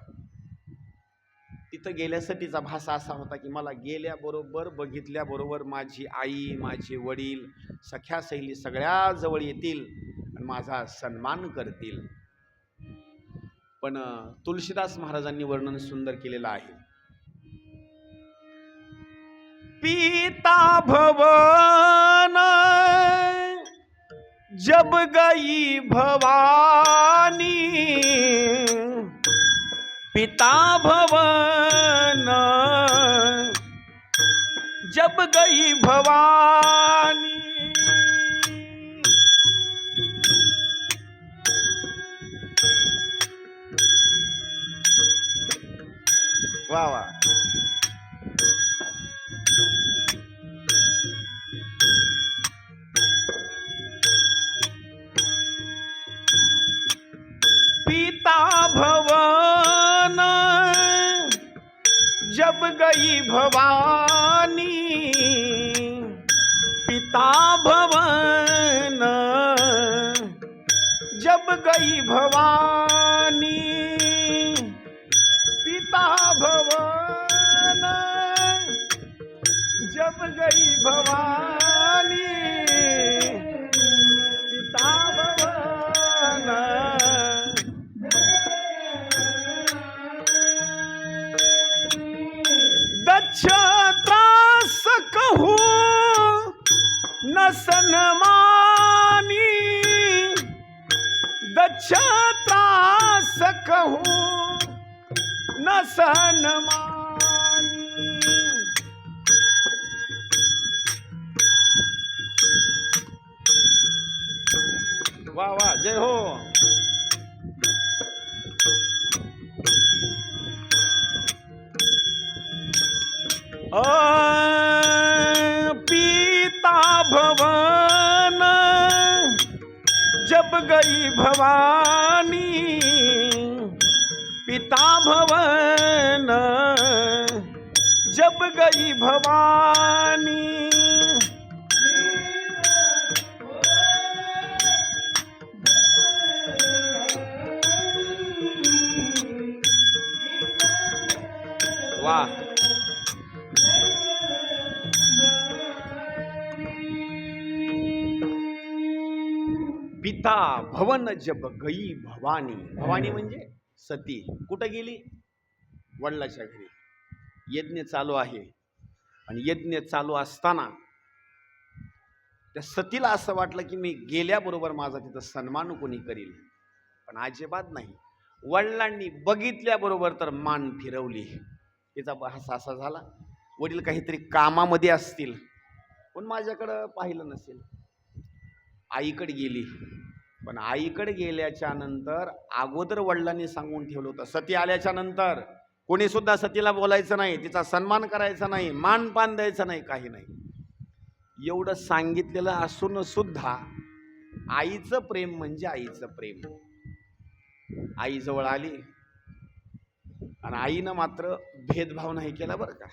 तिथं गेल्यासाठीचा भास असा होता की मला गेल्याबरोबर बघितल्याबरोबर माझी आई, माझे वडील, सख्या सहेली सगळ्या जवळ येतील आणि माझा सन्मान करतील. पण तुलसीदास महाराजांनी वर्णन सुंदर केलेलं आहे. पिता भवन जब गई भवानी, पिता भवन जब गई भवानी, वाह वाह. पिता भवन जब गई भवानी, पिता भवन जब गई भवानी, पिता भवन जब गई भवानी, पिता भवन. दक्ष त्रास कहूँ न सन्मानी, दक्ष त्रास कहूँ न सन्मानी. वाह वाह, जय हो. पिता भवन जब गई भवानी, पिता भवन जब गई भवानी, वाह. पिता भवन जब गई भवानी, भवानी म्हणजे सती. कुठं गेली? वडिलाच्या घरी. यज्ञ चालू आहे आणि यज्ञ चालू असताना त्या सतीला असं वाटलं की मी गेल्याबरोबर माझा तिथं सन्मान कोणी करील, पण अजिबात नाही. वडिलांनी बघितल्याबरोबर तर मान फिरवली. तिचा भास असा झाला, वडील काहीतरी कामामध्ये असतील पण माझ्याकडं पाहिलं नसेल. आईकडे गेली, पण आईकडे गेल्याच्या नंतर अगोदर वडिलांनी सांगून ठेवलं होतं, सती आल्याच्या नंतर कोणी सुद्धा सतीला बोलायचं नाही, तिचा सन्मान करायचा नाही, मानपान द्यायचं नाही, काही नाही. एवढं सांगितलेलं असून सुद्धा आईचं प्रेम म्हणजे आईचं प्रेम. आई जवळ आली आणि आईनं मात्र भेदभाव नाही केला बरं का.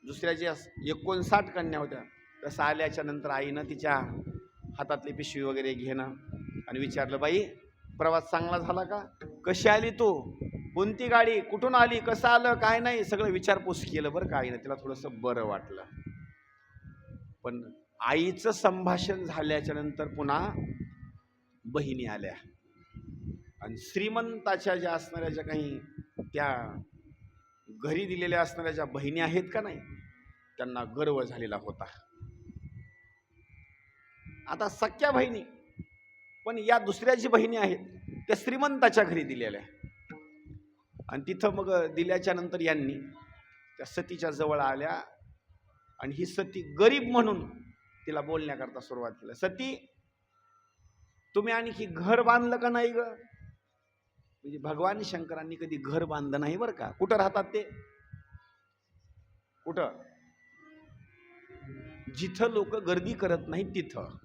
दुसऱ्या ज्या 59 कन्या होत्या तसं आल्याच्या नंतर आईनं तिच्या हातातली पिशवी वगैरे घेणं आणि विचारलं, बाई प्रवास चांगला झाला का? कशी आली तू? कोणती गाडी? कुठून आली? कसं आलं? काय नाही, सगळं विचारपूस केलं बरं का आईनं. तिला थोडंसं बरं वाटलं. पण आईचं संभाषण झाल्याच्या नंतर पुन्हा बहिणी आल्या आणि श्रीमंताच्या ज्या असणाऱ्या ज्या काही त्या घरी दिलेल्या असणाऱ्या ज्या बहिणी आहेत का नाही, त्यांना गर्व झालेला होता. आता सख्या बहिणी, पण या दुसऱ्या जी बहिणी आहेत त्या श्रीमंताच्या घरी दिलेल्या आणि तिथं मग दिल्याच्या नंतर यांनी त्या सतीच्या जवळ आल्या आणि ही सती गरीब म्हणून तिला बोलण्याकरता सुरुवात केली. सती, तुम्ही आणखी घर बांधलं का नाही ग? म्हणजे भगवान शंकरांनी कधी घर बांधलं नाही बरं का. कुठं राहतात ते? कुठं? जिथं लोक गर्दी करत नाहीत तिथं.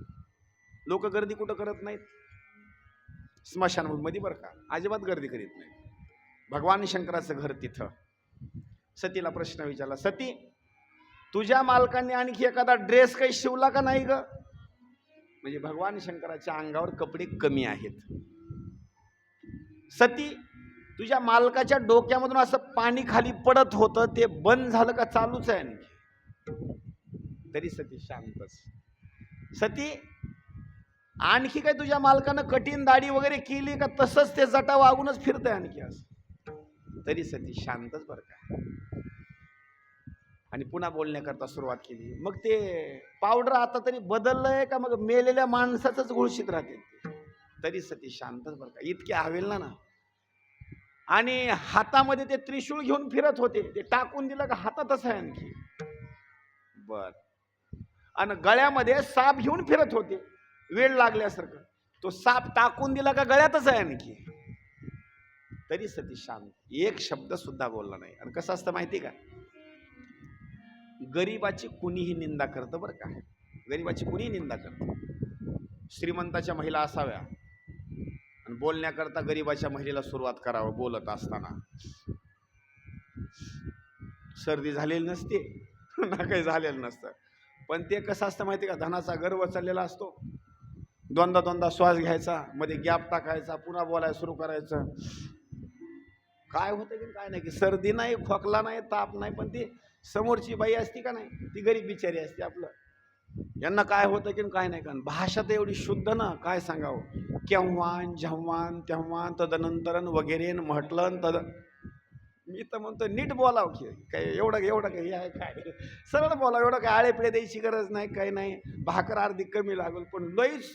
लोक गर्दी कुठं करत नाहीत? स्मशानभूमीमध्ये बरं का, अजिबात गर्दी करीत नाही. भगवान शंकराचं घर तिथं. सतीला प्रश्न विचारला, सती तुझ्या मालकांनी आणखी एखादा ड्रेस काही शिवला का नाही ग? म्हणजे भगवान शंकराच्या अंगावर कपडे कमी आहेत. सती तुझ्या मालकाच्या डोक्यामधून असं पाणी खाली पडत होतं, ते बंद झालं का चालूच आहे आणखी? तरी सती शांतच. सती आणखी काय तुझ्या मालकानं कठीण दाढी वगैरे केली का, तसंच ते जटा वागूनच फिरतंय आणखी असं? तरी सती शांतच बरं का. आणि पुन्हा बोलण्याकरता सुरुवात केली, मग ते पावडर आता तरी बदललंय का मग मेलेल्या माणसाचंच गुळशीत राहते? तरी सती शांतच बरं का. इतके हवेल ना. आणि हातामध्ये ते त्रिशूळ घेऊन फिरत होते, ते टाकून दिलं का हातातच आहे आणखी? बर. आणि गळ्यामध्ये साप घेऊन फिरत होते वेळ लागल्यासारखं, तो साप टाकून दिला का गळ्यातच आहे आणखी? तरी सती शांत, एक शब्द सुद्धा बोलला नाही. आणि कसं असतं माहिती का, गरीबाची कुणीही निंदा करतं बरं का, गरीबाची कुणीही निंदा करतं. श्रीमंताच्या महिला असाव्या आणि बोलण्याकरता गरीबाच्या महिलेला सुरुवात करावं बोलत असताना. सर्दी झालेली नसते ना, काही झालेलं नसतं. पण ते कसं असतं माहिती का, धनाचा गर्व चाललेला असतो. दोनदा दोनदा श्वास घ्यायचा, मध्ये गॅप टाकायचा, पुन्हा बोलायला सुरू करायचं. काय होतं की काय नाही, की सर्दी नाही, खोकला नाही, ताप नाही, पण ती समोरची बाई असती का नाही, ती गरीब बिचारी असते. आपलं यांना काय होतं की काय नाही. कारण भाषा तर एवढी शुद्ध ना, काय सांगावं. केव्हान जेव्हान तेव्हा तदनंतरन वगैरे म्हटलं तद. मी तर म्हणतो नीट बोलाव की काय, एवढं काही आहे काय, सरळ बोलावं. एवढं काय आळेपिळे द्यायची गरज नाही, काही नाही. भाकर अर्धी कमी लागल, पण लईच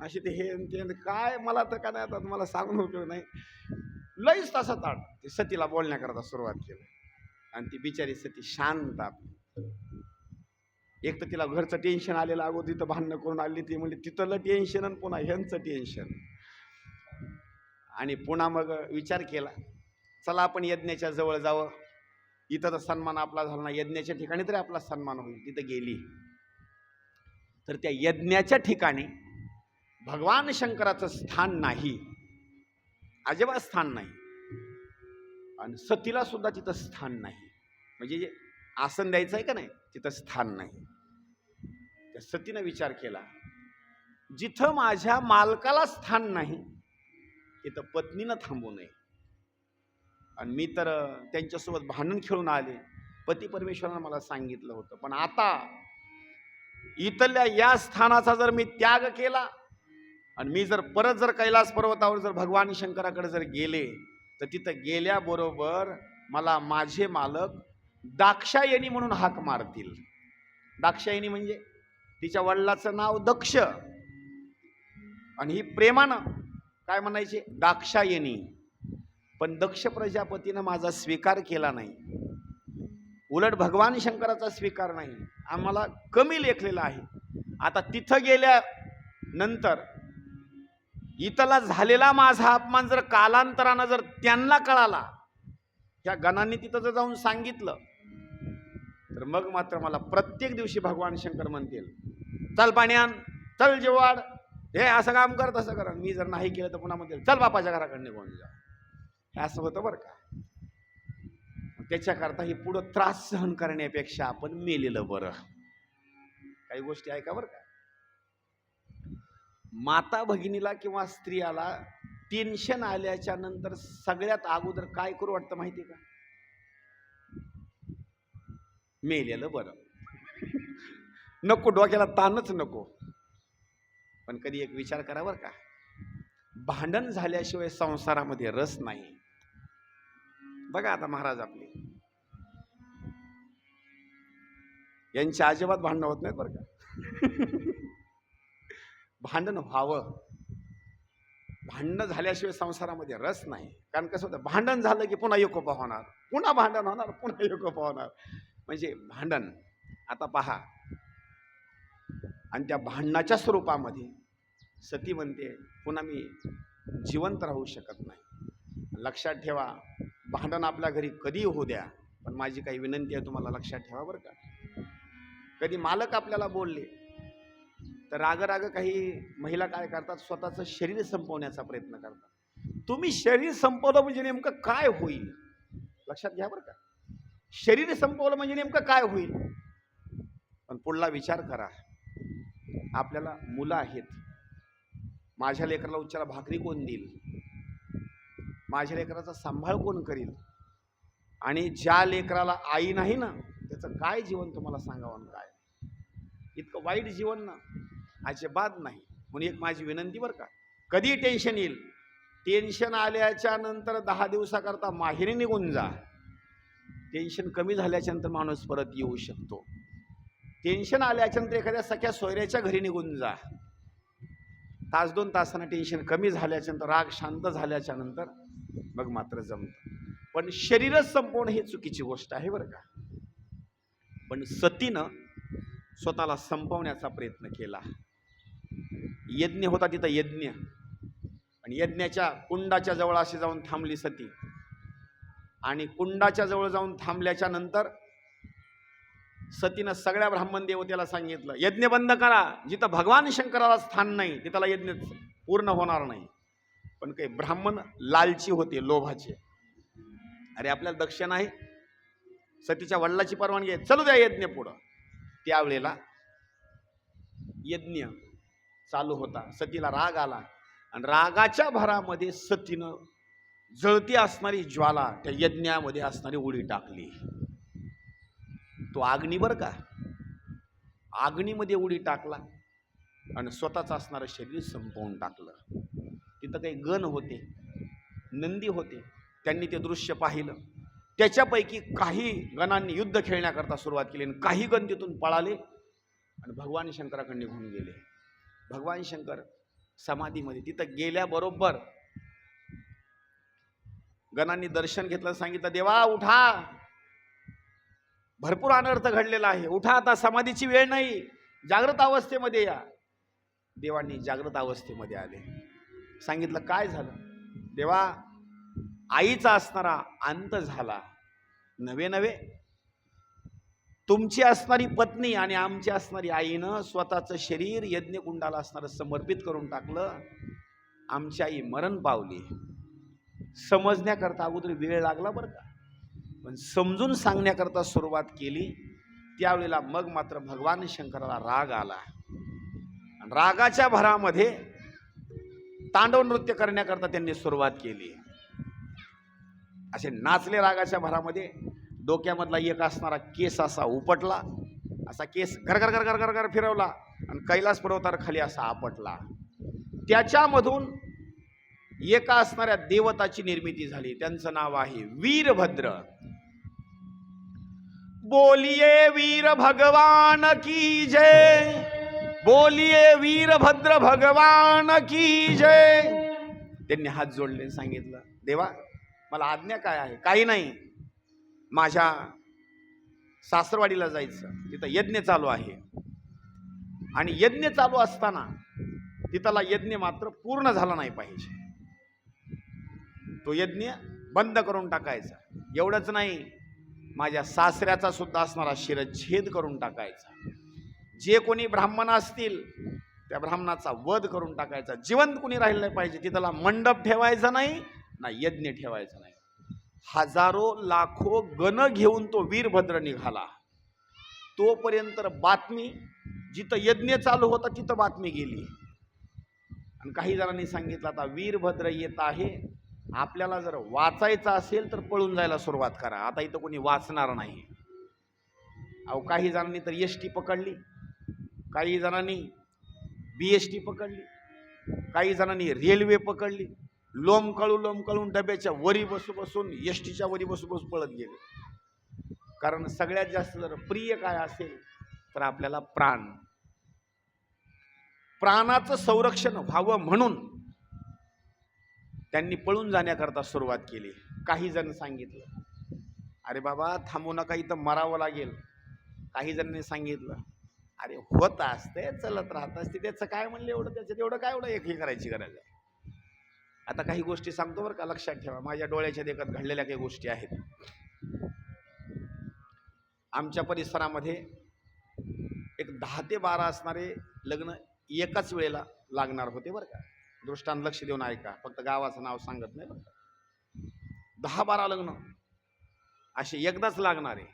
अशी ते हे ते काय, मला तर का नाही आता तुम्हाला सांगून उपयोग नाही. लईच तसा ताट ते सतीला बोलण्याकरता सुरुवात केली. आणि ती बिचारी सती शांत. एक तर तिला घरचं टेन्शन आलेलं, अगोदर तिथं भांडणं करून आली, ती म्हणजे तिथलं टेन्शन आणि पुन्हा ह्यांचं टेन्शन. आणि पुन्हा मग विचार केला, चला आपण यज्ञाच्या जवळ जावं. इथं तर सन्मान आपला झाला ना, यज्ञाच्या ठिकाणी तरी आपला सन्मान होईल. तिथं गेली तर त्या यज्ञाच्या ठिकाणी भगवान शंकराचं स्थान नाही, अजिबात स्थान नाही. आणि सतीला सुद्धा तिथं स्थान नाही. म्हणजे जे आसन द्यायचं आहे का नाही, तिथं स्थान नाही. त्या सतीनं विचार केला, जिथं माझ्या मालकाला स्थान नाही तिथं पत्नीनं थांबू नये. आणि मी तर त्यांच्यासोबत भांडण खेळून आले, पती परमेश्वरानं मला सांगितलं होतं. पण आता इथल्या या स्थानाचा जर मी त्याग केला आणि मी जर परत जर कैलास पर्वतावर जर भगवान शंकराकडे जर गेले, तर तिथं गेल्याबरोबर मला माझे मालक दाक्षायणी म्हणून हाक मारतील. दाक्षायणी म्हणजे तिच्या वडिलाचं नाव दक्ष, आणि ही प्रेमानं काय म्हणायचे, दाक्षायणी. पण दक्ष प्रजापतीनं माझा स्वीकार केला नाही, उलट भगवान शंकराचा स्वीकार नाही, आम्हाला कमी लेखलेला आहे. आता तिथं गेल्यानंतर इथला झालेला माझा अपमान जर कालांतरानं जर त्यांना कळाला, ह्या गणांनी तिथं जर जाऊन सांगितलं, तर मग मात्र मला प्रत्येक दिवशी भगवान शंकर म्हणतील, चल पाण्यान, चल जेवाड, हे असं काम कर तसं कर. मी जर नाही केलं तर पुन्हा म्हणतील, चल बापाच्या घराकडे निघून जा. हे असं होतं बरं का. त्याच्याकरता ही पुढं त्रास सहन करण्यापेक्षा आपण मेलेलं बरं. काही गोष्टी ऐका बरं का. माता भगिनीला किंवा स्त्रियाला टेन्शन आल्याच्या नंतर सगळ्यात अगोदर काय करू वाटतं माहिती का, मेलेलं बरं. नको, डोक्याला ताणच नको. पण कधी एक विचार करा बरं का, भांडण झाल्याशिवाय संसारामध्ये रस नाही. बघा आता महाराज आपले, यांच्या अजिबात भांडणं होत नाहीत बरं का. भांडण व्हावं, भांडणं झाल्याशिवाय संसारामध्ये रस नाही. कारण कसं होतं, भांडण झालं की पुन्हा एकोपा होणार, पुन्हा भांडण होणार, पुन्हा एकोपा होणार. म्हणजे भांडण. आता पहा, आणि त्या भांडणाच्या स्वरूपामध्ये सती म्हणते, पुन्हा मी जिवंत राहू शकत नाही. लक्षात ठेवा, भांडण आपल्या घरी कधी होऊ द्या, पण माझी काही विनंती आहे तुम्हाला, लक्षात ठेवा बरं का. कधी मालक आपल्याला बोलले तर राग राग काही महिला काय करतात, स्वतःचं शरीर संपवण्याचा प्रयत्न करतात. तुम्ही शरीर संपवलं म्हणजे नेमकं काय होईल लक्षात घ्या बरं का. शरीर संपवलं म्हणजे नेमकं काय होईल. पण पुढला विचार करा, आपल्याला मुलं आहेत, माझ्या लेकराला उच्चारा भाकरी कोण देईल, माझ्या लेकराचा सांभाळ कोण करील, आणि ज्या लेकराला आई नाही ना त्याचं काय जीवन तुम्हाला सांगावं. काय इतकं वाईट जीवन ना अजिबात नाही. म्हणून एक माझी विनंती बरं का, कधी टेन्शन येईल, टेन्शन आल्याच्या नंतर 10 दिवसाकरता माहेरी निघून जा. टेन्शन कमी झाल्याच्या नंतर माणूस परत येऊ शकतो. टेन्शन आल्याच्या नंतर एखाद्या सख्या सोयऱ्याच्या घरी निघून जा. तास 2 तासानं टेन्शन कमी झाल्याच्या नंतर, राग शांत झाल्याच्या नंतर मग मात्र जमतं. पण शरीरच संपवणं ही चुकीची गोष्ट आहे बरं का. पण सतीनं स्वतःला संपवण्याचा प्रयत्न केला. यज्ञ होता तिथं यज्ञ, आणि यज्ञाच्या कुंडाच्या जवळ अशी जाऊन थांबली सती. आणि कुंडाच्या जवळ जाऊन थांबल्याच्या नंतर सतीनं सगळ्या ब्राह्मण देवतेला सांगितलं, यज्ञ बंद करा. जिथं भगवान शंकराला स्थान नाही तिथला यज्ञ पूर्ण होणार नाही. पण काही ब्राह्मण लालची होते, लोभाचे. अरे आपल्याला दक्षिणा आहे, सतीच्या वडिलाची परवानगी आहे, चलू द्या यज्ञ पुढं. त्यावेळेला यज्ञ चालू होता. सतीला राग आला आणि रागाच्या भरामध्ये सतीनं जळती असणारी ज्वाला त्या यज्ञामध्ये असणारी उडी टाकली. तो अग्नी बरं का, अग्नीमध्ये उडी टाकला आणि स्वतःच असणारं शरीर संपवून टाकलं. तिथं काही गण होते, नंदी होते, त्यांनी ते दृश्य पाहिलं. त्याच्यापैकी काही गणांनी युद्ध खेळण्याकरता सुरुवात केली आणि काही गण तिथून पळाले आणि भगवान शंकराकडे निघून गेले. भगवान शंकर समाधीमध्ये. तिथं गेल्याबरोबर गणांनी दर्शन घेतलं, सांगितलं, देवा उठा, भरपूर अनर्थ घडलेला आहे, उठा, आता समाधीची वेळ नाही, जागृत अवस्थेमध्ये या. देवांनी जागृत अवस्थेमध्ये आले. सांगितलं काय झालं. देवा, आईचा असणारा अंत झाला. नवे नवे तुमची असणारी पत्नी आणि आमची असणारी आईनं स्वतःचं शरीर यज्ञकुंडाला असणारं समर्पित करून टाकलं. आमची आई मरण पावली. समजण्याकरता अगोदर वेळ लागला बरं का, पण समजून सांगण्याकरता सुरुवात केली. त्यावेळेला मग मात्र भगवान शंकराला राग आला आणि रागाच्या भरामध्ये तांडव नृत्य करण्याकरता त्यांनी सुरुवात केली. असे नाचले रागाच्या भरामध्ये. डोक्यामधला एक असणारा केस असा उपटला, असा केस घरघर घरघर घरघर फिरवला आणि कैलास पर्वतावर खाली असा आपटला. त्याच्यामधून एका असणाऱ्या देवताची निर्मिती झाली. त्यांचं नाव आहे वीरभद्र. बोलिये वीर भगवान की जय, बोलिये वीरभद्र भगवान की जय. त्यांनी हात जोडले, सांगितलं, देवा मला आज्ञा काय आहे. काही नाही, माझ्या सासरवाडीला जायचं, तिथं यज्ञ चालू आहे. आणि यज्ञ चालू असताना तिथला यज्ञ मात्र पूर्ण झाला नाही पाहिजे. तो यज्ञ बंद करून टाकायचा. एवढंच नाही, माझ्या सासऱ्याचा सुद्धा असणारा शिरच्छेद करून टाकायचा. जे कोणी ब्राह्मण असतील त्या ब्राह्मणाचा वध करून टाकायचा. जिवंत कोणी राहिलं नाही पाहिजे. तिथला मंडप ठेवायचा नाही ना यज्ञ ठेवायचा नाही. हजारो लाखो गण घेऊन तो वीरभद्र निघाला. तोपर्यंत बातमी, जिथं यज्ञ चालू होता तिथं बातमी गेली आणि काही जणांनी सांगितलं, आता वीरभद्र येत आहे, आपल्याला जर वाचायचं असेल तर पळून जायला सुरुवात करा, आता इथं कोणी वाचणार नाही. अहो काही जणांनी तर एसटी पकडली, काही जणांनी BST पकडली, काही जणांनी रेल्वे पकडली. लोंबकळून डब्याच्या वरी बसून एसटीच्या वरी बसून पळत गेले. कारण सगळ्यात जास्त जर प्रिय काय असेल तर आपल्याला प्राणाचं संरक्षण व्हावं म्हणून त्यांनी पळून जाण्याकरता सुरुवात केली. काही जण सांगितलं, अरे बाबा थांबू नका, इथं मरावं लागेल. काही जणांनी सांगितलं, अरे होत असते, चलत राहत असते, त्याचं काय म्हणलं एवढं, त्याच्यात एवढं काय, एवढं एक हे करायची गरज आहे. आता काही गोष्टी सांगतो बरं का, लक्षात ठेवा. माझ्या डोळ्याच्या देखत घडलेल्या काही गोष्टी आहेत. आमच्या परिसरामध्ये एक 10 ते 12 असणारे लग्न एकाच वेळेला लागणार होते बरं का. दृष्टांत लक्ष देऊन ऐका, फक्त गावाचं नाव सांगत नाही बरं का. 10-12 लग्न असे एकदाच लागणारे.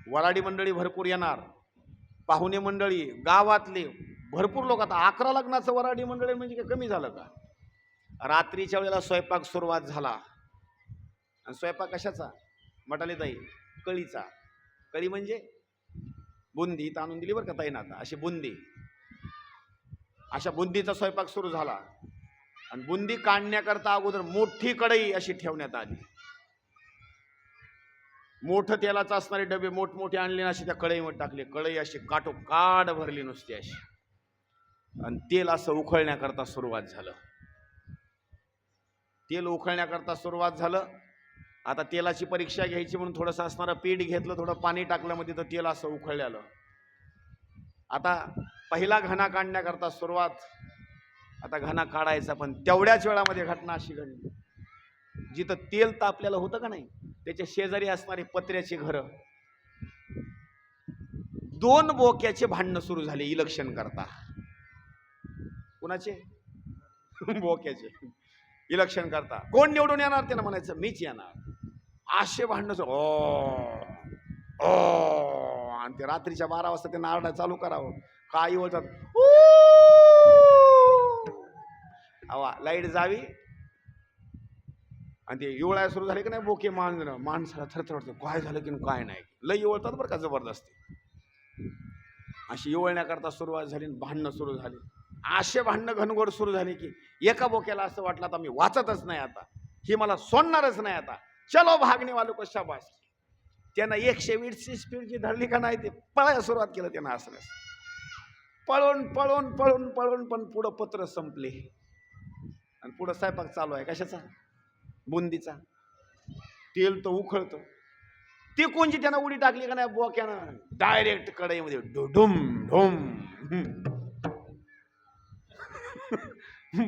वराडी मंडळी भरपूर येणार, पाहुणे मंडळी गावातले भरपूर लोक. आता 11 लग्नाचं वराडी मंडळी म्हणजे काय कमी झालं का. रात्रीच्या वेळेला स्वयंपाक सुरुवात झाला. आणि स्वयंपाक कशाचा? मटाली ताई कळीचा. कळी म्हणजे बुंदी ताणून दिली बरं का ताईनं आता, अशी बुंदी. अशा बुंदीचा स्वयंपाक सुरू झाला. आणि बुंदी काढण्याकरता अगोदर मोठी कढई अशी ठेवण्यात आली. मोठं तेलाचं असणारे डबे मोठमोठे आणले ना, अशी त्या कढईमध्ये टाकले. कढई अशी काठोकाठ भरली नुसती अशी. आणि तेल असं उकळण्याकरता सुरुवात झालं. तेल उकळण्याकरता सुरुवात झालं. आता तेलाची परीक्षा घ्यायची म्हणून थोडंसं असणारं पीठ घेतलं, थोडं पाणी टाकलं, मध्ये तर तेल असं उकळलेलं. आता पहिला घणा काढण्याकरता सुरुवात. आता घणा काढायचा, पण तेवढ्याच वेळामध्ये घटना अशी घडली, जिथं तेल तापलेलं होतं का नाही त्याच्या शेजारी असणारी पत्र्याची घरं, 2 बोक्याचे भांडणं सुरू झाले इलेक्शन करता. कुणाचे? बोक्याचे. इलेक्शन करता कोण निवडून येणार, त्यानं म्हणायचं मीच येणार. असे भांडणं आणि ते रात्रीच्या 12 वाजता त्यांना आरडा चालू करावं. काही बोलतात, हवा लाईट जावी. आणि ते इवळायला सुरू झाले की नाही बोके माणसाला थरथर वाटतं, काय झालं की काय नाही. लई इवळतात बरं का जबरदस्ती. अशी इवळण्याकरता सुरुवात झाली, भांडणं सुरू झाली. असे भांडणं घनघोर सुरू झाले की एका बोक्याला असं वाटलं आता मी वाचतच नाही, आता ही मला सोडणारच नाही. आता चलो भागणे वालो को शाबास. त्यानं 120ची स्पीड जी धरली का नाही, ते पळायला सुरुवात केलं त्यानं. असं पळून पळून पळून पळून पण पुढं पत्र संपले. आणि पुढं स्वयंपाक चालू आहे. कशाचा? बुंदीचा. तेल तर उखळतं. ती कोणची त्यानं उडी टाकली का नाही बोक्यानं, डायरेक्ट कढईमध्ये ढुम ढुम.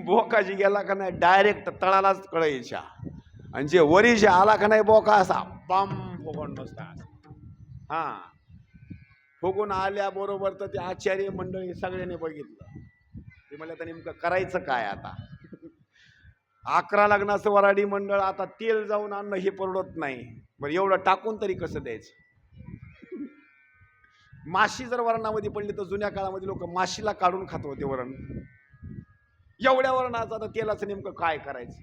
बोकाजी गेला का नाही डायरेक्ट तळालाच कढईच्या. आणि जे वरीच्या आला का नाही बोका, असा बम फुगून बसता. हा, फुगून आल्याबरोबर तर ते आचार्य मंडळी सगळ्यांनी बघितलं. ते म्हणलं तर नेमकं करायचं काय आता. 11 लग्नाचं वराडी मंडळ, आता तेल जाऊन आणणं हे परवडत नाही. बरं एवढं टाकून तरी कसं द्यायचं. माशी जर वरणामध्ये पडली तर जुन्या काळामध्ये लोक माशीला काढून खात होते वरण. एवढ्या वरणाचं आता तेलाचं नेमकं काय करायचं.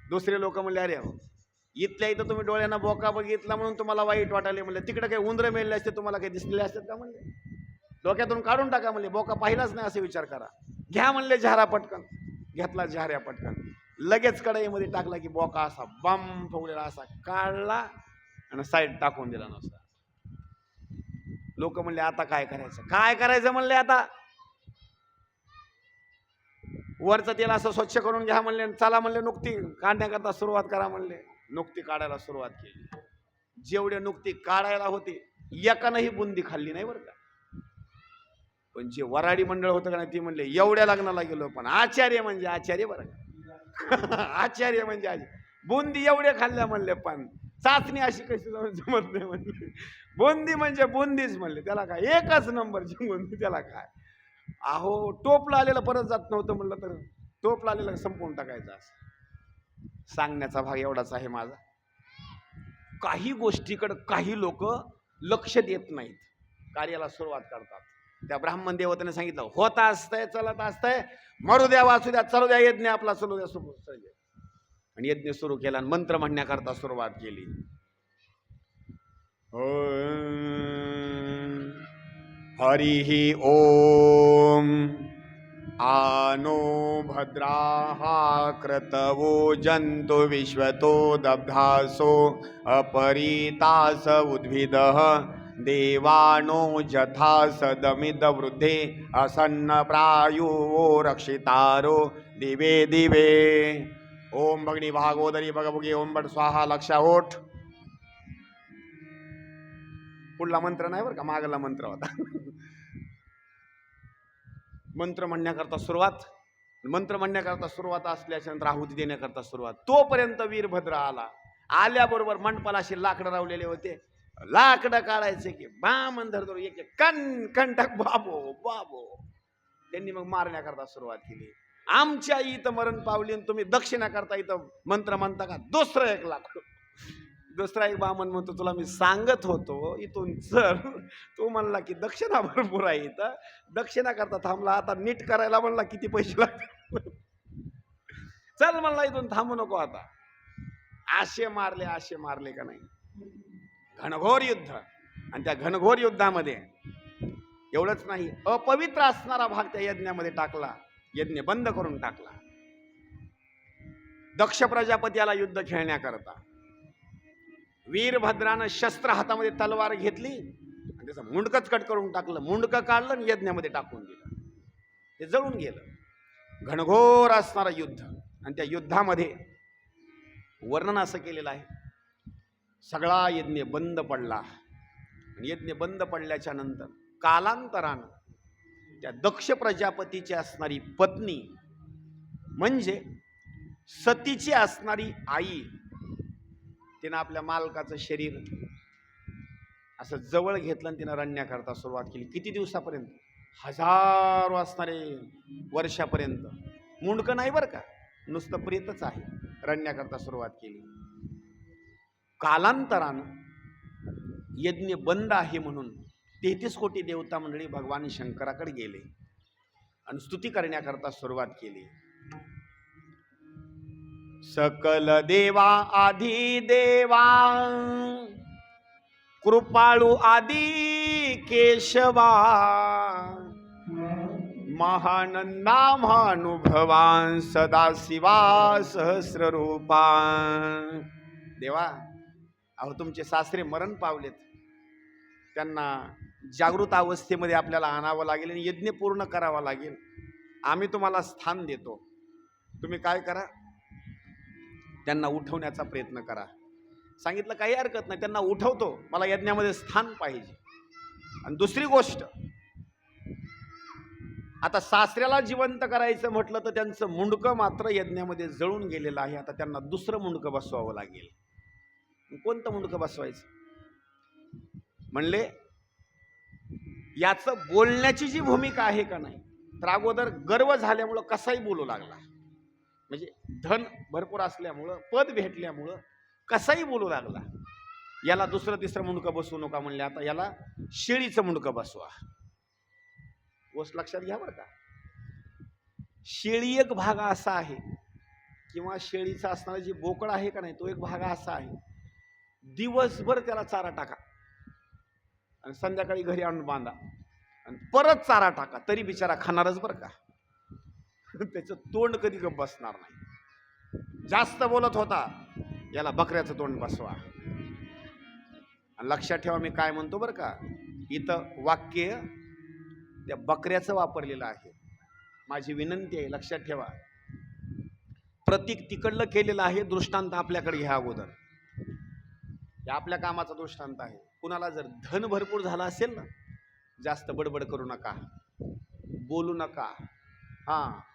दुसरे लोक म्हणले, अरे इथल्या इथं तुम्ही डोळ्यांना बोका बघितला म्हणून तुम्हाला वाईट वाटायला. म्हणले तिकडे काही उंदरं मेले असते तुम्हाला काही दिसलेले असतात का. म्हणले डोक्यातून काढून टाका. म्हणले बोका पाहिलाच नाही असे विचार करा. घ्या म्हणले झारा पटकन. घेतला झाऱ्या पटकन, लगेच कढईमध्ये टाकला की बोका असा बम फुगलेला असा काढला आणि साईड टाकून दिला नुसता. लोक म्हणले आता काय करायचं, काय करायचं. म्हणले आता वरचं तेल असं स्वच्छ करून घ्या म्हणले. चला म्हणले नुकती काढण्याकरता सुरुवात करा म्हणले. नुकती काढायला सुरुवात केली. जेवढे नुकती काढायला होते एकानंही बुंदी खाल्ली नाही बरं का. पण जे वराडी मंडळ होतं का नाही, ती म्हणले एवढ्या लग्नाला गेलो पण आचार्य म्हणजे आचार्य बरं का. आचार्य म्हणजे आचार्य. बुंदी एवढे खाल्ल्या म्हणले, पण चाचणी अशी कशी जमत नाही म्हणले. बुंदी म्हणजे बुंदीच म्हणले. त्याला काय एकच नंबरची बुंदी, त्याला काय. अहो टोपला आलेलं परत जात नव्हतं म्हणलं तर टोपला आलेलं संपवून टाकायचं. असं सांगण्याचा भाग एवढाच आहे माझा. काही गोष्टीकडे काही लोक लक्ष देत नाहीत, कार्याला सुरुवात करतात. त्या ब्राह्मण देवतेने सांगितलं होता असतंय चलत असतंय, मरू द्या वाचू द्या चालू द्या, यज्ञ आपला चालू द्या सुरू. आणि यज्ञ सुरू केला आणि मंत्र म्हणण्याकरता सुरुवात केली. हरिहि ओम आनो भद्राः क्रतवो जन्तु विश्वतो दब्धासो अपरीतास उद्भिदः देवानो जथा सदमिद वृद्धे असन्न प्रायो रक्षितारो दिवे दिवे. ओम भगनी भागोदरी भगभुगे ओम बट स्वाहा. लक्षा ओठ. पुढला मंत्र नाही बरं का, मागला मंत्र होता. मंत्र म्हणण्याकरता सुरुवात. मंत्र म्हणण्याकरता सुरुवात असल्याच्या नंतर आहुती देण्याकरता सुरुवात. तोपर्यंत वीरभद्र आला. आल्याबरोबर मंडपालाशी लाकडं लावलेले होते. लाकडं काढायचे की बामन धरतो एक कण कण टाक बाबो बाबो. त्यांनी मग मारण्याकरता सुरुवात केली. आमच्या आई इथं मरण पावली आणि तुम्ही दक्षिणा करता इथं मंत्र म्हणता का? दुसरं 1 लाख. दुसरा एक ब्राह्मण म्हणतो, तुला मी सांगत होतो इथून चल, तू म्हणला की दक्षिणा भरपूर आहे इथं, दक्षिणा करता थांबला, आता नीट करायला म्हणला किती पैसे लागतात, चल म्हणला इथून, थांबू नको आता. आशे मारले का नाही, घनघोर युद्ध. आणि त्या घनघोर युद्धामध्ये एवढंच नाही, अपवित्र असणारा भाग त्या यज्ञामध्ये टाकला, यज्ञ बंद करून टाकला. दक्ष प्रजापती याला युद्ध खेळण्याकरता वीरभद्रानं शस्त्र हातामध्ये तलवार घेतली आणि त्याचं मुंडकच कट करून टाकलं, मुंडकं काढलं आणि यज्ञामध्ये टाकून दिलं, ते जळून गेलं. घनघोर असणारं युद्ध. आणि त्या युद्धामध्ये वर्णन असं केलेलं आहे, सगळा यज्ञ बंद पडला. आणि यज्ञ बंद पडल्याच्या नंतर कालांतरानं त्या दक्ष प्रजापतीची असणारी पत्नी म्हणजे सतीची असणारी आई, तिनं आपल्या मालकाचं शरीर असं जवळ घेतलं आणि तिनं रडण्याकरता सुरुवात केली. किती दिवसापर्यंत? हजारो असणारे वर्षापर्यंत. मुंडकं नाही बरं का, नुसतं प्रेतच आहे. रडण्याकरता सुरुवात केली. कालांतरानं यज्ञ बंद आहे म्हणून 33 कोटी देवता मंडळी भगवान शंकराकडे गेले आणि स्तुती करण्याकरता सुरुवात केली. सकल देवा आधी देवा, कृपाळू आदी केशवा, महानंदा महानुभवान सदाशिवा सहस्र रूपा. देवा, अहो तुमचे सासरे मरण पावलेत, त्यांना जागृत अवस्थेमध्ये आपल्याला आणावं लागेल आणि यज्ञ पूर्ण करावा लागेल. आम्ही तुम्हाला स्थान देतो, तुम्ही काय करा, त्यांना उठवण्याचा प्रयत्न करा. सांगितलं काही हरकत नाही, त्यांना उठवतो, मला यज्ञामध्ये स्थान पाहिजे. आणि दुसरी गोष्ट, आता सासऱ्याला जिवंत करायचं म्हटलं तर त्यांचं मुंडकं मात्र यज्ञामध्ये जळून गेलेलं आहे. आता त्यांना दुसरं मुंडकं बसवावं लागेल. कोणतं मुंडकं बसवायचं म्हणले, याचं बोलण्याची जी भूमिका आहे का नाही, तर अगोदर गर्व झाल्यामुळं कसाही बोलू लागला, म्हणजे धन भरपूर असल्यामुळं, पद भेटल्यामुळं कसाही बोलू लागला. याला दुसरं तिसरं मुंडकं बसवू नका म्हणले, आता याला शेळीचं मुंडकं बसवा. गोष्ट लक्षात घ्या बरं का. शेळी एक भाग असा आहे, किंवा शेळीचा असणारा जी बोकड आहे का नाही, तो एक भाग असा आहे, दिवसभर त्याला चारा टाका आणि संध्याकाळी घरी आणून बांधा आणि परत चारा टाका, तरी बिचारा खाणारच बरं का. त्याचं तोंड कधी गप्प बसणार नाही. जास्त बोलत होता, याला बकऱ्याचं तोंड बसवा. आणि लक्षात ठेवा मी काय म्हणतो बरं का, इथं वाक्य त्या बकऱ्याचं वापरलेलं आहे. माझी विनंती आहे, लक्षात ठेवा. प्रतीक तिकडलं केलेलं आहे, दृष्टांत आपल्याकडे घ्या अगोदर. हे आपल्या कामाचा दृष्टांत आहे. कुणाला जर धन भरपूर झाला असेल ना, जास्त बडबड करू नका, बोलू नका,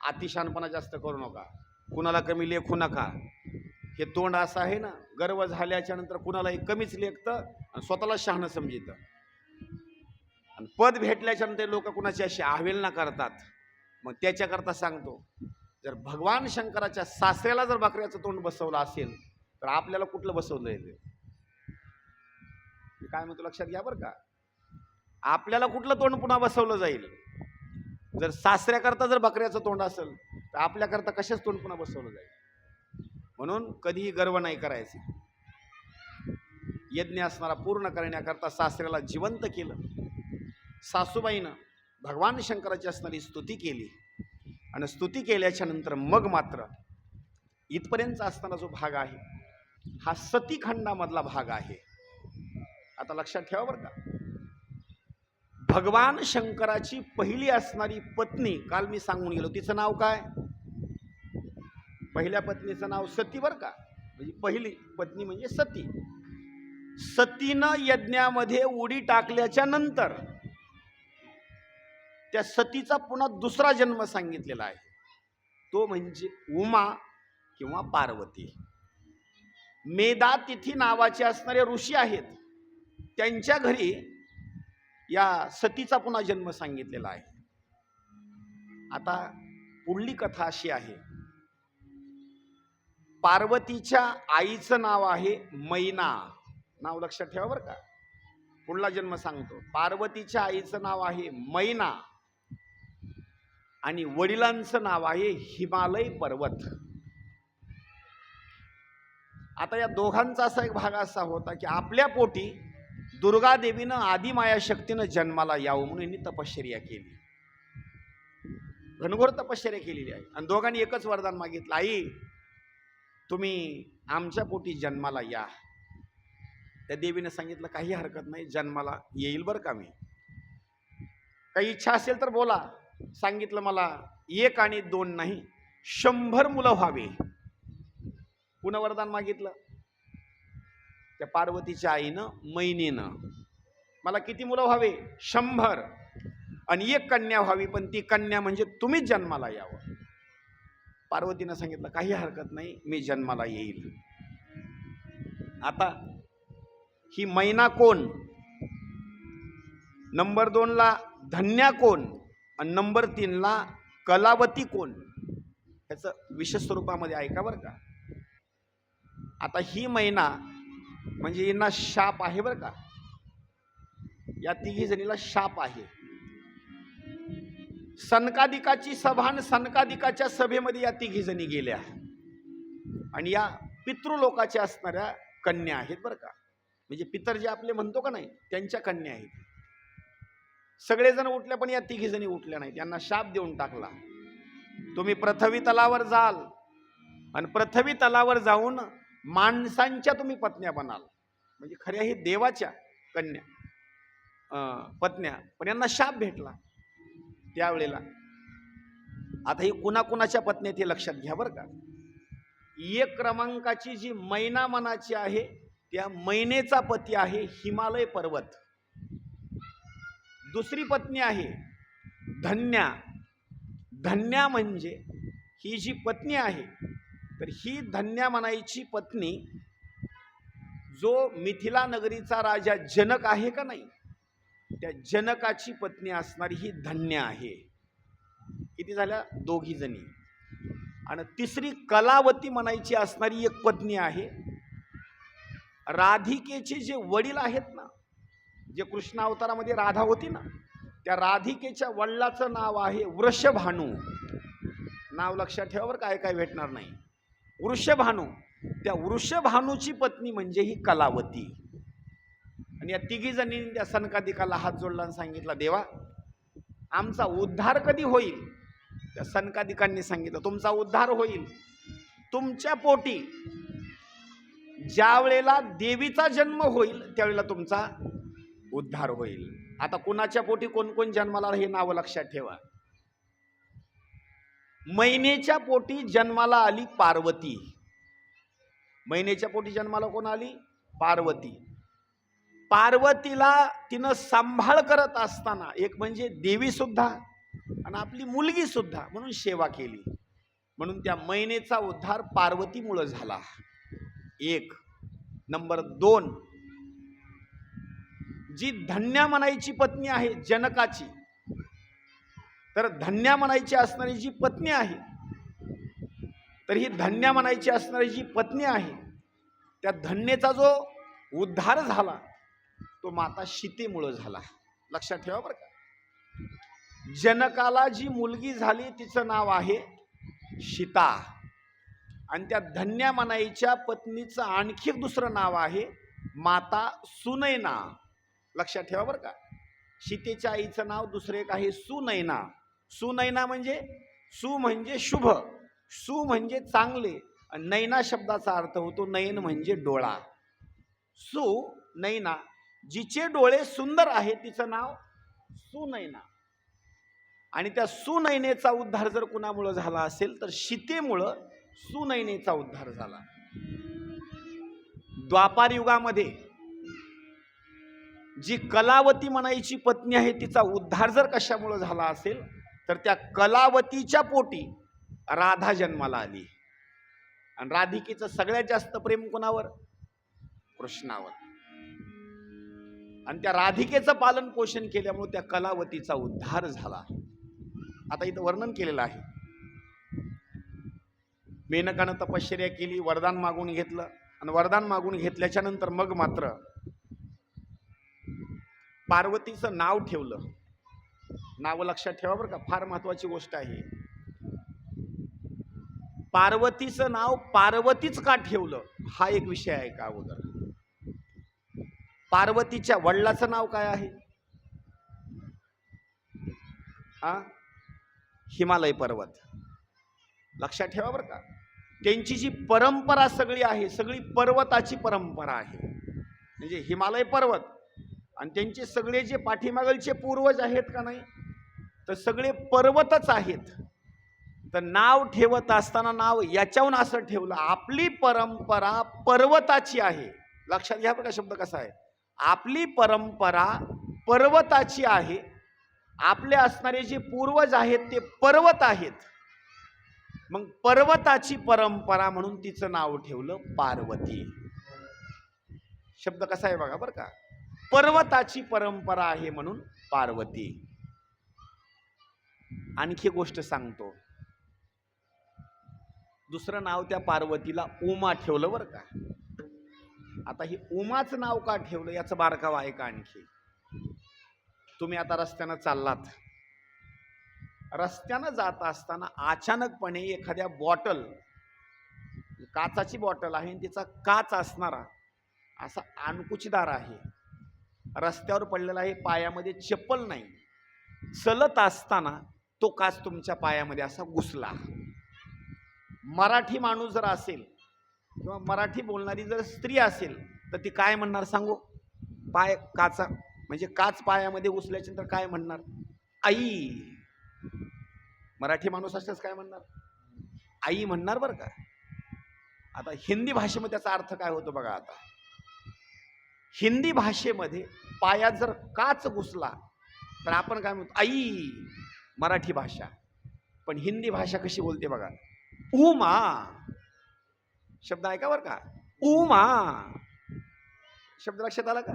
अतिशहाणपणा जास्त करू नका, कुणाला कमी लेखू नका. हे तोंड असं आहे ना, गर्व झाल्याच्या नंतर कुणालाही कमीच लेखतं आणि स्वतःला शहाणं समजितं. आणि पद भेटल्याच्या नंतर लोक कुणाची अशी आवेलना करतात. मग त्याच्याकरता सांगतो, जर भगवान शंकराच्या सासऱ्याला जर बकऱ्याचं तोंड बसवलं असेल तर आपल्याला कुठलं बसवलं आहे? काय म्हणतो लक्षात घ्या बरं का. आपल्याला कुठलं तोंड पुन्हा बसवलं जाईल? जर सासऱ्याकरता जर बकऱ्याचं तोंड असेल तर आपल्याकरता कशाच तोंड पुन्हा बसवलं जाईल? म्हणून कधीही गर्व नाही करायचं. यज्ञ असणारा पूर्ण करण्याकरता सासऱ्याला जिवंत केलं. सासूबाईनं भगवान शंकराची असणारी स्तुती केली आणि स्तुती केल्याच्या नंतर मग मात्र इथपर्यंत असणारा जो भाग आहे हा सतीखंडामधला भाग आहे. आता लक्षात ठेवा बरं का, भगवान शंकराची पहिली असणारी पत्नी, काल मी सांगून गेलो, तिचं नाव काय? पहिल्या पत्नीचं नाव सती बरं का, म्हणजे पहिली पत्नी म्हणजे सती. सतीनं यज्ञामध्ये उडी टाकल्याच्या नंतर त्या सतीचा पुन्हा दुसरा जन्म सांगितलेला आहे, तो म्हणजे उमा किंवा पार्वती. मेधातिथी नावाचे असणारे ऋषी आहेत, त्यांच्या घरी या सतीचा पुन्हा जन्म सांगितलेला आहे. आता पुढली कथा अशी आहे, पार्वतीच्या आईचं नाव आहे मैना. नाव लक्षात ठेवा बरं का, पुढला जन्म सांगतो. पार्वतीच्या आईचं नाव आहे मैना आणि वडिलांचं नाव आहे हिमालय पर्वत. आता या दोघांचा असा एक भाग असा होता की आपल्या पोटी दुर्गा देवीनं आदिमाया शक्तीनं जन्माला यावं म्हणून यांनी तपश्चर्या केली, घनघोर तपश्चर्या केलेली आहे. आणि दोघांनी एकच वरदान मागितलं, आई तुम्ही आमच्या पोटी जन्माला या. त्या देवीने सांगितलं काही हरकत नाही, जन्माला येईल बरं का मी, काही इच्छा असेल तर बोला. सांगितलं मला 1 आणि 2 नाही 100 मुलं व्हावे. पुन्हा वरदान मागितलं त्या पार्वतीच्या आईनं मैनेनं, मला किती मुलं व्हावे 100 आणि 1 कन्या व्हावी, पण ती कन्या म्हणजे तुम्हीच जन्माला यावं. पार्वतीनं सांगितलं काही हरकत नाही, मी जन्माला येईल. आता ही मैना कोण, नंबर 2 ला धन्या कोण आणि नंबर 3 ला कलावती कोण, ह्याचं विशेष स्वरूपामध्ये ऐका बरं का. आता ही मैना म्हणजे यांना शाप आहे बरं का, या तिघी जणीला शाप आहे. सनकादिकाची सभा आणि सनकादिकाच्या सभेमध्ये या तिघी जणी गेल्या आणि या पितृलोकाच्या असणाऱ्या कन्या आहेत बरं का, म्हणजे पितर जे आपले म्हणतो का नाही त्यांच्या कन्या आहेत. सगळेजण उठले पण या तिघी जणी उठल्या नाहीत. यांना शाप देऊन टाकला, तुम्ही पृथ्वी तलावर जाल आणि पृथ्वी तलावर जाऊन माणसांच्या तुम्ही पत्न्या बनाल, म्हणजे खऱ्या ही देवाच्या कन्या पत्न्या. पण यांना शाप भेटला त्यावेळेला. आता ही कुणाकुणाच्या पत्नी ते लक्षात घ्या बरं का. 1 क्रमांकाची जी मैना मनाची आहे त्या मैनेचा पती आहे हिमालय पर्वत. दुसरी पत्नी आहे धन्या. धन्या म्हणजे ही जी पत्नी आहे, तर ही धन्या म्हणायची पत्नी जो मिथिला नगरीचा राजा जनक आहे का नाही, त्या जनकाची पत्नी असणारी ही धन्या आहे. किती झाल्या, 2 जणी. आणि तिसरी कलावती म्हणायची असणारी एक पत्नी आहे. राधिकेचे जे वडील आहेत ना, जे कृष्ण अवतारामध्ये राधा होती ना, त्या राधिकेच्या वडिलाचं नाव आहे वृषभानू. नाव लक्षात ठेवा बरं, काय काय भेटणार नाही. वृषभानू, त्या वृषभानूची पत्नी म्हणजे ही कलावती. आणि या तिघी जणींनी त्या सनकादिकाला हात जोडला आणि सांगितला, देवा आमचा उद्धार कधी होईल. त्या सनकादिकांनी सांगितलं तुमचा उद्धार होईल तुमच्या पोटी ज्या वेळेला देवीचा जन्म होईल त्यावेळेला तुमचा उद्धार होईल. आता कुणाच्या पोटी कोण कोण जन्माला हे नाव लक्षात ठेवा. मैनेच्या पोटी जन्माला आली पार्वती. मैनेच्या पोटी जन्माला कोण आली, पार्वती. पार्वतीला तिनं सांभाळ करत असताना एक म्हणजे देवी सुद्धा आणि आपली मुलगी सुद्धा म्हणून सेवा केली, म्हणून त्या मैनेचा उद्धार पार्वतीमुळे झाला. 1 नंबर 2, जी धन्या म्हणायची पत्नी आहे जनकाची, तर धन्या म्हणायची असणारी जी पत्नी आहे, तर ही धन्या म्हणायची असणारी जी पत्नी आहे त्या धन्येचा जो उद्धार झाला तो माता सीतेमुळे झाला. लक्षात ठेवा बरं का. जनकाला जी मुलगी झाली तिचं नाव आहे सीता आणि त्या धन्या म्हणायच्या पत्नीचं आणखी दुसरं नाव आहे माता सुनैना. लक्षात ठेवा बरं का. सीतेच्या आईचं नाव दुसरे एक आहे सुनैना. सुनैना म्हणजे सु म्हणजे शुभ, सु म्हणजे चांगले आणि नैना शब्दाचा अर्थ होतो नयन म्हणजे डोळा. सुनैना, जिचे डोळे सुंदर आहे तिचं नाव सुनैना. आणि त्या सुनैनेचा उद्धार जर कुणामुळे झाला असेल तर सीतेमुळं सुनैनेचा उद्धार झाला. द्वापार युगामध्ये जी कलावती म्हणायची पत्नी आहे तिचा उद्धार जर कशामुळे झाला असेल तर त्या कलावतीच्या पोटी राधा जन्माला आली. आणि राधिकेचं सगळ्यात जास्त प्रेम कोणावर, कृष्णावर. आणि त्या राधिकेचं पालन पोषण केल्यामुळे त्या कलावतीचा उद्धार झाला. आता इथं वर्णन केलेलं आहे. मेनकानं तपश्चर्या केली, वरदान मागून घेतलं, आणि वरदान मागून घेतल्याच्या नंतर मग मात्र पार्वतीचं नाव ठेवलं. नाव लक्षात ठेवा बरं का, फार महत्वाची गोष्ट आहे. पार्वतीचं नाव पार्वतीच का ठेवलं हा एक विषय आहे का अगोदर. पार्वतीच्या वडिलाचं नाव काय आहे? हिमालय पर्वत. लक्षात ठेवा बरं का, त्यांची जी परंपरा सगळी आहे, सगळी पर्वताची परंपरा आहे. म्हणजे हिमालय पर्वत आणि त्यांचे सगळे जे पाठीमागलचे पूर्वज आहेत का नाही, तर सगळे पर्वतच आहेत. तर नाव ठेवत असताना नाव याच्याहून असं ठेवलं, आपली परंपरा पर्वताची आहे. लक्षात घ्या बरं का, शब्द कसा आहे. आपली परंपरा पर्वताची आहे. आपले असणारे जे पूर्वज आहेत ते पर्वत आहेत. मग पर्वताची परंपरा म्हणून तिचं नाव ठेवलं पार्वती. शब्द कसा आहे बघा बरं का, पर्वताची परंपरा आहे म्हणून पार्वती. आणखी गोष्ट सांगतो, दुसरं नाव त्या पार्वतीला उमा ठेवलं बरं का. आता ही उमाचं नाव का ठेवलं याचं बारकावा आहे का आणखी. तुम्ही आता रस्त्यानं चाललात, रस्त्यानं जात असताना अचानकपणे एखाद्या बॉटल, काचाची बॉटल आहे आणि तिचा काच असणारा असा अणकुचीदार आहे, रस्त्यावर पडलेला आहे, पायामध्ये चप्पल नाही, चलत असताना तो काच तुमच्या पायामध्ये असा घुसला. मराठी माणूस जर असेल किंवा मराठी बोलणारी जर स्त्री असेल तर ती काय म्हणणार सांगू. पाय काचा म्हणजे काच पायामध्ये घुसल्याच्या नंतर काय म्हणणार, आई. मराठी माणूस असल्यास काय म्हणणार, आई म्हणणार बरं का. आता हिंदी भाषेमध्ये त्याचा अर्थ काय होतो बघा. आता हिंदी भाषेमध्ये पायात जर काच घुसला तर आपण काय म्हणतो, आई. मराठी भाषा. पण हिंदी भाषा कशी बोलते बघा, उमा. शब्द ऐका बरं का, उमा. शब्द लक्षात आला का.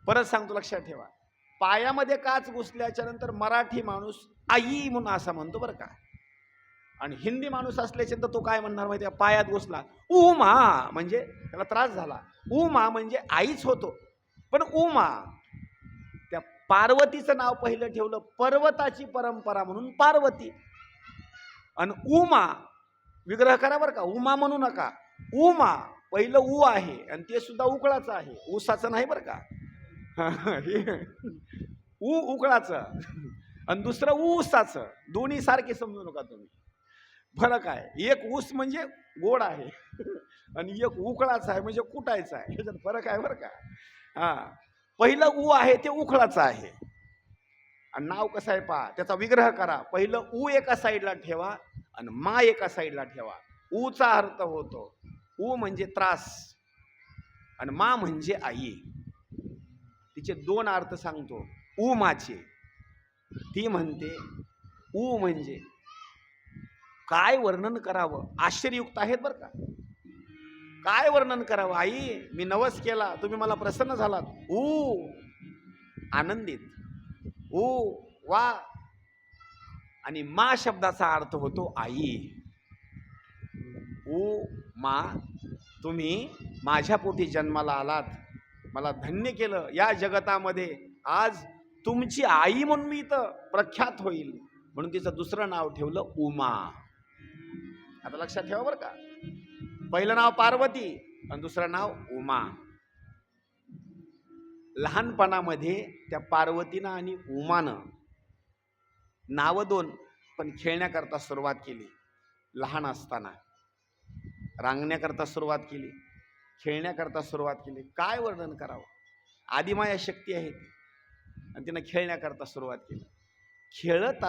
परत सांगतो, लक्षात ठेवा. पायामध्ये काच घुसल्याच्या नंतर मराठी माणूस आई म्हणून असा म्हणतो बरं का. आणि हिंदी माणूस असल्याच्या नंतर तो काय म्हणणार माहिती आहे, पायात घुसला उमा म्हणजे त्याला त्रास झाला, उमा म्हणजे आईच होतो. पण उमा, त्या पार्वतीचं नाव पहिलं ठेवलं, पर्वताची परंपरा म्हणून पार्वती. आणि उमा विग्रह करा बरं का, उमा म्हणू नका. उमा पहिलं ऊ आहे आणि ते सुद्धा उकळाचं आहे, ऊसाचं नाही बरं का. ऊ उकळाचं आणि दुसरं ऊसाचं, दोन्ही सारखे समजू नका तुम्ही. फरक आहे, एक ऊस म्हणजे गोड आहे आणि एक उकळाचं आहे म्हणजे कुटायचं आहे, ह्याच्यात फरक आहे बरं का. पहिलं ऊ आहे ते उकळाचं आहे. आणि नाव कसं आहे पहा, त्याचा विग्रह करा. पहिलं ऊ एका साईडला ठेवा आणि मा एका साईडला ठेवा. ऊचा अर्थ होतो, ऊ म्हणजे त्रास आणि मा म्हणजे आई. तिचे दोन अर्थ सांगतो. ऊ माचे, ती म्हणते ऊ म्हणजे काय वर्णन करावं, आश्चर्ययुक्त आहेत बरं का. काय वर्णन करावं, आई मी नवस केला, तुम्ही मला प्रसन्न झालात. ऊ आनंदित, ऊ वा. आणि मा शब्दाचा अर्थ होतो आई. ऊ मा, तुम्ही माझ्या पोटी जन्माला आलात, मला धन्य केलं या जगतामध्ये. आज तुमची आई म्हणून मी इथं प्रख्यात होईल, म्हणून तिचं दुसरं नाव ठेवलं उमा. आता लक्षात ठेवा बरं का, पहिलं नाव पार्वती आणि दुसरं नाव उमा. लहानपणामध्ये त्या पार्वतीनं आणि उमानं नावं दोन, पण खेळण्याकरता सुरुवात केली. लहान असताना रांगण्याकरता सुरुवात केली, खेळण्याकरता सुरुवात केली. काय वर्णन करावं, आदिमाया शक्ती आहे आणि तिनं खेळण्याकरता सुरुवात केली. खेळत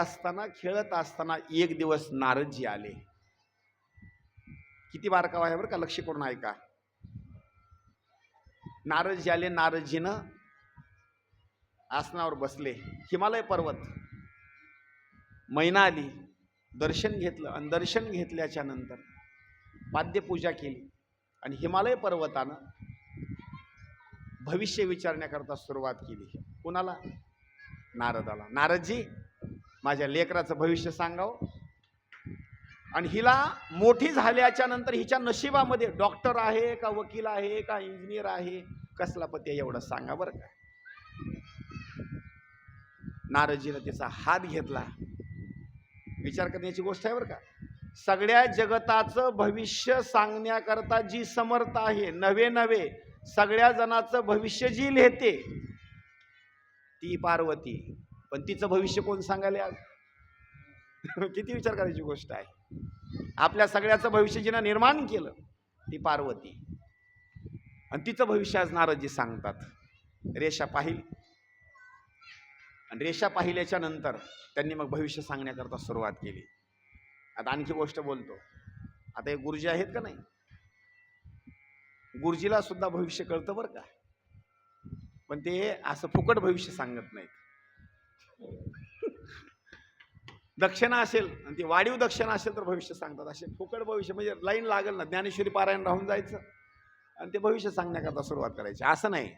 असताना एक दिवस नारदजी आले. किती बारकावा आहे बरं का, लक्ष करून ऐका. नारदजी आले. नारदजीनं आसनावर बसले. हिमालय पर्वत, मैना आली, दर्शन घेतलं आणि दर्शन घेतल्याच्या नंतर पाद्यपूजा केली. आणि हिमालय पर्वतानं भविष्य विचारण्याकरता सुरुवात केली. कुणाला? नारदाला. नारदजी माझ्या लेकराचं भविष्य सांगावं, आणि हिला मोठी झाल्याच्या नंतर हिच्या नशिबामध्ये डॉक्टर आहे का, वकील आहे का, इंजिनियर आहे, कसला पती आहे एवढं सांगा बरं का. नारदजीनं तिचा हात घेतला. विचार करण्याची गोष्ट आहे बरं का. सगळ्या जगताचं भविष्य सांगण्याकरता जी समर्थ आहे, नवे नवे सगळ्या जणांचं भविष्य जी लिहिते ती पार्वती, पण तिचं भविष्य कोण सांगायला आज? किती विचार करायची गोष्ट आहे. आपल्या सगळ्याचं भविष्य जिनं निर्माण केलं ती पार्वती, आणि तिचं भविष्य आज नारदजी सांगतात. रेषा पाहिली, आणि रेषा पाहिल्याच्या नंतर त्यांनी मग भविष्य सांगण्याकरता सुरुवात केली. आता आणखी गोष्ट बोलतो. आता हे गुरुजी आहेत का नाही, गुरुजीला सुद्धा भविष्य कळतं बरं का, पण ते असं फुकट भविष्य सांगत नाहीत. दक्षिणा असेल आणि ती वाढीव दक्षिणा असेल तर भविष्य सांगतात. असे फुकट भविष्य म्हणजे लाईन लागेल ना, ज्ञानेश्वरी पारायण राहून जायचं आणि ते भविष्य सांगण्याकरता सुरुवात करायची, असं नाही.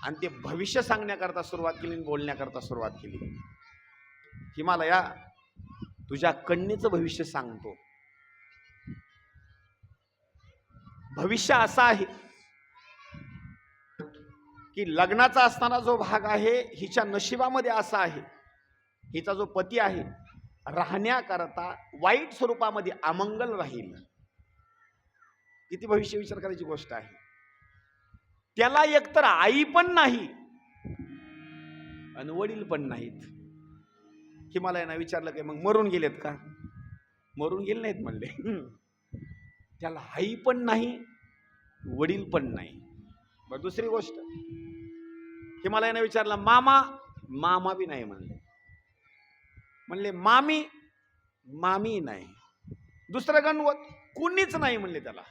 आणि ते भविष्य सांगण्याकरता सुरुवात केली, बोलण्याकरता सुरुवात केली. हिमालया, तुझ्या कन्येचं भविष्य सांगतो. भविष्य असा आहे की लग्नाचा असताना जो भाग आहे हिच्या नशिबामध्ये असा आहे, हिचा जो पती आहे राहण्याकरता वाईट स्वरूपामध्ये अमंगल राहील. किती भविष्य विचार करायची गोष्ट आहे. त्याला एकतर आई पण नाही आणि वडील पण नाहीत. हिमालयानं विचारलं की मग मरून गेलेत का? मरून गेले नाहीत म्हणले. त्याला आई पण नाही, वडील पण नाही. मग दुसरी गोष्ट हिमालयानं विचारलं मामा, मामा बी नाही म्हणले. म्हणले मामी, मामी नाही. दुसरं गणवत कुणीच नाही म्हणले त्याला.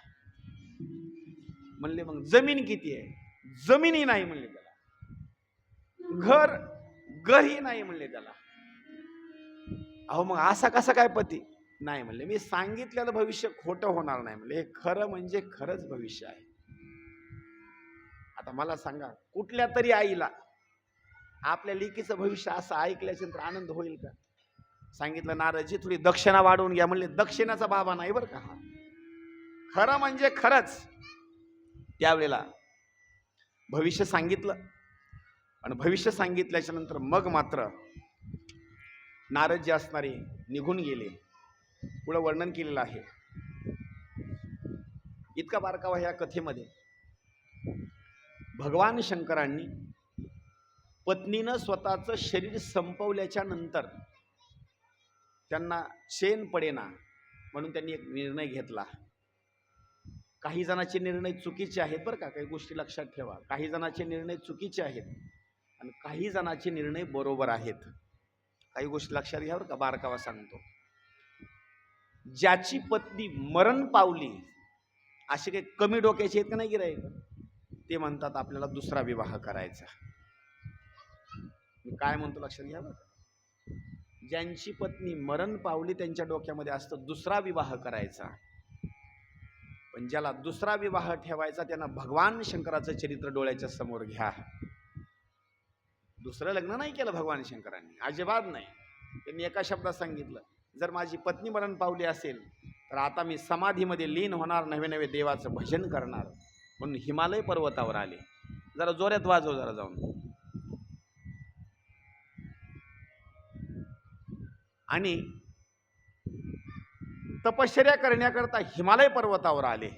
म्हणले मग जमीन किती आहे? जमीनही नाही म्हणले त्याला. घर, घरही नाही म्हणले त्याला. अहो मग असा कसा काय पती? नाही म्हणले मी सांगितलेलं भविष्य खोटं होणार नाही म्हणले. हे खरं म्हणजे खरंच भविष्य आहे. आता मला सांगा, कुठल्या तरी आईला आपल्या लेकीचं भविष्य असं ऐकल्यानंतर आनंद होईल का? सांगितलं नारदजी थोडी दक्षिणा वाढवून घ्या म्हणले. दक्षिणाचा बाबा नाही बरं का. खरं म्हणजे खरंच त्यावेळेला भविष्य सांगितलं, आणि भविष्य सांगितल्याच्या नंतर मग मात्र नारदजी असणारे निघून गेले. पुढं वर्णन केलेलं आहे. इतका बारकावा ह्या कथेमध्ये. भगवान शंकरांनी पत्नीनं स्वतःचं शरीर संपवल्याच्या नंतर त्यांना चैन पडेना म्हणून त्यांनी एक निर्णय घेतला. काही जणांचे निर्णय चुकीचे आहेत बरं का. काही गोष्टी लक्षात ठेवा. काही जणांचे निर्णय चुकीचे आहेत आणि काही जणांचे निर्णय बरोबर आहेत. काही गोष्टी लक्षात घ्या बरं का. बारकावा सांगतो. ज्याची पत्नी मरण पावली असे काही कमी डोक्याचे आहेत का नाही गिराईक, ते म्हणतात आपल्याला दुसरा विवाह करायचा. मी काय म्हणतो लक्षात घ्या बरं. ज्यांची पत्नी मरण पावली त्यांच्या डोक्यामध्ये असतं दुसरा विवाह करायचा. पण ज्याला दुसरा विवाह ठेवायचा त्यांना भगवान शंकराचं चरित्र डोळ्याच्या समोर घ्या. दुसरं लग्न नाही केलं भगवान शंकरांनी, अजिबात नाही. त्यांनी एका शब्दात सांगितलं, जर माझी पत्नी मरण पावली असेल तर आता मी समाधीमध्ये लीन होणार, नवे नवे देवाचं भजन करणार. म्हणून हिमालय पर्वतावर आले. जरा जोरात वाजव जरा जाऊन. आणि तपश्चर्या करण्याकरता हिमालय पर्वतावर आले.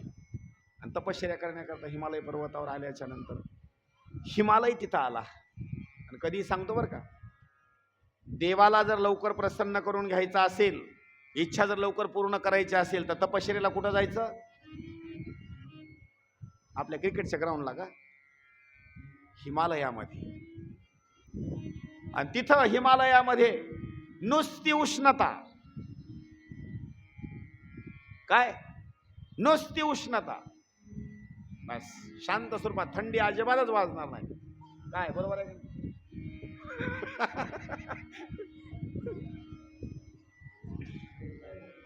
आणि तपश्चर्या करण्याकरता हिमालय पर्वतावर आल्याच्या नंतर हिमालय तिथं आला. आणि कधी सांगतो बरं का, देवाला जर लवकर प्रसन्न करून घ्यायचा असेल, इच्छा जर लवकर पूर्ण करायची असेल तर तपश्चर्याला कुठं जायचं? आपल्या क्रिकेटच्या ग्राउंडला का? हिमालयामध्ये. आणि तिथं हिमालयामध्ये नुसती उष्णता. काय? नुसती उष्णता. बस शांत स्वरूपात, थंडी अजिबातच वाजणार नाही. काय बरोबर आहे?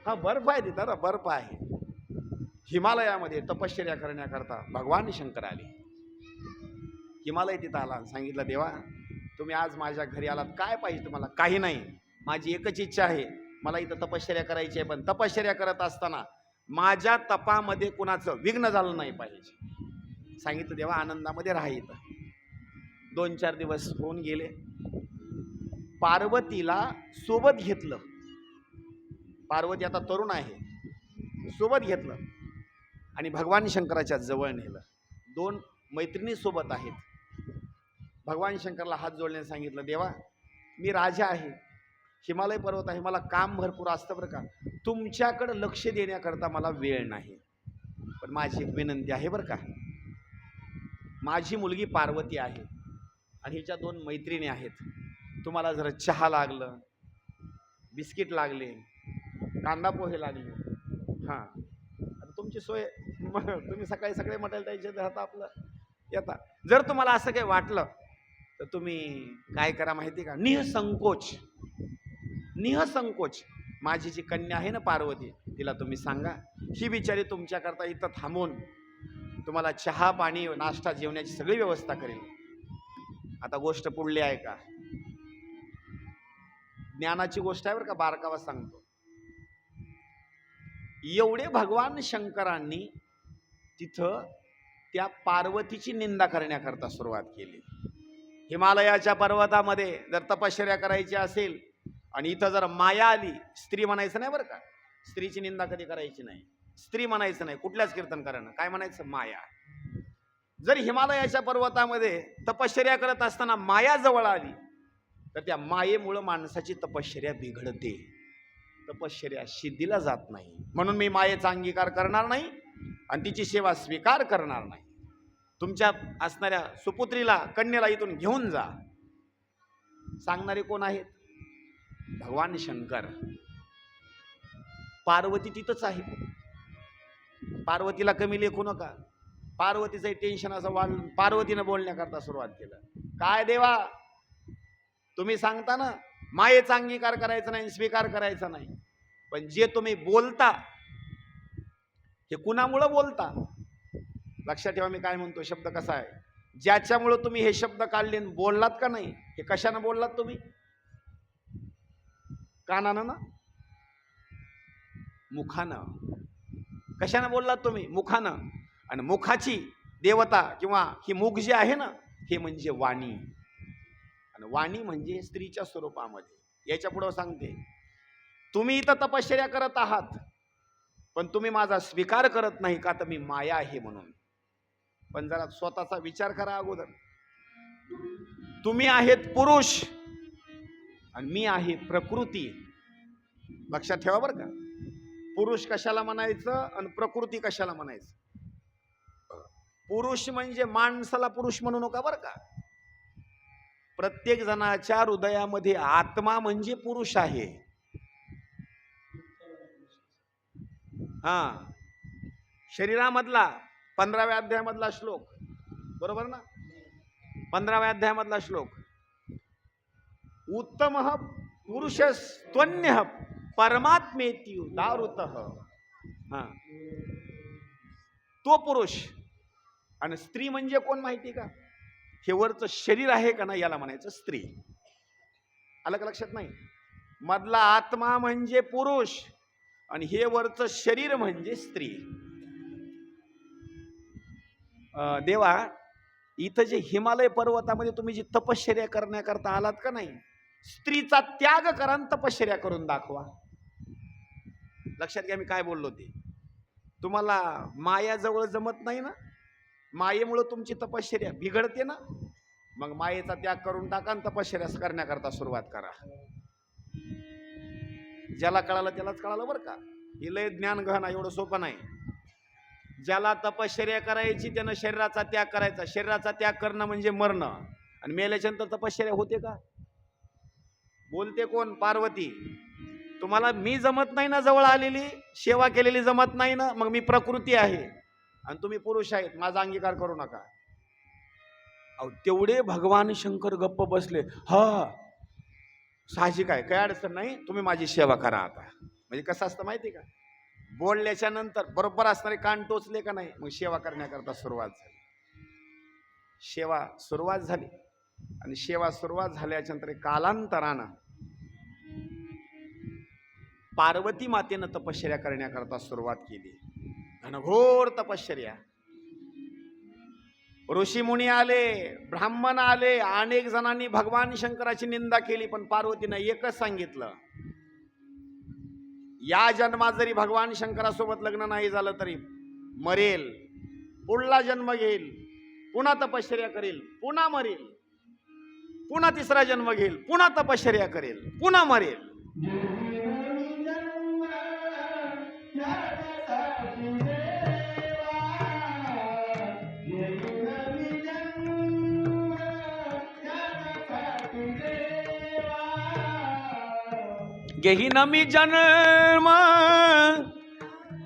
हा बर्फ आहे तिथं ना, बर्फ आहे. हिमालयामध्ये तपश्चर्या करण्याकरता भगवान शंकर आले. हिमालय तिथं आला. सांगितलं देवा तुम्ही आज माझ्या घरी आलात, काय पाहिजे तुम्हाला? काही नाही, माझी एकच इच्छा आहे, मला इथं तपश्चर्या करायची आहे, पण तपश्चर्या करत असताना माझ्या तपामध्ये कुणाचं विघ्न झालं नाही पाहिजे. सांगितलं देवा आनंदामध्ये राहा इथं. 2-4 दिवस होऊन गेले. पार्वतीला सोबत घेतलं. पार्वती आता तरुण आहे, सोबत घेतलं आणि भगवान शंकराच्या जवळ नेलं. 2 मैत्रिणी सोबत आहेत. भगवान शंकरला हात जोडल्याने सांगितलं, देवा मी राजा आहे, हिमालय पर्वत आहे, मला काम भरपूर असतं बरं का, तुमच्याकडे लक्ष देण्याकरता मला वेळ नाही, पण माझी एक विनंती आहे बरं का. माझी मुलगी पार्वती आहे आणि हिच्या 2 मैत्रिणी आहेत. तुम्हाला जर चहा लागलं, बिस्किट लागले, कांदा पोहे लागले, हां आता तुमची सोय, तुम्ही सकाळी सगळे मटेल द्यायचे तर आपलं येता. जर तुम्हाला असं काही वाटलं तर तुम्ही काय करा माहिती का, निःसंकोच माझी जी कन्या आहे ना पार्वती, तिला तुम्ही सांगा, ही बिचारी तुमच्याकरता इथं थांबून तुम्हाला चहा पाणी नाश्ता जेवण्याची सगळी व्यवस्था करेल. आता गोष्ट पुढली आहे का, ज्ञानाची गोष्ट आहे बरं का, बारकावा सांगतो. एवढे भगवान शंकरांनी तिथं त्या पार्वतीची निंदा करण्याकरता सुरुवात केली. हिमालयाच्या पर्वतामध्ये जर तपश्चर्या करायची असेल आणि इथं जर माया आली, स्त्री म्हणायचं नाही बरं का, स्त्रीची निंदा कधी करायची नाही, स्त्री म्हणायचं नाही कुठल्याच कीर्तनकारांना, काय म्हणायचं, माया. जर हिमालयाच्या पर्वतामध्ये तपश्चर्या करत असताना माया जवळ आली तर त्या मायेमुळे माणसाची तपश्चर्या बिघडते, तपश्चर्या सिद्धीला जात नाही. म्हणून मी मायेचा अंगीकार करणार नाही आणि तिची सेवा स्वीकार करणार नाही. तुमच्या असणाऱ्या सुपुत्रीला, कन्येला इथून घेऊन जा. सांगणारे कोण आहेत? भगवान शंकर. पार्वती तिथंच आहे. पार्वतीला कमी लेखू नका. पार्वतीचं टेन्शन असं वाढलं, पार्वतीनं बोलण्याकरता सुरुवात केलं, काय देवा तुम्ही सांगता ना मायेचा अंगीकार करायचा नाही, स्वीकार करायचा नाही, पण जे तुम्ही बोलता हे कुणामुळं बोलता? लक्षात ठेवा मी काय म्हणतो, शब्द कसा आहे, ज्याच्यामुळं तुम्ही हे शब्द काढले बोललात का नाही, हे कशानं बोललात तुम्ही? कानानं ना, मुखानं. कशानं बोललात तुम्ही? मुखानं. आणि मुखाची देवता किंवा ही मुख जी आहे ना, हे म्हणजे वाणी. आणि वाणी म्हणजे स्त्रीच्या स्वरूपामध्ये. याच्या पुढे सांगते, तुम्ही इथं तपश्चर्या करत आहात पण तुम्ही माझा स्वीकार करत नाही का, तर मी माया आहे म्हणून. पण जरा स्वतःचा विचार करा अगोदर. तुम्ही आहेत पुरुष आणि मी आहे प्रकृती. लक्षात ठेवा बरं का, पुरुष कशाला म्हणायचं आणि प्रकृती कशाला म्हणायचं. पुरुष म्हणजे माणसाला पुरुष म्हणू नका बरं का. प्रत्येक जणाच्या हृदयामध्ये आत्मा म्हणजे पुरुष आहे. हा, शरीरामधला 15व्या अध्यायामधला श्लोक, बरोबर ना, 15व्या अध्यायामधला श्लोक, उत्तम पुरुषस्त्वन्य परमात्मेति दारुतः. हा, तो पुरुष. आणि स्त्री म्हणजे कोण माहिती का? हे वरचं शरीर आहे का नाही याला म्हणायचं स्त्री. आलं का लक्षात? नाही, मधला आत्मा म्हणजे पुरुष आणि हे वरचं शरीर म्हणजे स्त्री. देवा इथं जे हिमालय पर्वतामध्ये तुम्ही जी तपश्चर्या करण्याकरता आलात का नाही, स्त्रीचा त्याग करा आणि तपश्चर्या करून दाखवा. लक्षात घ्या मी काय बोललो ते. तुम्हाला माया जवळ जमत नाही ना, मायेमुळे तुमची तपश्चर्या बिघडते ना, मग मायेचा त्याग करून टाका आणि तपश्चर्या करण्याकरता सुरुवात करा. ज्याला कळालं त्यालाच कळालं बरं का. हे लय ज्ञान गहन, एवढं सोपं नाही. ज्याला तपश्चर्या करायची त्यानं शरीराचा त्याग करायचा. शरीराचा त्याग करणं म्हणजे मरणं. आणि मेल्याच्या नंतर तपश्चर्या होते का? बोलते कोण? पार्वती. तुम्हाला मी जमत नाही ना, जवळ आलेली सेवा केलेली जमत नाही ना, मग मी प्रकृती आहे आणि तुम्ही पुरुष आहेत, माझा अंगीकार करू नका. अहो तेवढे भगवान शंकर गप्प बसले. हा साहजिक आहे, काही अडचण नाही, तुम्ही माझी सेवा करा आता. म्हणजे कसं असतं माहिती का, बोलल्याच्या नंतर बरोबर असणारे कान टोचले का नाही, मग सेवा करण्याकरता सुरुवात झाली. सेवा सुरुवात झाली. आणि सेवा सुरुवात झाल्याच्या नंतर कालांतरानं पार्वती मातेनं तपश्चर्या करण्याकरता सुरुवात केली. घनघोर तपश्चर्या. ऋषीमुनी आले, ब्राह्मण आले, अनेक जणांनी भगवान शंकराची निंदा केली, पण पार्वतीनं एकच सांगितलं, या जन्मात जरी भगवान शंकरासोबत लग्न नाही झालं तरी मरेल, पुढला जन्म घेईल, पुन्हा तपश्चर्या करेल, पुन्हा मरेल, पुन्हा तिसरा जन्म घेईल, पुन्हा तपश्चर्या करेल, पुन्हा मरेल. घेईन मी जन्म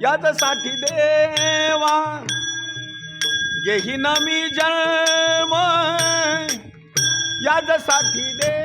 याच्यासाठी देवा, घेईन मी जन्म याच्यासाठी देवा.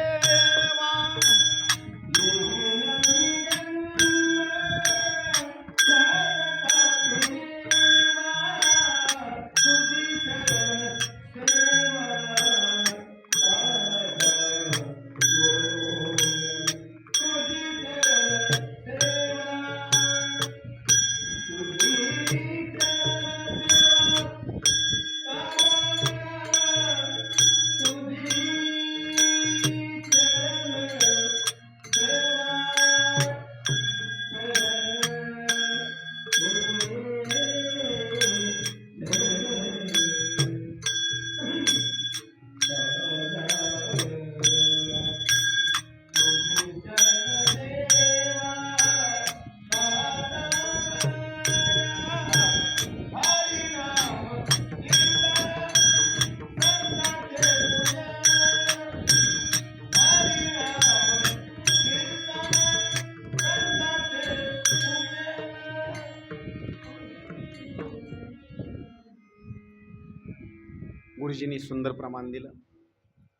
गुरुजींनी सुंदर प्रमाण दिलं,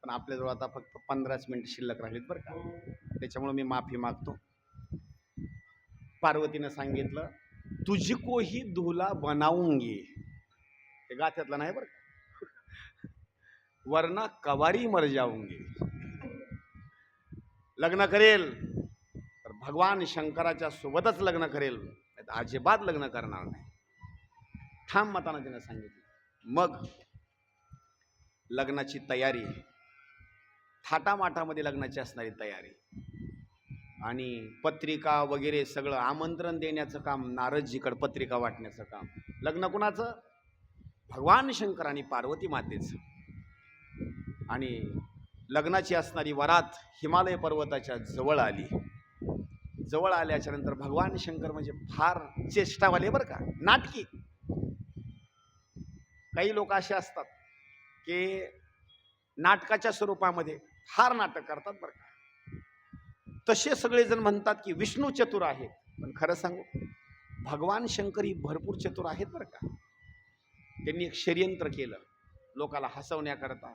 पण आपल्याजवळ आता फक्त 15 मिनिट शिल्लक राहिलीत बरं का, त्याच्यामुळे मी माफी मागतो. पार्वतीनं सांगितलं, तुझको ही दूल्हा बनाऊंगी. हे गाथ्यातलं नाही बरं का, वरना कवारी मर जाऊंगी. लग्न करेल तर भगवान शंकराच्या सोबतच लग्न करेल, अजिबात लग्न करणार नाही. ठाम मतानं तिनं सांगितलं. मग लग्नाची तयारी, थाटामाटामध्ये लग्नाची असणारी तयारी आणि पत्रिका वगैरे सगळं आमंत्रण देण्याचं काम, नारदजीकडे पत्रिका वाटण्याचं काम. लग्न कुणाचं? भगवान शंकर आणि पार्वती मातेचं. आणि लग्नाची असणारी वरात हिमालय पर्वताच्या जवळ आली. जवळ आल्याच्या नंतर भगवान शंकर म्हणजे फार चेष्टावाले बरं का, नाटकी. काही लोक असे असतात की नाटकाच्या स्वरूपामध्ये फार नाटक करतात बरं का. तसे सगळेजण म्हणतात की विष्णू चतुर आहेत, पण खरं सांगू भगवान शंकर ही भरपूर चतुर आहेत बरं का. त्यांनी एक षडयंत्र केलं लोकाला हसवण्याकरता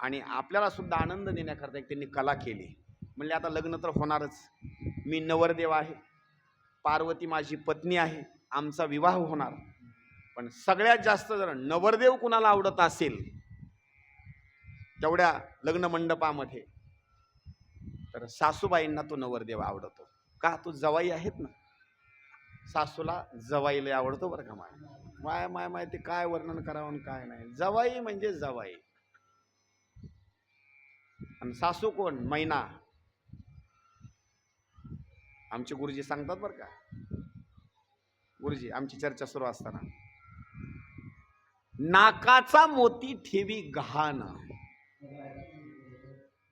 आणि आपल्याला सुद्धा आनंद देण्याकरता. एक त्यांनी कला केली. म्हणले आता लग्न तर होणारच, मी नवरदेव आहे, पार्वती माझी पत्नी आहे, आमचा विवाह होणार. पण सगळ्यात जास्त जर नवरदेव कुणाला आवडत असेल तेवढ्या लग्न मंडपामध्ये, तर सासूबाईंना तो नवरदेव आवडतो. का? तो जवाई आहेत ना. सासूला जवाईला आवडतो बरं का. माय माय माय ते काय वर्णन करावं काय नाही. जवाई म्हणजे जवाई. आणि सासू कोण? मैना. आमचे गुरुजी सांगतात बरं का. गुरुजी आमची चर्चा सुरू असताना, नाकाचा मोती ठेवी गहाण.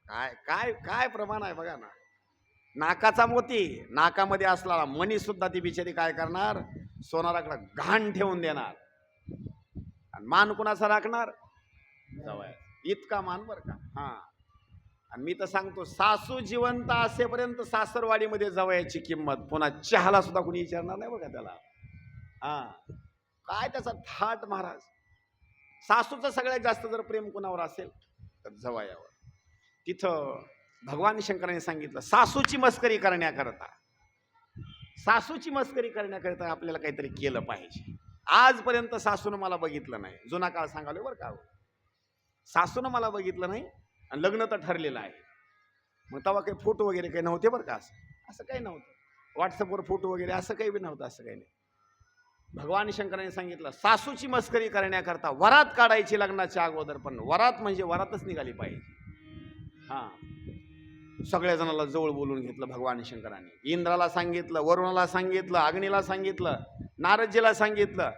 काय काय काय प्रमाण आहे बघा ना. नाकाचा मोती, नाकामध्ये असलेला मणी सुद्धा ती बिचारी काय करणार, सोनाराकडे घाण ठेवून देणार. आणि मान कुणाचा राखणार? जवळ. इतका मान बर का. हा. आणि मी तर सांगतो, सासू जिवंत असेपर्यंत सासरवाडीमध्ये जवळची किंमत पुन्हा चहाला सुद्धा कुणी विचारणार नाही बघा त्याला. हा. काय त्याचा थाट महाराज. सासूचं सगळ्यात जास्त जर प्रेम कुणावर असेल तर जवयावर. तिथं भगवान शंकरांनी सांगितलं, सासूची मस्करी करण्याकरता, सासूची मस्करी करण्याकरता आपल्याला काहीतरी केलं पाहिजे. आजपर्यंत सासून मला बघितलं नाही. जुना काळ सांगालो बरं का. सासूनं मला बघितलं नाही आणि लग्न तर ठरलेलं आहे. मग तेव्हा काही फोटो वगैरे काही नव्हते बरं का, असं काही नव्हतं. व्हॉट्सअपवर फोटो वगैरे असं काही बी नव्हतं, असं काही नाही. भगवान शंकरांनी सांगितलं सासूची मस्करी करण्याकरता वरात काढायची लग्नाच्या अगोदर, पण वरात म्हणजे वरातच निघाली पाहिजे. हा, सगळ्या जणाला जवळ बोलून घेतलं भगवान शंकरांनी. इंद्राला सांगितलं, वरुणाला सांगितलं, अग्नीला सांगितलं, नारदजीला सांगितलं,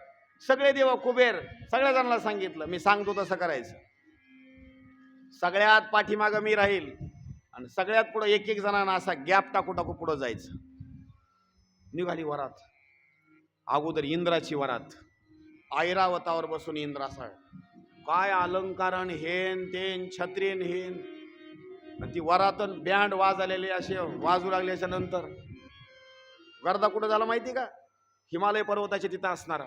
सगळे देव, कुबेर, सगळ्या जणांना सांगितलं मी सांगतो तसं करायचं. सगळ्यात पाठीमागं मी राहील आणि सगळ्यात पुढे एक एक जणांना असा गॅप टाकू टाकू पुढं जायचं. निघाली वरात. अगोदर इंद्राची वरात. ऐरावतावर बसून इंद्र असा काय अलंकारण हेन तेन छत्रीन हेन, ती वरातन बँड वाजलेले असे वाजू लागल्याच्या नंतर गर्दा कुठं झाला माहिती का? हिमालय पर्वताच्या तिथं असणारा.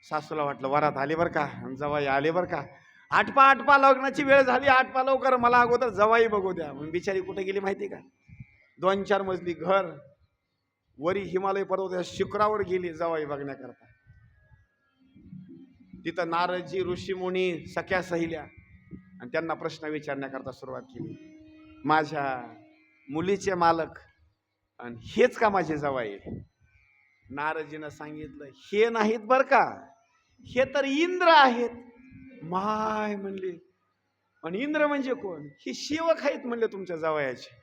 सासूला वाटलं वरात आली बरं का, जवाई आले बरं का, आटपा लग्नाची वेळ झाली, आटपा लवकर, मला अगोदर जवाई बघू द्या. मग बिचारी कुठे गेली माहिती का? 2-4 मजली घर वरी हिमालय पर्वताच्या शिखरावर गेली जवाई बघण्याकरता. तिथं नारदजी, ऋषीमुनी, सख्या सहिल्या आणि त्यांना प्रश्न विचारण्याकरता सुरुवात केली. माझ्या मुलीचे मालक आणि हेच का माझे जवाई? नारदजीनं सांगितलं हे नाहीत बर का, हे तर इंद्र आहेत. माय म्हणले, आणि इंद्र म्हणजे कोण? हे सेवक आहेत म्हणले तुमच्या जवयाचे.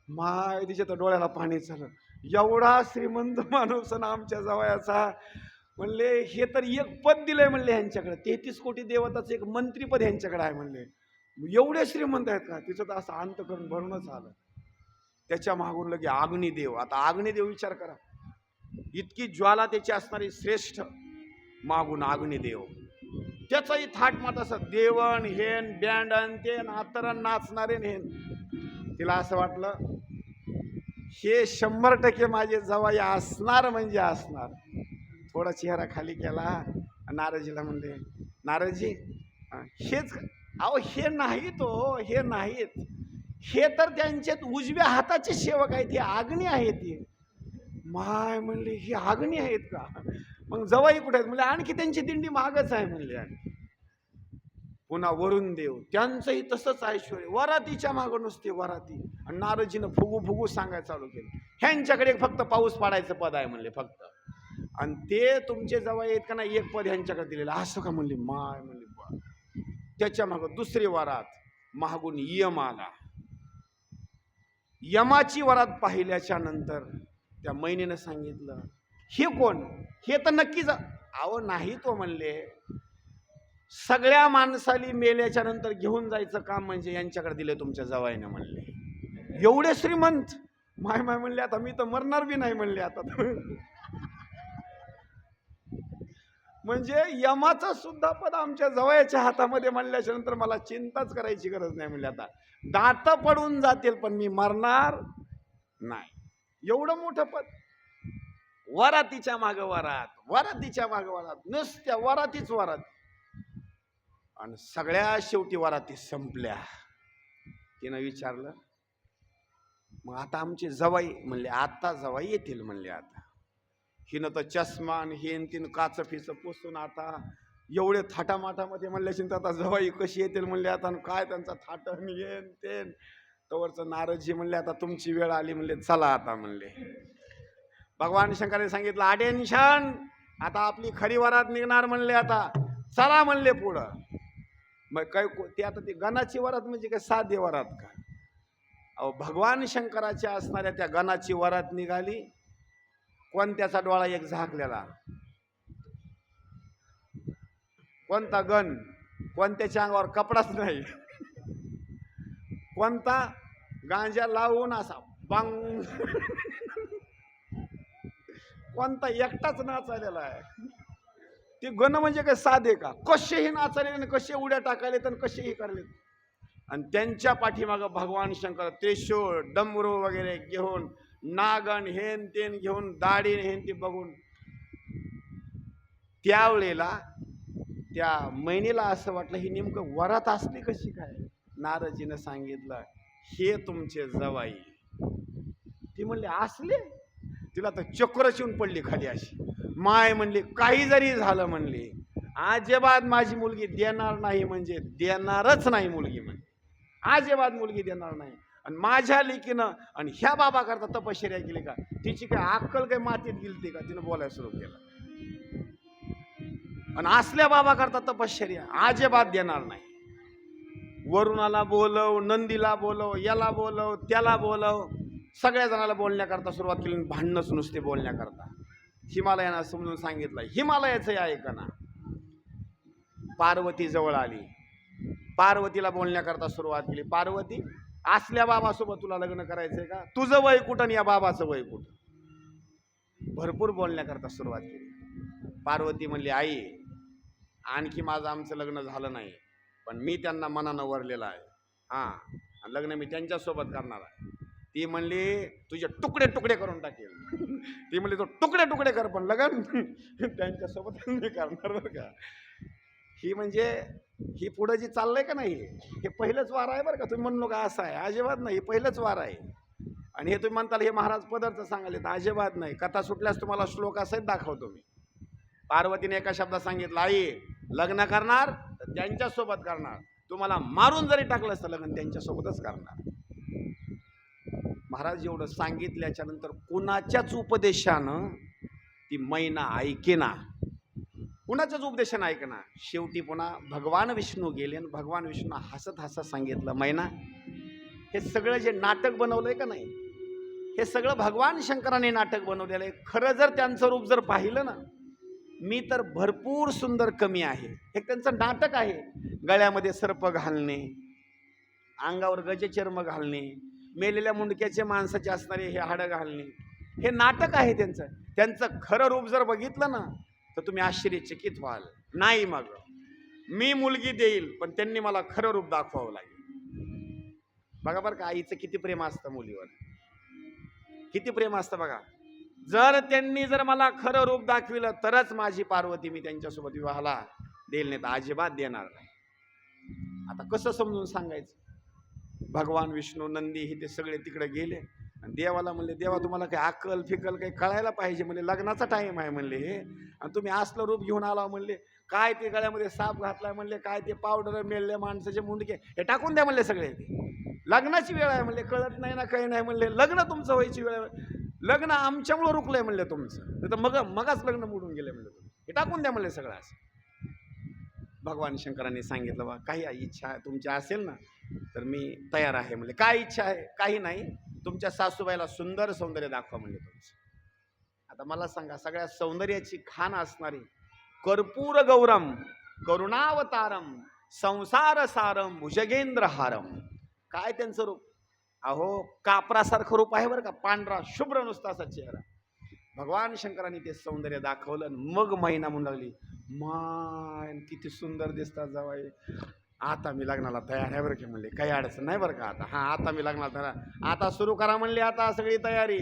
माय तिच्या तर डोळ्याला पाणी झालं. एवढा श्रीमंत माणूस ना आमच्या जवयाचा, म्हणले हे तर एक पद दिलंय म्हणले ह्यांच्याकडे, 33 कोटी देवताचं एक मंत्रीपद ह्यांच्याकडे आहे म्हणले. एवढे श्रीमंत आहेत का? तिचं तर असं अंत करून भरूनच आलं. त्याच्या मागून लगे अग्निदेव. आता अग्निदेव विचार करा, इतकी ज्वाला त्याची असणारी श्रेष्ठ, मागून अग्निदेव. त्याचाही थाटमाट असं देवण हेन बँडन तेन आतरण नाचणारे हेन. तिला असं वाटलं हे 100% माझे जवाई असणार म्हणजे असणार. थोडा चेहरा खाली केला. नारदजीला म्हणले नारदजी हेच, अहो हे नाहीत हो, हे नाहीत, हे तर त्यांचे उजव्या हाताचे सेवक आहेत, हे अग्नी आहेत. हे माय म्हणले हे अग्नी आहेत का? मग जवाई कुठे आहेत? म्हणले आणखी त्यांची दिंडी मागच आहे म्हणले. पुन्हा वरुण देव, त्यांचंही तसंच ऐश्वर्य, वरातीच्या मागं नुसते वराती. आणि नारदजीनं फुगू सांगायला चालू केलं, ह्यांच्याकडे फक्त पाऊस पाडायचं पद आहे म्हणले फक्त, आणि ते तुमचे जवाई आहेत का नाही एक पद ह्यांच्याकडे दिलेलं. असं का म्हणले? माय म्हणले. त्याच्या मागं दुसरी वरात, मागून यम आला. यमाची वरात पाहिल्याच्या नंतर त्या मैनीनं सांगितलं हे कोण? हे तर नक्कीच. अहो नाही तो म्हणले, सगळ्या माणसाली मेल्याच्या नंतर घेऊन जायचं काम म्हणजे यांच्याकडे दिले तुमच्या जवाईनं म्हणले. एवढे श्रीमंत. माय म्हणले आता मी तर मरणार बी नाही म्हणले आता. म्हणजे यमाचं सुद्धा पद आमच्या जवळच्या हातामध्ये म्हणल्याच्या नंतर मला चिंताच करायची गरज नाही म्हणले. आता दात पडून जातील पण मी मरणार नाही. एवढं मोठं पद. वरातीच्या मागं वरात, वरातीच्या मागं वरात, नुसत्या वरातीच वरात. आणि सगळ्या शेवटी वराती संपल्या. तिनं विचारलं मग आता आमचे जवाई? म्हणले आता जवाई येतील म्हणले. आता हिनं तर चष्मा आणि हेन तीन काच फिच पुसून आता एवढे थाटामाटामध्ये म्हणल्याशी आता जवाई कशी येतील म्हणले. आता काय त्यांचा थाटण येन तेन. तवरचं नारदजी म्हणले आता तुमची वेळ आली म्हणले, चला आता म्हणले. भगवान शंकराने सांगितलं अटेन्शन, आता आपली खरी वरात निघणार म्हणले, आता चला म्हणले पुढं. मग काय ते आता ती गणाची वरात म्हणजे काय साधी वरात का? अहो भगवान शंकराच्या असणाऱ्या त्या गणाची वरात निघाली. कोणत्याचा डोळा एक झाकलेला, कोणता गण, कोणत्याच्या अंगावर कपडाच नाही, कोणता गांजा लावून असा बांग, कोणता एकटाच नाचालेला आहे. ते गण म्हणजे काय साधे का? कसेही नाचाले, कसे उड्या टाकाले तर कसेही करले. आणि त्यांच्या पाठीमागं भगवान शंकर त्रिशूळ डमरू वगैरे घेऊन, नागण हेन तेन घेऊन, दाढी हेन ते बघून. त्यावेळेला त्या मैनीला असं वाटलं ही नेमकं वरात असली कशी काय. नारदजीनं सांगितलं हे तुमचे जवाई. ती म्हणले असले? तिला तर चक्र शिवून पडली खाली अशी. माय म्हणली काही जरी झालं म्हणली अजिबात माझी मुलगी देणार नाही, म्हणजे देणारच नाही मुलगी, म्हणजे अजिबात मुलगी देणार नाही. आणि माझ्या लेकीनं आणि ह्या बाबा करता तपश्चर्या केली का, तिची काय अक्कल काय मातीत गेलती का, तिनं बोलायला सुरू केलं. आणि असल्या बाबा करता तपश्चर्या अजिबात देणार नाही. वरुणाला बोलव, नंदीला बोलव, याला बोलव, त्याला बोलव, सगळ्या जणाला बोलण्याकरता सुरुवात केली. भांडणच नुसते बोलण्याकरता. हिमालयानं समजून सांगितलं, हिमालयाचं ऐकना. पार्वती जवळ आली, पार्वतीला बोलण्याकरता सुरुवात केली. पार्वती, असल्या बाबासोबत तुला लग्न करायचंय का? तुझं वय कुठं आणि या बाबाचं वय कुठं? भरपूर बोलण्याकरता सुरुवात केली. पार्वती म्हणली, आई, आणखी माझं आमचं लग्न झालं नाही, पण मी त्यांना मनानं वरलेलं आहे. हां, लग्न मी त्यांच्यासोबत करणार आहे. ती म्हणली, तुझे तुकडे तुकडे करून टाकेल. ती म्हणली, तो तुकडे तुकडे कर, पण लग्न त्यांच्यासोबत मी करणार बरं का. ही म्हणजे ही पुढं जी चाललंय का नाही, हे पहिलंच वार आहे बरं का. तुम्ही म्हणू नका असं आहे, अजिबात नाही, हे पहिलंच वार आहे. आणि हे तुम्ही म्हणताल हे महाराज पदार्थ सांगाले, तर अजिबात नाही. कथा सुटल्यास तुम्हाला श्लोकासहित दाखवतो मी. पार्वतीने एका शब्दात सांगितलं, आई, लग्न करणार तर त्यांच्यासोबत करणार, तुम्हाला मारून जरी टाकलं असतं लग्न त्यांच्यासोबतच करणार. महाराज एवढं सांगितल्याच्या नंतर कुणाच्याच उपदेशानं ती मैना ऐकेना, कुणाच्याच उपदेशानं ऐकेना. शेवटी पुन्हा भगवान विष्णू गेले आणि भगवान विष्णू हसत हसत सांगितलं, मैना, हे सगळं जे नाटक बनवलंय का नाही, हे सगळं भगवान शंकराने नाटक बनवलेलं आहे. खरं जर त्यांचं रूप जर पाहिलं ना, मी तर भरपूर सुंदर कमी आहे. हे त्यांचं नाटक आहे. गळ्यामध्ये सर्प घालणे, अंगावर गजचर्म घालणे, मेलेल्या मुंडक्याचे माणसाचे असणारे हे हाडं घालणे, हे नाटक आहे त्यांचं. त्यांचं खरं रूप जर बघितलं ना, तर तुम्ही आश्चर्यचकित व्हाल. नाही, मग मी मुलगी देईल, पण त्यांनी मला खरं रूप दाखवावं लागेल. बघा बरं का, आईचं किती प्रेम असतं मुलीवर, किती प्रेम असतं बघा. जर त्यांनी जर मला खरं रूप दाखविलं तरच माझी पार्वती मी त्यांच्यासोबत विवाहाला देईल, नाही तर अजिबात देणार नाही. आता कसं समजून सांगायचं? भगवान विष्णू, नंदी हे ते सगळे तिकडे गेले आणि देवाला म्हणले, देवा, तुम्हाला काही अक्कल फिकल काही कळायला पाहिजे. म्हणले, लग्नाचा टाइम आहे म्हणले हे, आणि तुम्ही असलं रूप घेऊन आला. म्हणले, काय ते गळ्यामध्ये साप घातलाय, म्हणले काय ते पावडर, मेलले माणसाचे मुंडके, हे टाकून द्या म्हणले सगळे. लग्नाची वेळ आहे म्हणले, कळत नाही ना काही नाही म्हणले, लग्न तुमचं व्हायची वेळ आहे, लग्न आमच्यामुळं रुकलंय म्हणले तुमचं, नाही तर मगच लग्न मोडून गेले म्हणले, हे टाकून द्या म्हणले सगळं. असं भगवान शंकरांनी सांगितलं, बा, काही इच्छा तुमची असेल ना तर मी तयार आहे म्हणले. काय इच्छा आहे? काही नाही, तुमच्या सासूबाईला सुंदर सौंदर्य दाखवा म्हणले तुमचं. आता मला सांगा, सगळ्या सौंदर्याची खान असणारी कर्पूर गौरम करुणावतारम संसार सारम भुजगेंद्र हारम, काय त्यांचं रूप? अहो, कापरासारखं रूप आहे बरं का, पांढरा शुभ्र नुसता असा चेहरा. भगवान शंकरांनी ते सौंदर्य दाखवलं. मग महिना म्हणू लागली, माय किती सुंदर दिसतात जावाई, आता मी लग्नाला तयार आहे बरं की. म्हणले, काही अडचण नाही बरं का आता. हां, आता मी लग्नाला तयार, आता सुरू करा म्हणले. आता सगळी तयारी,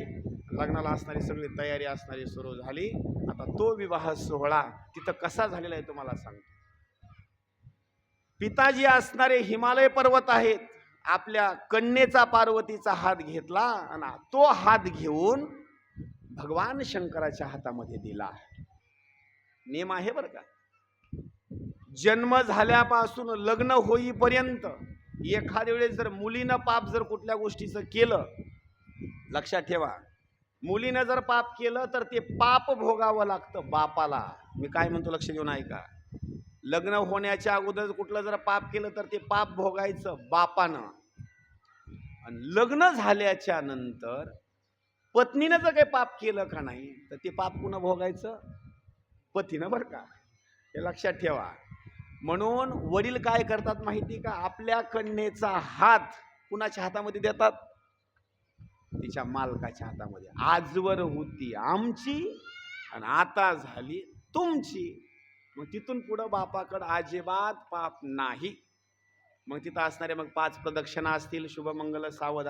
लग्नाला असणारी सगळी तयारी असणारी सुरू झाली. आता तो विवाह सोहळा तिथं कसा झालेला आहे तुम्हाला सांगतो. पिताजी असणारे हिमालय पर्वत आहेत, आपल्या कन्येचा पार्वतीचा हात घेतला आणि तो हात घेऊन भगवान शंकराच्या हातामध्ये दिला. नेम आहे बरं का. जन्म झाल्यापासून लग्न होईपर्यंत एखाद्या वेळेस जर मुलीनं पाप जर कुठल्या गोष्टीचं केलं, लक्षात ठेवा, मुलीनं जर पाप केलं तर ते पाप भोगावं लागतं बापाला. मी काय म्हणतो लक्ष देऊन ऐका. लग्न होण्याच्या अगोदर कुठलं जर पाप केलं तर ते पाप भोगायचं बापानं, आणि लग्न झाल्याच्या नंतर पत्नीनं जर काही पाप केलं का नाही तर ते पाप पुन्हा भोगायचं पतीनं, बरं का, हे लक्षात ठेवा. म्हणून वडील काय करतात माहिती का, आपल्या कन्येचा हात कुणाच्या हातामध्ये देतात? तिच्या मालकाच्या हातामध्ये. आजवर होती आमची आणि आता झाली तुमची. मग तिथून पुढं बापाकडं अजिबात पाप नाही. मग तिथं असणारे मग 5 प्रदक्षिणा असतील, शुभमंगल सावधान